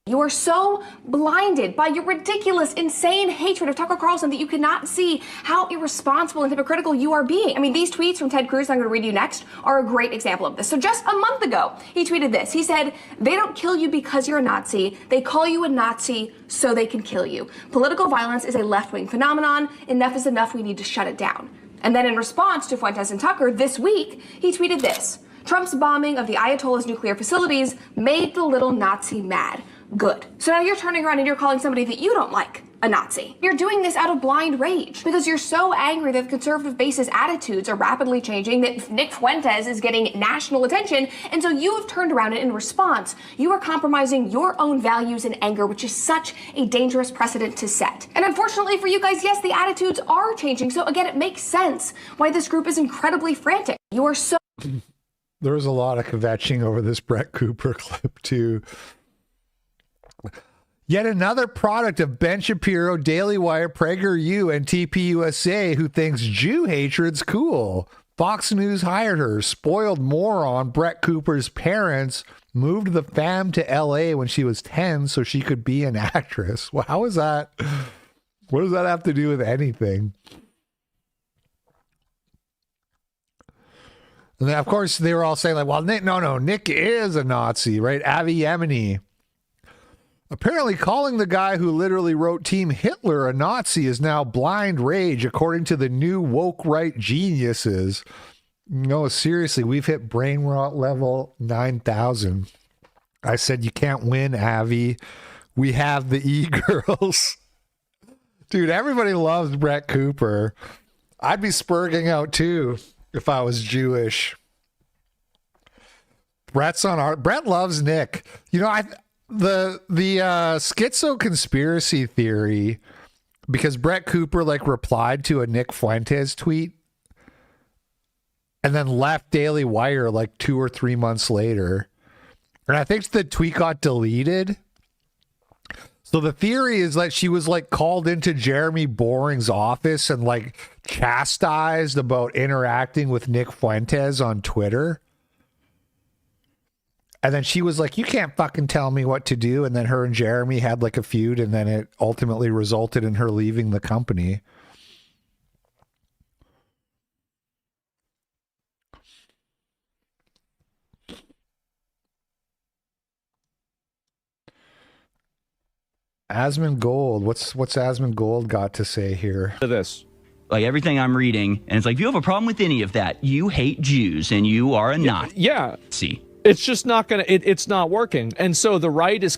You are so blinded by your ridiculous, insane hatred of Tucker Carlson that you cannot see how irresponsible and hypocritical you are being. I mean, these tweets from Ted Cruz, I'm going to read you next, are a great example of this. So just a month ago, he tweeted this. He said, "They don't kill you because you're a Nazi. They call you a Nazi so they can kill you. Political violence is a left-wing phenomenon. Enough is enough. We need to shut it down." And then in response to Fuentes and Tucker this week, he tweeted this. "Trump's bombing of the Ayatollah's nuclear facilities made the little Nazi mad. Good. So now you're turning around and you're calling somebody that you don't like a Nazi. You're doing this out of blind rage because you're so angry that the conservative base's attitudes are rapidly changing, that Nick Fuentes is getting national attention, and so you have turned around and in response, you are compromising your own values and anger, which is such a dangerous precedent to set. And unfortunately for you guys, yes, the attitudes are changing. So again, it makes sense why this group is incredibly frantic. You are so... There was a lot of kvetching over this Brett Cooper clip too. Yet another product of Ben Shapiro, Daily Wire, PragerU, and TPUSA who thinks Jew hatred's cool. Fox News hired her. Spoiled moron Brett Cooper's parents moved the fam to LA when she was 10 so she could be an actress. Well, how is that? What does that have to do with anything? And then, of course, they were all saying, like, well, Nick is a Nazi, right? Avi Yemeni. Apparently calling the guy who literally wrote Team Hitler a Nazi is now blind rage, according to the new woke right geniuses. No, seriously, we've hit brain rot level 9,000. I said you can't win, Avi. We have the e-girls. Dude, everybody loves Brett Cooper. I'd be spurging out too if I was Jewish. Brett loves Nick. You know, the schizo conspiracy theory, because Brett Cooper replied to a Nick Fuentes tweet and then left Daily Wire 2 or 3 months later, and I think the tweet got deleted. So the theory is that she was called into Jeremy Boring's office and chastised about interacting with Nick Fuentes on Twitter. And then she was like, you can't fucking tell me what to do. And then her and Jeremy had a feud, and then it ultimately resulted in her leaving the company. Asmund Gold. What's Asmund Gold got to say here? To this. Everything I'm reading, and it's if you have a problem with any of that, you hate Jews and you are a Nazi. Yeah. It's just not gonna. It's not working. And so the right is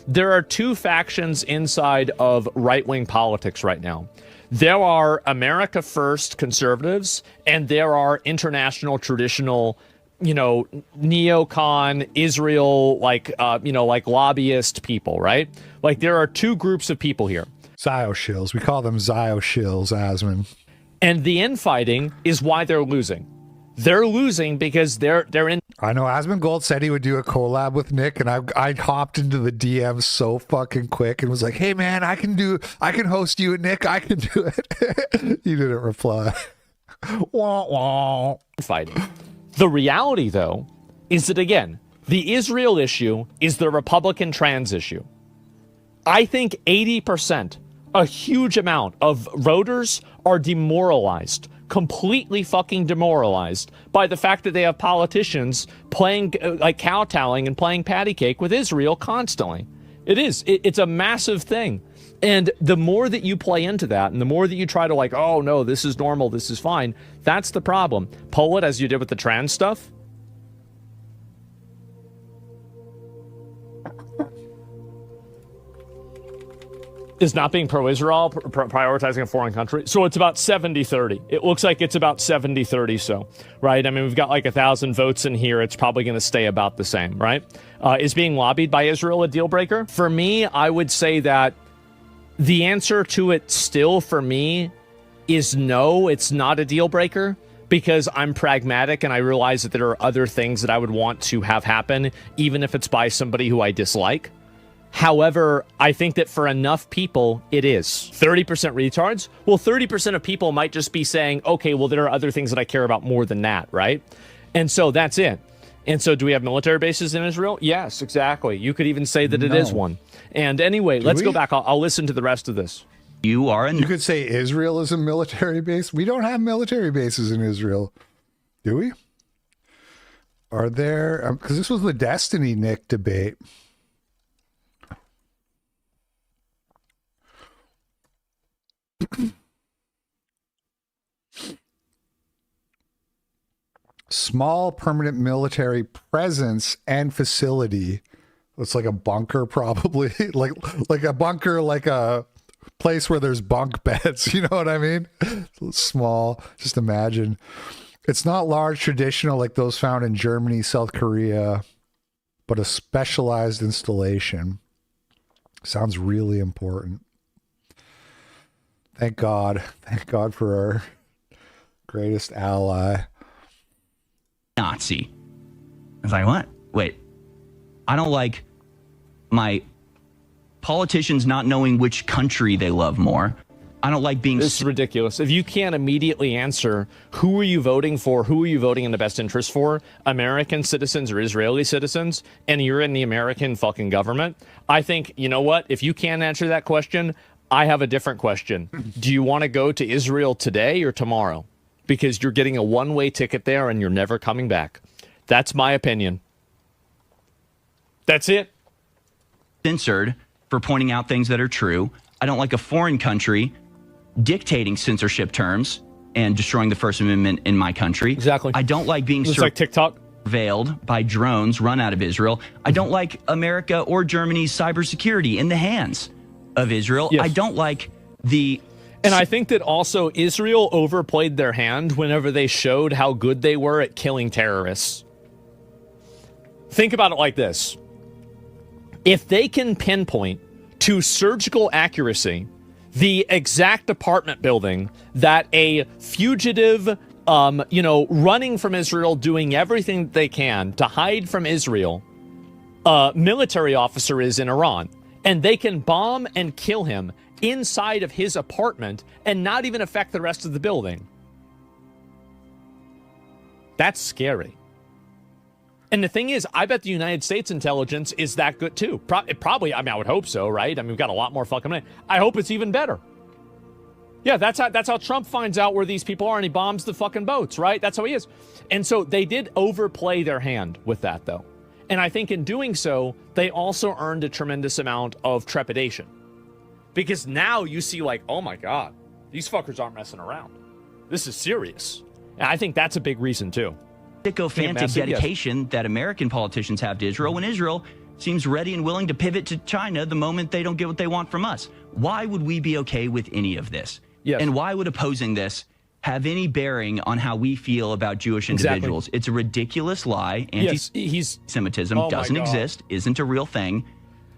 there are two factions inside of right-wing politics right now. There are America First conservatives, and there are international traditional, neocon Israel, lobbyist people, right? There are two groups of people here. Zioshills. We call them Zioshills, Asmund. And the infighting is why they're losing. They're losing because they're in. I know Asmund Gold said he would do a collab with Nick, and I hopped into the DMs so fucking quick and was like, "Hey man, I can host you and Nick. I can do it." You didn't reply. Wah wah. Fighting. The reality, though, is that again, the Israel issue is the Republican trans issue. I think 80%, a huge amount of voters are demoralized. Completely fucking demoralized by the fact that they have politicians playing kowtowing and playing patty cake with Israel constantly. It's a massive thing. And the more that you play into that and the more that you try to oh no, this is normal, this is fine, that's the problem. Pull it as you did with the trans stuff. Is not being pro-Israel, prioritizing a foreign country. So it's about 70-30. It looks like it's about 70-30 so, right? I mean, we've got 1,000 votes in here. It's probably going to stay about the same, right? Is being lobbied by Israel a deal breaker? For me, I would say that the answer to it still, for me, is no, it's not a deal breaker, because I'm pragmatic and I realize that there are other things that I would want to have happen, even if it's by somebody who I dislike. However, I think that for enough people, it is. 30% retards? Well, 30% of people might just be saying, okay, well, there are other things that I care about more than that, right? And so that's it. And so do we have military bases in Israel? Yes, exactly. You could even say that it is one. And anyway, let's go back. I'll listen to the rest of this. You could say Israel is a military base. We don't have military bases in Israel. Do we? Are there? Because this was the Destiny Nick debate. Small permanent military presence and facility. It's like a bunker, probably like a bunker, like a place where there's bunk beds. You know what I mean? Small. Just imagine. It's not large, traditional like those found in Germany, South Korea, but a specialized installation. Sounds really important. Thank God. Thank God for our greatest ally. Nazi. I was like, what? Wait. I don't like my politicians not knowing which country they love more. I don't like being... This is ridiculous. If you can't immediately answer, who are you voting for? Who are you voting in the best interest for? American citizens or Israeli citizens? And you're in the American fucking government? I think, you know what? If you can't answer that question, I have a different question. Do you want to go to Israel today or tomorrow? Because you're getting a one-way ticket there and you're never coming back. That's my opinion. That's it. Censored for pointing out things that are true. I don't like a foreign country dictating censorship terms and destroying the First Amendment in my country. Exactly. I don't like being like TikTok surveilled by drones run out of Israel. I don't like America or Germany's cybersecurity in the hands of Israel. Yes. I don't like the... And I think that also Israel overplayed their hand whenever they showed how good they were at killing terrorists. Think about it like this. If they can pinpoint to surgical accuracy the exact apartment building that a fugitive, running from Israel, doing everything that they can to hide from Israel, military officer is in Iran, and they can bomb and kill him inside of his apartment and not even affect the rest of the building. That's scary. And the thing is, I bet the United States intelligence is that good too. Probably, I would hope so, right? I mean, we've got a lot more fucking money. I hope it's even better. Yeah, that's how Trump finds out where these people are and he bombs the fucking boats, right? That's how he is. And so they did overplay their hand with that, though. And I think in doing so, they also earned a tremendous amount of trepidation. Because now you see like, oh my God, these fuckers aren't messing around. This is serious. And I think that's a big reason too. Sycophantic dedication that American politicians have to Israel when Israel seems ready and willing to pivot to China the moment they don't get what they want from us. Why would we be okay with any of this? Yes. And why would opposing this have any bearing on how we feel about Jewish individuals? Exactly. It's a ridiculous lie. Anti-Semitism doesn't exist, isn't a real thing.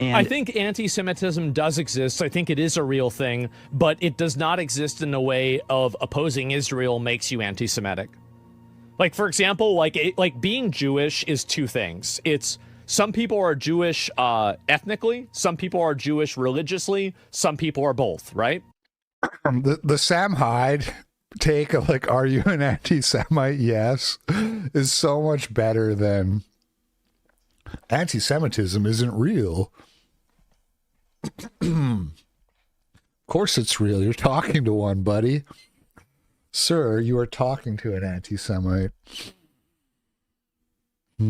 And I think anti-Semitism does exist. I think it is a real thing, but it does not exist in the way of opposing Israel makes you anti-Semitic. Like, for example, like being Jewish is two things. It's some people are Jewish ethnically, some people are Jewish religiously, some people are both, right? The Sam Hyde take of like, are you an anti-Semite? Yes, is so much better than anti-Semitism isn't real. Of course it's real. You're talking to one, buddy. Sir, you are talking to an anti-Semite. I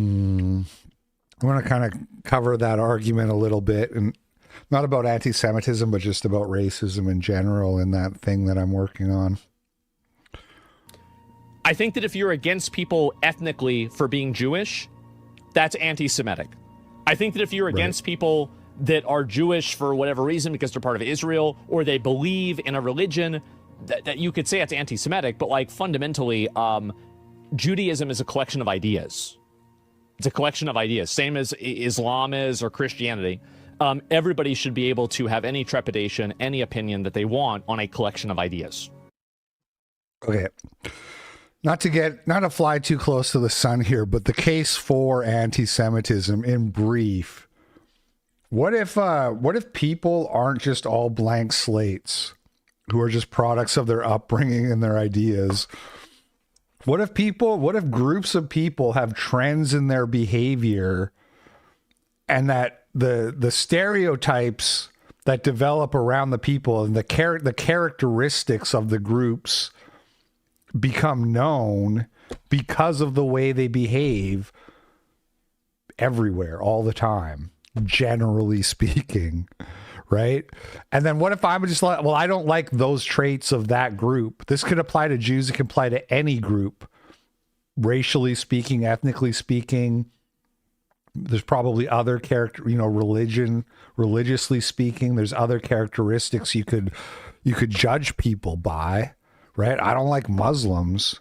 want to kind of cover that argument a little bit, and not about anti-Semitism, but just about racism in general and that thing that I'm working on. I think that if you're against people ethnically for being Jewish, that's anti-Semitic. I think that if you're against people that are Jewish for whatever reason, because they're part of Israel, or they believe in a religion, that you could say it's anti-Semitic, but like fundamentally, Judaism is a collection of ideas. It's a collection of ideas, same as Islam is or Christianity. Everybody should be able to have any trepidation, any opinion that they want on a collection of ideas. Okay. Not to fly too close to the sun here, but the case for anti-Semitism in brief, What if people aren't just all blank slates who are just products of their upbringing and their ideas? What if groups of people have trends in their behavior, and that the stereotypes that develop around the people and the characteristics of the groups become known because of the way they behave everywhere all the time, generally speaking, right? And then what if I'm just like, well, I don't like those traits of that group. This could apply to Jews. It can apply to any group, racially speaking, ethnically speaking. There's probably other religiously speaking, there's other characteristics you could judge people by, right? I don't like Muslims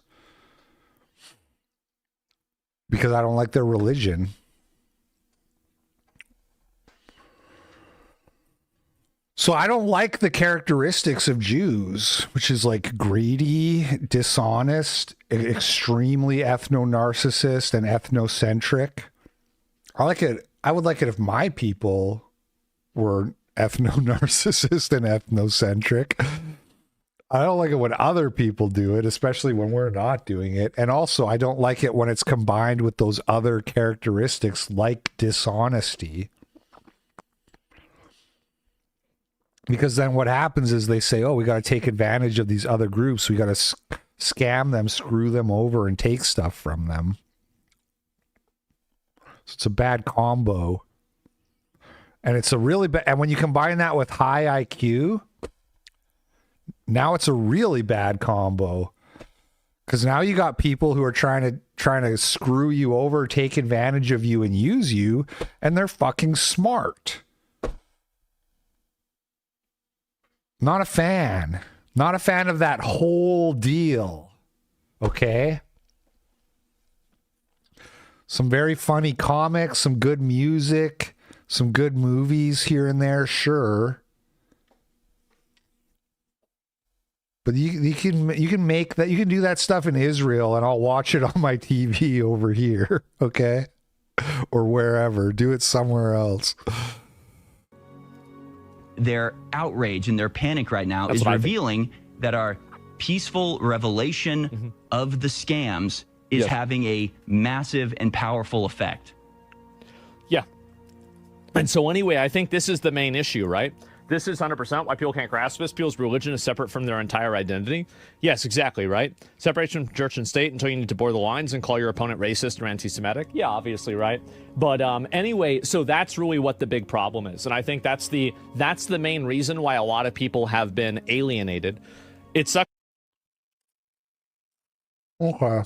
because I don't like their religion. So I don't like the characteristics of Jews, which is like greedy, dishonest, extremely ethno-narcissist and ethnocentric. I would like it if my people were ethno-narcissist and ethnocentric. I don't like it when other people do it, especially when we're not doing it. And also, I don't like it when it's combined with those other characteristics like dishonesty. Because then what happens is they say, oh, we got to take advantage of these other groups. We got to scam them, screw them over, and take stuff from them. So it's a bad combo. And it's a really bad, and when you combine that with high IQ, now it's a really bad combo. Because now you got people who are trying to screw you over, take advantage of you, and use you, and they're fucking smart. Not a fan. Not a fan of that whole deal. Okay? Some very funny comics, some good music, some good movies here and there, sure. But you can make that, you can do that stuff in Israel and I'll watch it on my TV over here, okay? Or wherever. Do it somewhere else. Their outrage and their panic right now is revealing that our peaceful revelation of the scams is having a massive and powerful effect. Yeah. And so anyway, I think this is the main issue, right? This is 100% why people can't grasp this. People's religion is separate from their entire identity. Yes, exactly, right? Separation from church and state until you need to blur the lines and call your opponent racist or anti-Semitic. Yeah, obviously, right? But anyway, so that's really what the big problem is. And I think that's the main reason why a lot of people have been alienated. It sucks. Okay.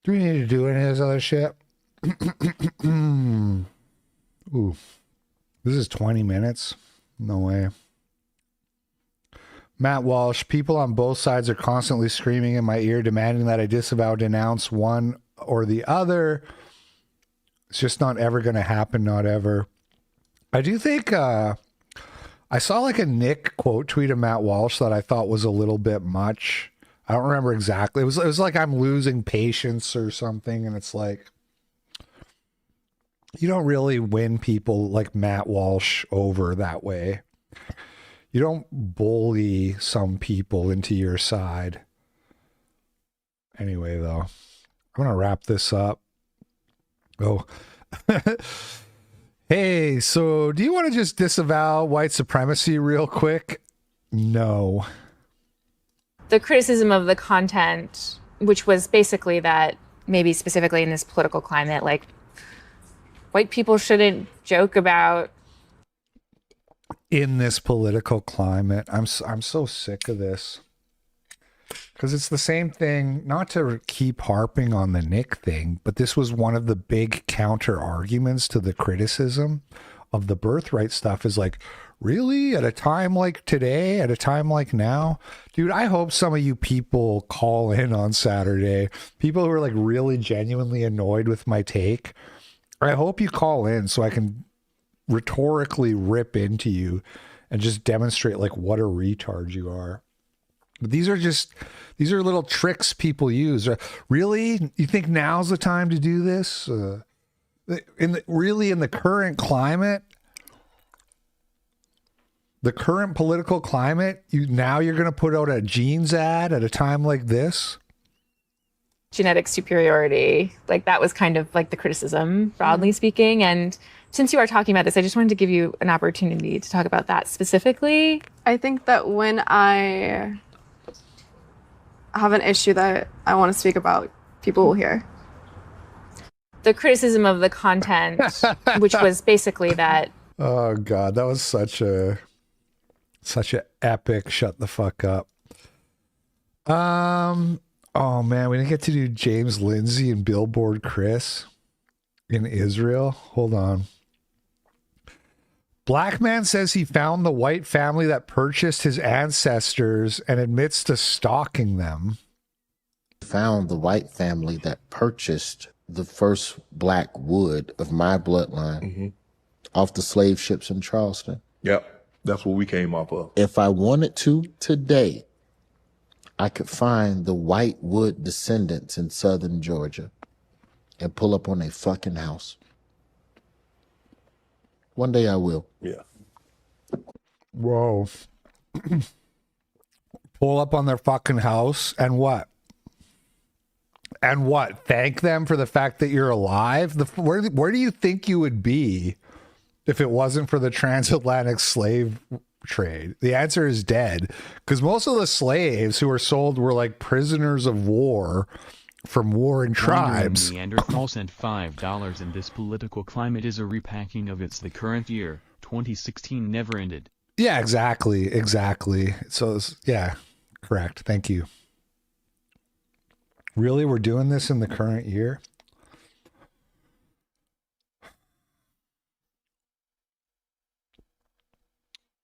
Do we need to do any of this other shit? Ooh, this is 20 minutes. No way. Matt Walsh, people on both sides are constantly screaming in my ear, demanding that I disavow, denounce one or the other. It's just not ever going to happen. Not ever. I do think I saw like a Nick quote tweet of Matt Walsh that I thought was a little bit much. I don't remember exactly. It was like I'm losing patience or something, and it's like, you don't really win people like Matt Walsh over that way. You don't bully some people into your side. Anyway, though, I'm going to wrap this up. Oh. Hey, so do you want to just disavow white supremacy real quick? No. The criticism of the content, which was basically that maybe specifically in this political climate, like, white people shouldn't joke about. In this political climate, I'm so sick of this. Because it's the same thing, not to keep harping on the Nick thing, but this was one of the big counter arguments to the criticism of the birthright stuff is like, really? At a time like today? At a time like now? Dude, I hope some of you people call in on Saturday. People who are like really genuinely annoyed with my take. I hope you call in so I can rhetorically rip into you and just demonstrate like what a retard you are. But these are little tricks people use. Really? You think now's the time to do this? In the current climate, the current political climate, you're going to put out a jeans ad at a time like this? Genetic superiority, like that was kind of like the criticism, broadly speaking. And since you are talking about this, I just wanted to give you an opportunity to talk about that specifically. I think that when I have an issue that I want to speak about, people will hear. The criticism of the content, which was basically that. Oh God, that was such a epic shut the fuck up. Oh man, we didn't get to do James Lindsay and Billboard Chris in Israel. Hold on. Black man says he found the white family that purchased his ancestors and admits to stalking them. Found the white family that purchased the first black wood of my bloodline off the slave ships in Charleston. Yep, that's what we came off of. If I wanted to today, I could find the white wood descendants in southern Georgia and pull up on a fucking house. One day I will. Yeah. Whoa. Pull up on their fucking house and what? And what? Thank them for the fact that you're alive? Where do you think you would be if it wasn't for the transatlantic slave trade? The answer is dead, because most of the slaves who were sold were like prisoners of war from warring tribes. Neanderthal sent $5 in this political climate is a repacking of it's the current year. 2016 never ended. Yeah, exactly. So yeah, correct. Thank you. Really, we're doing this in the current year?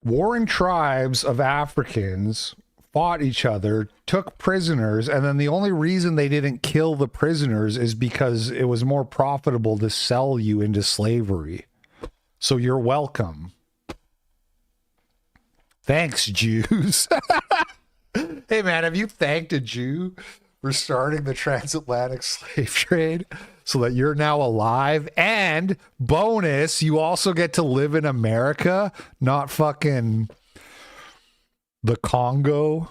Warring tribes of Africans fought each other, took prisoners, and then the only reason they didn't kill the prisoners is because it was more profitable to sell you into slavery. So you're welcome. Thanks, Jews. Hey, man, have you thanked a Jew for starting the transatlantic slave trade so that you're now alive? And bonus, you also get to live in America, not fucking the Congo,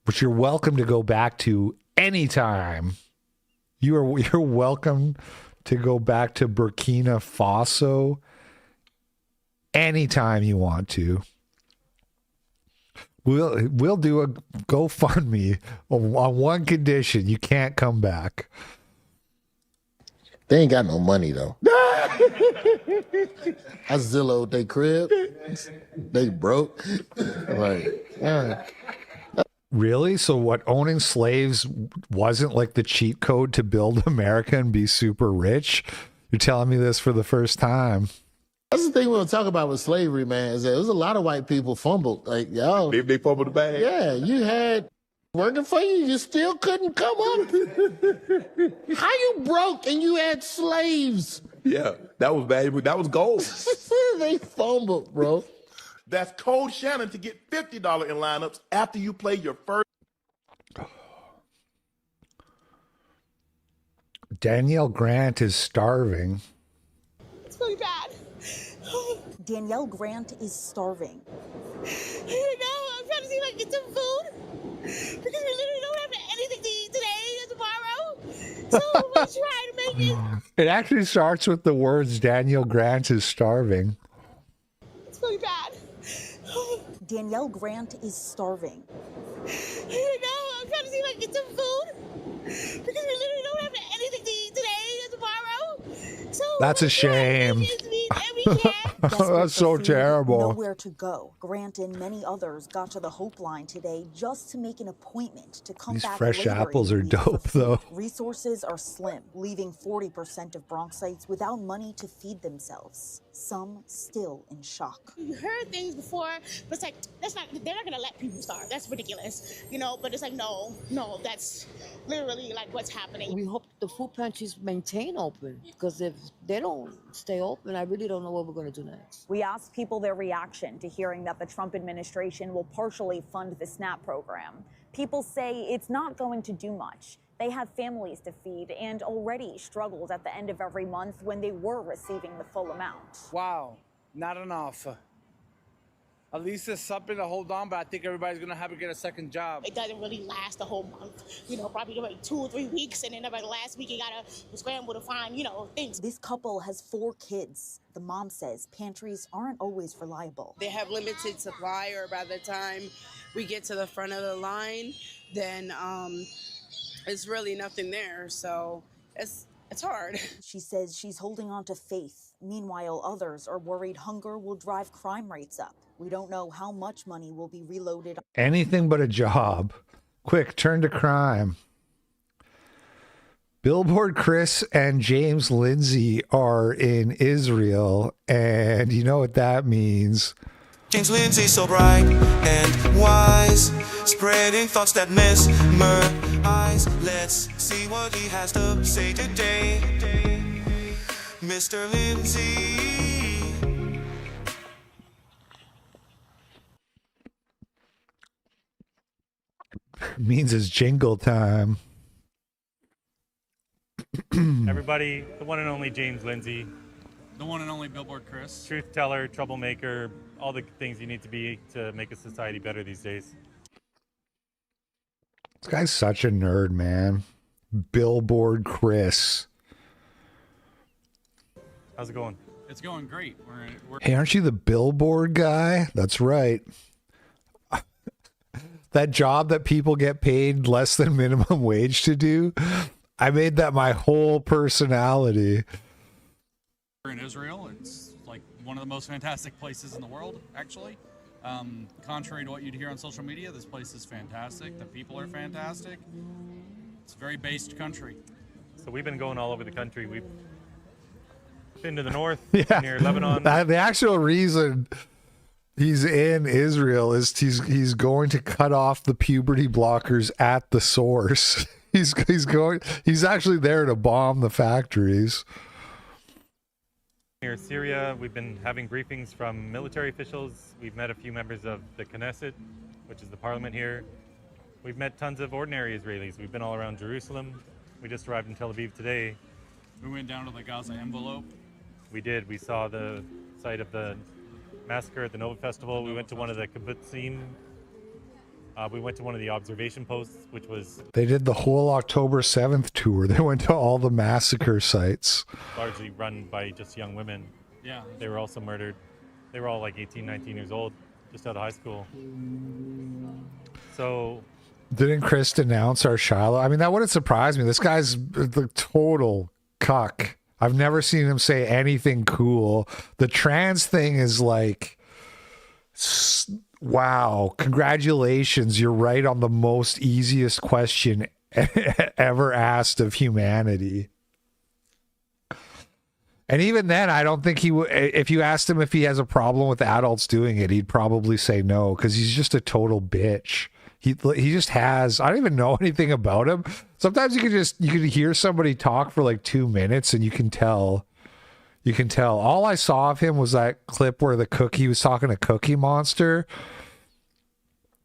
which you're welcome to go back to anytime. You're welcome to go back to Burkina Faso anytime you want to. We'll do a GoFundMe on one condition: you can't come back. They ain't got no money though. I Zillowed they crib. They broke. Like, Really? So what, owning slaves wasn't like the cheat code to build America and be super rich? You're telling me this for the first time. That's the thing we'll talk about with slavery, man, is that there's a lot of white people fumbled. Like, yo. They fumbled the bag. Yeah, you had working for you, you still couldn't come up. How you broke and you had slaves? Yeah, that was valuable. That was gold. They fumbled, bro. That's Code Shannon to get $50 in lineups after you play your first. Danielle Grant is starving. It's really bad. Danielle Grant is starving. You know, I'm trying to see if I can get some food because we literally don't have anything to eat today or tomorrow. So we're trying to make it. It actually starts with the words Danielle Grant is starving. It's really bad. Danielle Grant is starving. You know, I'm trying to see if I can get some food because we literally don't have anything to eat today or tomorrow. So That's a shame. That's so terrible. Nowhere to go. Grant and many others got to the Hope Line today just to make an appointment to come These back fresh later apples in are the week dope, for though. food. Resources are slim, leaving 40% of Bronxites without money to feed themselves. Some still in shock. You heard things before, but it's like they're not gonna let people starve. That's ridiculous, you know. But it's like no, that's literally like what's happening. We hope the food pantries maintain open because if they don't stay open, I really don't know what we're gonna do We asked people their reaction to hearing that the Trump administration will partially fund the SNAP program. People say it's not going to do much. They have families to feed and already struggled at the end of every month when they were receiving the full amount. Wow, not enough. At least it's something to hold on, but I think everybody's gonna have to get a second job. It doesn't really last the whole month. You know, probably like 2 or 3 weeks, and then like last week you gotta scramble to find, you know, things. This couple has 4 kids. The mom says pantries aren't always reliable. They have limited supply, or by the time we get to the front of the line, then it's really nothing there. So it's hard. She says she's holding on to faith. Meanwhile, others are worried hunger will drive crime rates up. We don't know how much money will be reloaded. Anything but a job. Quick, turn to crime. Billboard Chris and James Lindsay are in Israel, and you know what that means. James Lindsay, so bright and wise, spreading thoughts that mesmerize. Let's see what he has to say today. Mr. Lindsay. Means it's jingle time. Everybody, the one and only James Lindsay. The one and only Billboard Chris. Truth teller, troublemaker, all the things you need to be to make a society better these days. This guy's such a nerd, man. Billboard Chris. How's it going? It's going great. We're Hey, aren't you the Billboard guy? That's right. That job that people get paid less than minimum wage to do. I made that my whole personality. in Israel. It's like one of the most fantastic places in the world, actually. Contrary to what you'd hear on social media, this place is fantastic. The people are fantastic. It's a very based country. So we've been going all over the country. We've been to the north, Yeah. near Lebanon. The actual reason he's in Israel is he's going to cut off the puberty blockers at the source. He's actually there to bomb the factories. Near Syria, we've been having briefings from military officials. We've met a few members of the Knesset, which is the parliament here. We've met tons of ordinary Israelis. We've been all around Jerusalem. We just arrived in Tel Aviv today. We went down to the Gaza envelope. We did. We saw the site of the massacre at the Nova Festival. We went to one of the kibbutzim. We went to one of the observation posts, which was They did the whole October 7th tour. They went to all the massacre sites. largely run by just young women. Yeah. They were also murdered. They were all like 18, 19 years old, just out of high school. So Didn't Chris denounce our Shiloh? I mean, that wouldn't surprise me. This guy's the total cuck. I've never seen him say anything cool. The trans thing is like, wow, congratulations. You're right on the most easiest question ever asked of humanity. And even then, I don't think he would. If you asked him if he has a problem with adults doing it, he'd probably say no, because he's just a total bitch. He just has. I don't even know anything about him. Sometimes you could hear somebody talk for like 2 minutes, and you can tell. You can tell. All I saw of him was that clip where he was talking to Cookie Monster.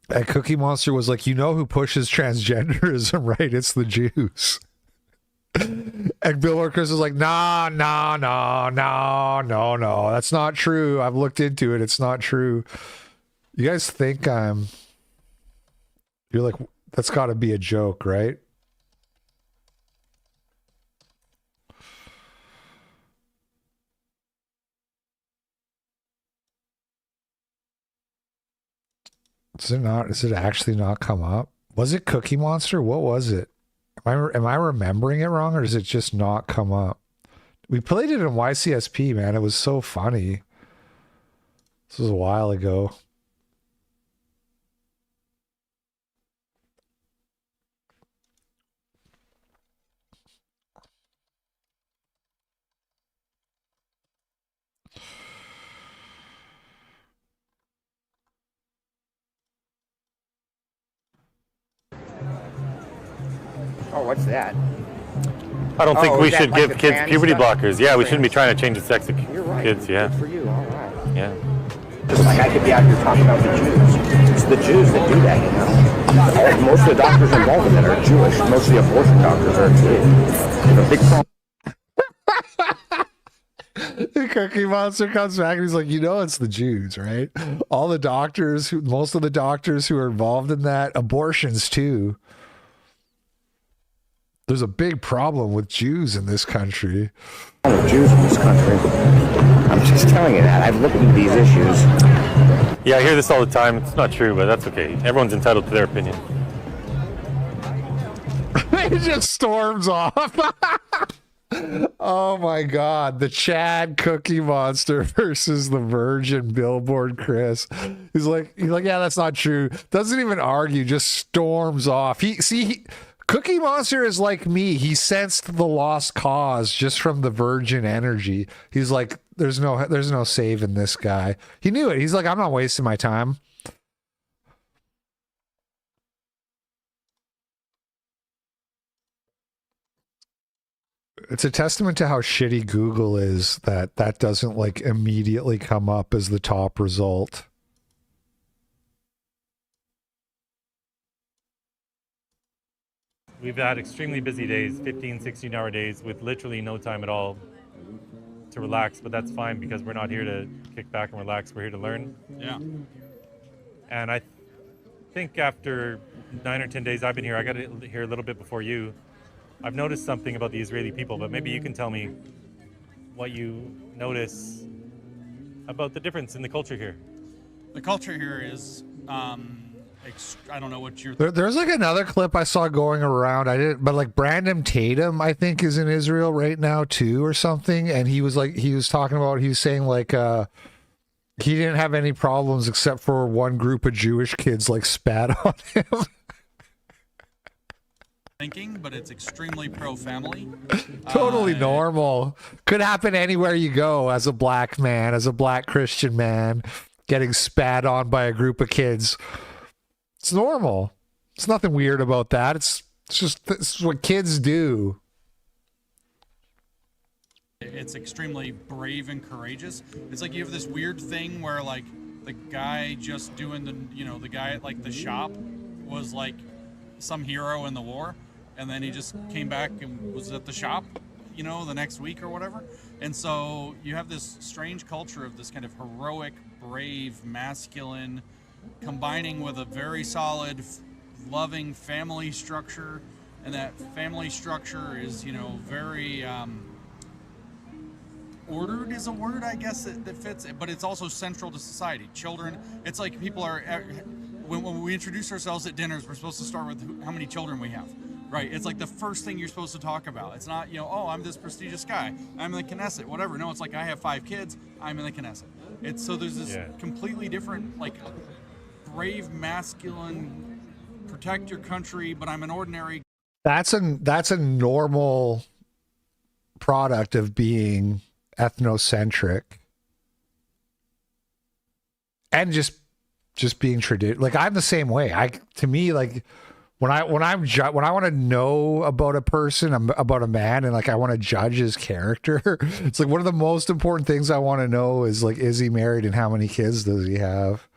And Cookie Monster was like, "You know who pushes transgenderism, right? It's the Jews." And Bill or Chris was like, no, that's not true. I've looked into it. It's not true. You guys think you're like, that's got to be a joke, right? Does it actually not come up? Was it Cookie Monster? What was it? Am I remembering it wrong, or does it just not come up? We played it in YCSP, man. It was so funny. This was a while ago. Oh, what's that? I don't think Oh, we is that should like give the kids trans puberty stuff? blockers. Yeah, we shouldn't be Trans. trying to change the sex of You're right. have kids, yeah. Good for you, all right. Yeah. Just like I could be out here talking about the Jews. It's the Jews that do that, you know. Most of the doctors involved in it are Jewish. Most of the abortion doctors are too. The big problem. The Cookie Monster comes back and he's like, it's the Jews, right? All the doctors, most of the doctors who are involved in that, abortions too. There's a big problem with Jews in this country. Jews in this country. I'm just telling you that. I've looked at these issues. Yeah, I hear this all the time. It's not true, but that's okay. Everyone's entitled to their opinion. He just storms off. Oh my God. The Chad Cookie Monster versus the Virgin Billboard Chris. He's like, yeah, that's not true. Doesn't even argue, just storms off. Cookie Monster is like me. He sensed the lost cause just from the virgin energy. He's like, there's no saving this guy. He knew it. He's like, I'm not wasting my time. It's a testament to how shitty Google is that doesn't like immediately come up as the top result. We've had extremely busy days, 15, 16-hour days with literally no time at all to relax, but that's fine because we're not here to kick back and relax. We're here to learn. Yeah. And I think after 9 or 10 days I've been here, I got here a little bit before you. I've noticed something about the Israeli people, but maybe you can tell me what you notice about the difference in the culture here. The culture here is, I don't know what you're... There's like another clip I saw going around. I didn't, but like Brandon Tatum, I think, is in Israel right now too, or something. And he was saying like, he didn't have any problems except for one group of Jewish kids like spat on him. Thinking, but it's extremely pro-family. Totally normal. Could happen anywhere you go as a black man, as a black Christian man, getting spat on by a group of kids. It's normal. It's nothing weird about that. It's just, this is what kids do. It's extremely brave and courageous. It's like you have this weird thing where like the guy just doing the guy at like the shop was like some hero in the war, and then he just came back and was at the shop, the next week or whatever. And so you have this strange culture of this kind of heroic, brave, masculine, combining with a very solid, loving family structure. And that family structure is, very ordered is a word, I guess, that fits, but it's also central to society. Children, it's like people are, when we introduce ourselves at dinners, we're supposed to start with how many children we have. Right, it's like the first thing you're supposed to talk about. It's not, I'm this prestigious guy, I'm in the Knesset, whatever. No, it's like I have 5 kids, I'm in the Knesset. It's so there's this completely different, like, brave, masculine, protect your country, but I'm an ordinary. That's a normal product of being ethnocentric and just being traditional. Like, I'm the same way. To me, like, when I want to know about a person, about a man, and like I want to judge his character, it's like one of the most important things I want to know is like, is he married and how many kids does he have?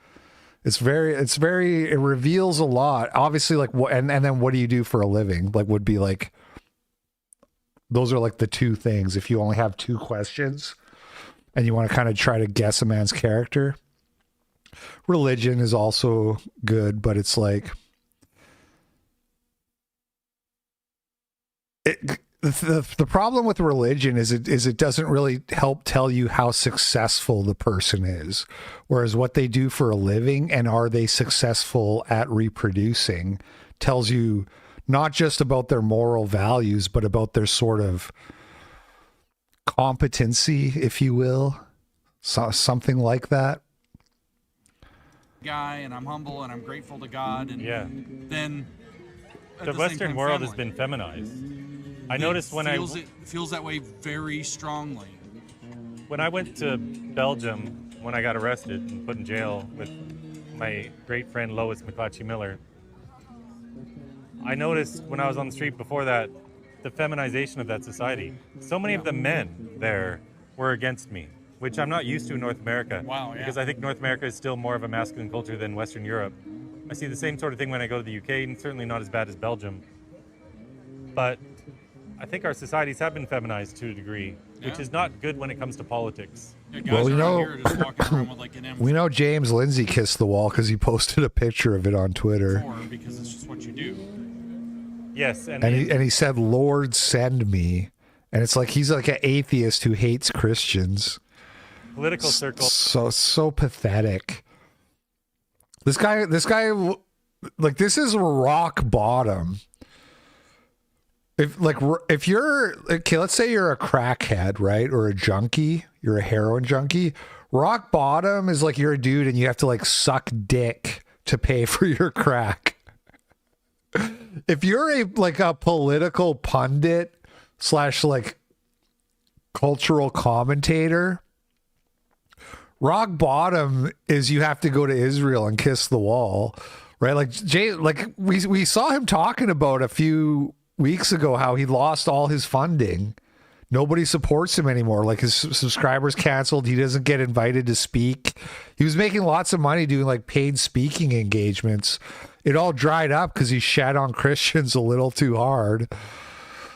It reveals a lot. Obviously, like, and then what do you do for a living? Like, would be like, those are like the 2 things. If you only have 2 questions and you want to kind of try to guess a man's character, religion is also good, but it's like, the problem with religion is it doesn't really help tell you how successful the person is, whereas what they do for a living and are they successful at reproducing tells you not just about their moral values, but about their sort of competency, if you will, something like that. Guy, and I'm humble and I'm grateful to God, and then the Western world has been feminized. I noticed when it feels that way very strongly. When I went to Belgium, when I got arrested and put in jail with my great friend Lois McClatchy Miller, I noticed when I was on the street before that, the feminization of that society. So many of the men there were against me. which I'm not used to in North America. Wow, yeah. Because I think North America is still more of a masculine culture than Western Europe. I see the same sort of thing when I go to the UK, and certainly not as bad as Belgium. But I think our societies have been feminized to a degree, which is not good when it comes to politics. Yeah, guys around here are just walking around with like an we know James Lindsay kissed the wall because he posted a picture of it on Twitter. M4 because it's just what you do. Yes, And he said, "Lord, send me," and it's like he's like an atheist who hates Christians. Political circles. So pathetic. This guy, like, this is rock bottom. If you're okay, let's say you're a crackhead, right, or a junkie, you're a heroin junkie. Rock bottom is like you're a dude and you have to like suck dick to pay for your crack. If you're a political pundit / like cultural commentator, rock bottom is you have to go to Israel and kiss the wall, right? Like we saw him talking about a few weeks ago how he lost all his funding. Nobody supports him anymore. Like his subscribers canceled. He doesn't get invited to speak. He was making lots of money doing like paid speaking engagements. It all dried up because he shat on Christians a little too hard.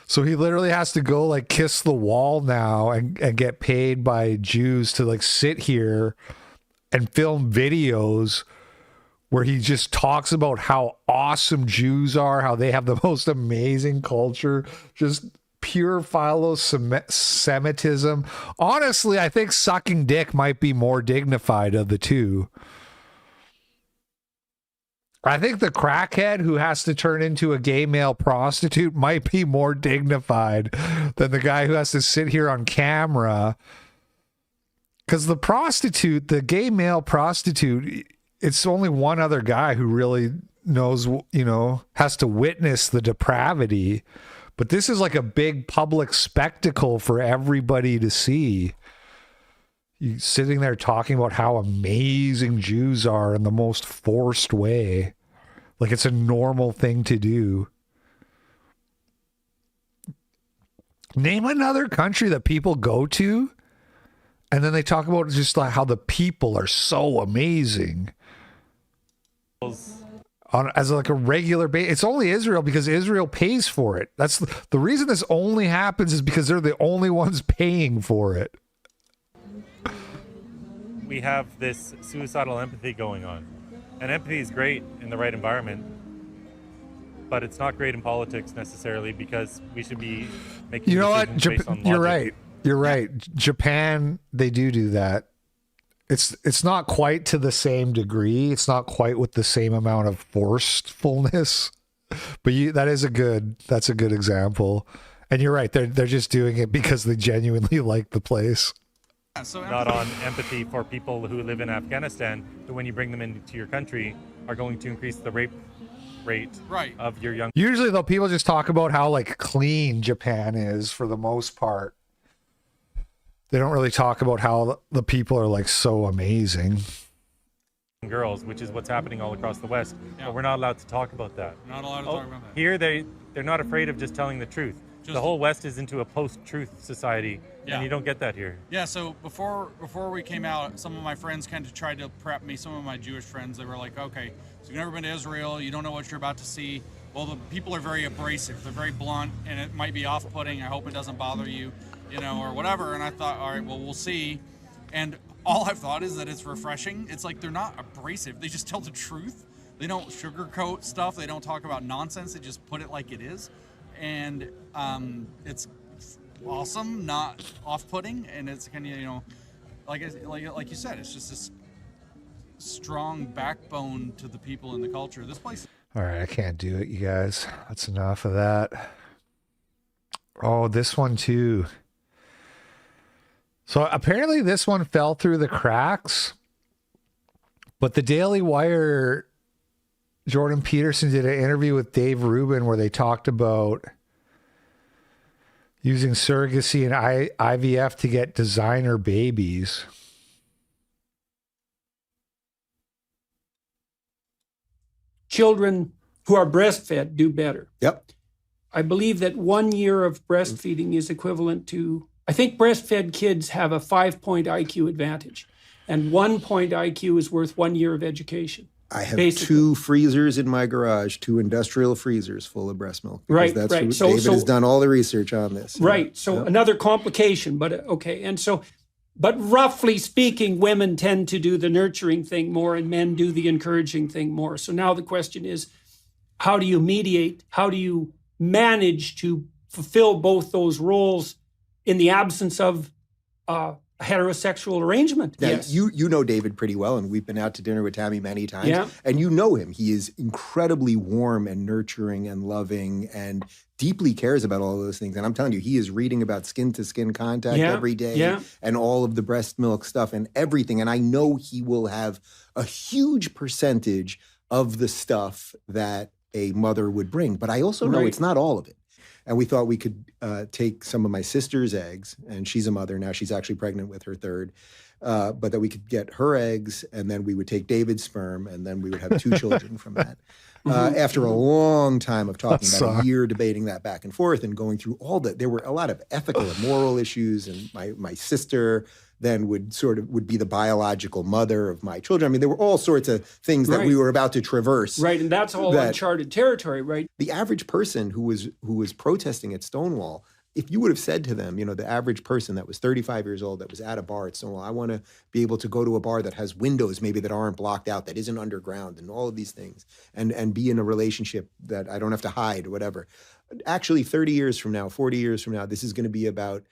So he literally has to go like kiss the wall now and get paid by Jews to like sit here and film videos where he just talks about how awesome Jews are, how they have the most amazing culture, just pure philo-Semitism. Honestly, I think sucking dick might be more dignified of the two. I think the crackhead who has to turn into a gay male prostitute might be more dignified than the guy who has to sit here on camera. Because the prostitute, the gay male prostitute, it's only one other guy who really knows, has to witness the depravity. But this is like a big public spectacle for everybody to see. You sitting there talking about how amazing Jews are in the most forced way. Like it's a normal thing to do. Name another country that people go to, and then they talk about just like how the people are so amazing. As like a regular base. It's only Israel because Israel pays for it. That's the reason this only happens is because they're the only ones paying for it. We have this suicidal empathy going on. And empathy is great in the right environment, but it's not great in politics necessarily because we should be making decisions based on logic. You're right. Japan, they do that. It's not quite to the same degree. It's not quite with the same amount of forcefulness. But that's a good example. And you're right. They're just doing it because they genuinely like the place. Not on empathy for people who live in Afghanistan, but when you bring them into your country, are going to increase the rape rate of your young. Usually, though, people just talk about how like clean Japan is for the most part. They don't really talk about how the people are like so amazing. Girls, which is what's happening all across the West, but we're not allowed to talk about that. Not allowed to talk about that. Here, they're not afraid of just telling the truth. The whole West is into a post-truth society, and you don't get that here. Yeah, so before we came out, some of my friends kind of tried to prep me, some of my Jewish friends, they were like, okay, so you've never been to Israel, you don't know what you're about to see. Well, the people are very abrasive, they're very blunt, and it might be off-putting, I hope it doesn't bother you, or whatever, and I thought, all right, well, we'll see. And all I've thought is that it's refreshing. It's like they're not abrasive, they just tell the truth. They don't sugarcoat stuff, they don't talk about nonsense, they just put it like it is. And it's awesome, not off-putting, and it's kind of like you said, it's just this strong backbone to the people in the culture. This place. All right, I can't do it, you guys. That's enough of that. Oh, this one too. So apparently this one fell through the cracks, but the Daily Wire. Jordan Peterson did an interview with Dave Rubin where they talked about using surrogacy and IVF to get designer babies. Children who are breastfed do better. Yep. I believe that 1 year of breastfeeding is equivalent to I think breastfed kids have a 5-point IQ advantage, and 1 point IQ is worth 1 year of education. I have basically. 2 freezers in my garage, 2 industrial freezers full of breast milk. Because Right, that's right. Who, So- David so- has done all the research on this. Right. So Yep. another complication, but okay. And so, but roughly speaking, women tend to do the nurturing thing more and men do the encouraging thing more. So now the question is, how do you mediate? How do you manage to fulfill both those roles in the absence of a heterosexual arrangement? Now, Yes. you know David pretty well, and we've been out to dinner with Tammy many times. Yeah. And you know him. He is incredibly warm and nurturing and loving and deeply cares about all those things. And I'm telling you, he is reading about skin-to-skin contact Yeah, every day yeah. and all of the breast milk stuff and everything. And I know he will have a huge percentage of the stuff that a mother would bring. But I also know Right. it's not all of it. And we thought we could take some of my sister's eggs, and she's a mother now. She's actually pregnant with her third. But that we could get her eggs, and then we would take David's sperm, and then we would have 2 children from that. After a long time of talking about a year debating that back and forth and going through all that, there were a lot of ethical and moral issues. And my sister then would be the biological mother of my children. I mean, there were all sorts of things that Right. we were about to traverse. Right. And that's all uncharted territory, right? The average person who was protesting at Stonewall, if you would have said to them, the average person that was 35 years old that was at a bar at Stonewall, I want to be able to go to a bar that has windows maybe that aren't blocked out, that isn't underground, and all of these things, and be in a relationship that I don't have to hide or whatever. Actually, 30 years from now, 40 years from now, this is going to be about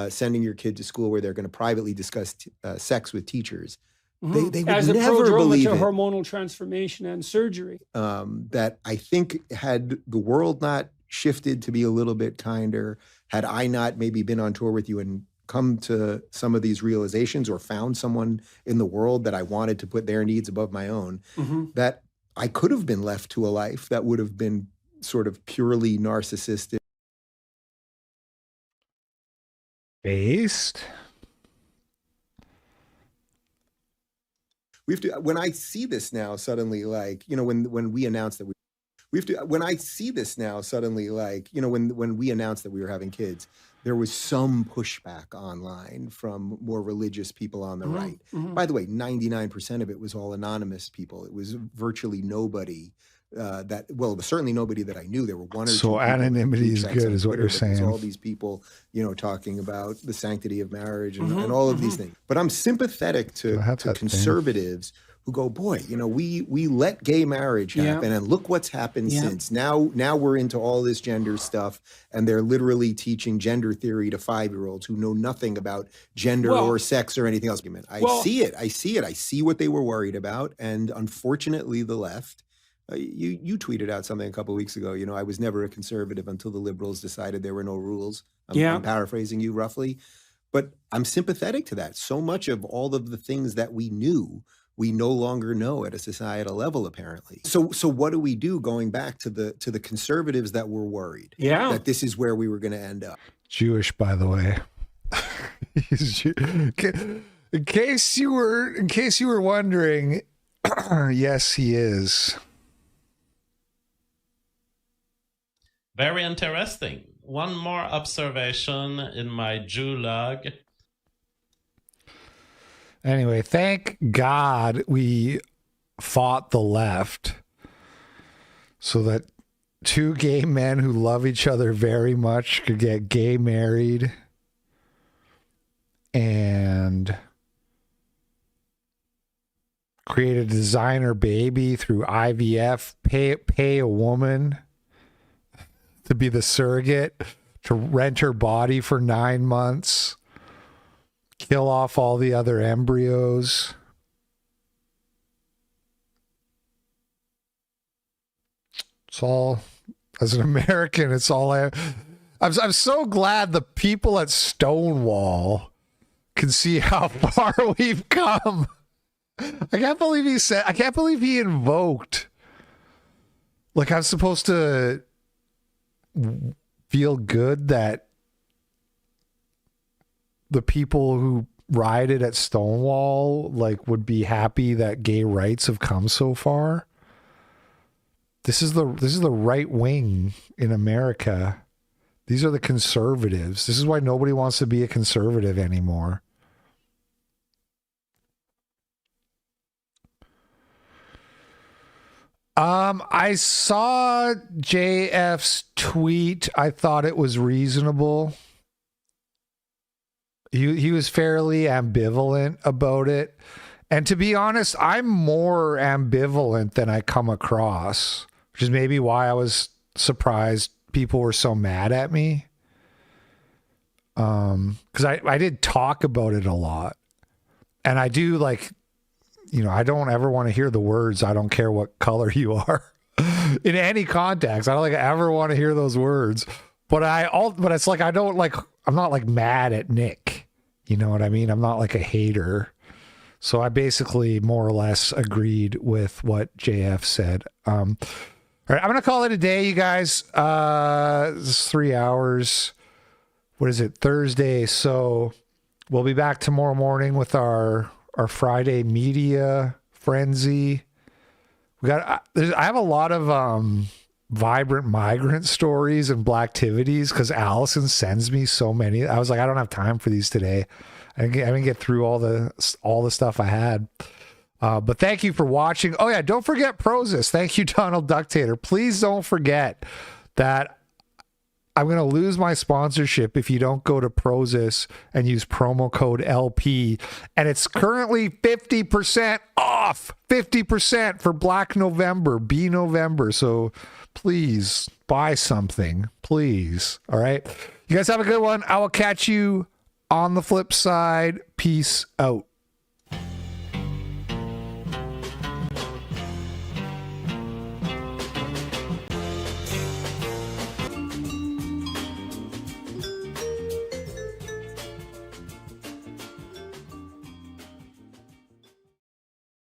sending your kid to school where they're going to privately discuss sex with teachers. They would As a never prodrome believe to it. hormonal transformation and surgery. That I think had the world not shifted to be a little bit kinder, had I not maybe been on tour with you and come to some of these realizations or found someone in the world that I wanted to put their needs above my own, that I could have been left to a life that would have been sort of purely narcissistic. Based? We have to, when I see this now suddenly, like, when we announced that when I see this now suddenly, like, when we announced that we were having kids, there was some pushback online from more religious people on the right. By the way, 99% of it was all anonymous people. It was virtually nobody certainly nobody that I knew. There were 1 or 2 So people anonymity is group chats good, on is what Twitter, you're but there's saying. all these people, talking about the sanctity of marriage and all of these things. But I'm sympathetic to conservatives who go, boy, we let gay marriage happen, and look what's happened since. Now we're into all this gender stuff, and they're literally teaching gender theory to 5-year-olds who know nothing about gender or sex or anything else. I see it. I see what they were worried about, and unfortunately, the left. You tweeted out something a couple of weeks ago. I was never a conservative until the liberals decided there were no rules. I'm paraphrasing you roughly, but I'm sympathetic to that. So much of all of the things that we knew, we no longer know at a societal level, apparently. So what do we do going back to the conservatives that were worried that this is where we were going to end up? Jewish, by the way. He's in case you were wondering, yes, he is. Very interesting. One more observation in my Jew log. Anyway, thank God we fought the left so that 2 gay men who love each other very much could get gay married and create a designer baby through IVF, pay a woman to be the surrogate, to rent her body for 9 months, kill off all the other embryos. It's all, as an American, it's all I'm so glad the people at Stonewall can see how far we've come. I can't believe he invoked, like, I'm supposed to feel good that the people who rioted at Stonewall, like, would be happy that gay rights have come so far. This is the right wing in America. These are the conservatives. This is why nobody wants to be a conservative anymore. I saw JF's tweet. I thought it was reasonable. He was fairly ambivalent about it. And to be honest, I'm more ambivalent than I come across, which is maybe why I was surprised people were so mad at me. Because I did talk about it a lot. And I do, like, you know, I don't ever want to hear the words, I don't care what color you are. In any context. I don't ever want to hear those words. But it's like, I'm not like mad at Nick. You know what I mean? I'm not like a hater. So I basically more or less agreed with what JF said. All right, I'm going to call it a day, you guys. This is 3 hours. What is it? Thursday. So we'll be back tomorrow morning with our Friday media frenzy. I have a lot of vibrant migrant stories and blacktivities because Allison sends me so many. I was like, I don't have time for these today. I didn't get through all the stuff I had. But thank you for watching. Oh yeah, don't forget Prozis. Thank you, Donald Ductator. Please don't forget that I'm going to lose my sponsorship if you don't go to Prozis and use promo code LP. And it's currently 50% off. 50% for Black November, B November. So please buy something, please. All right. You guys have a good one. I will catch you on the flip side. Peace out.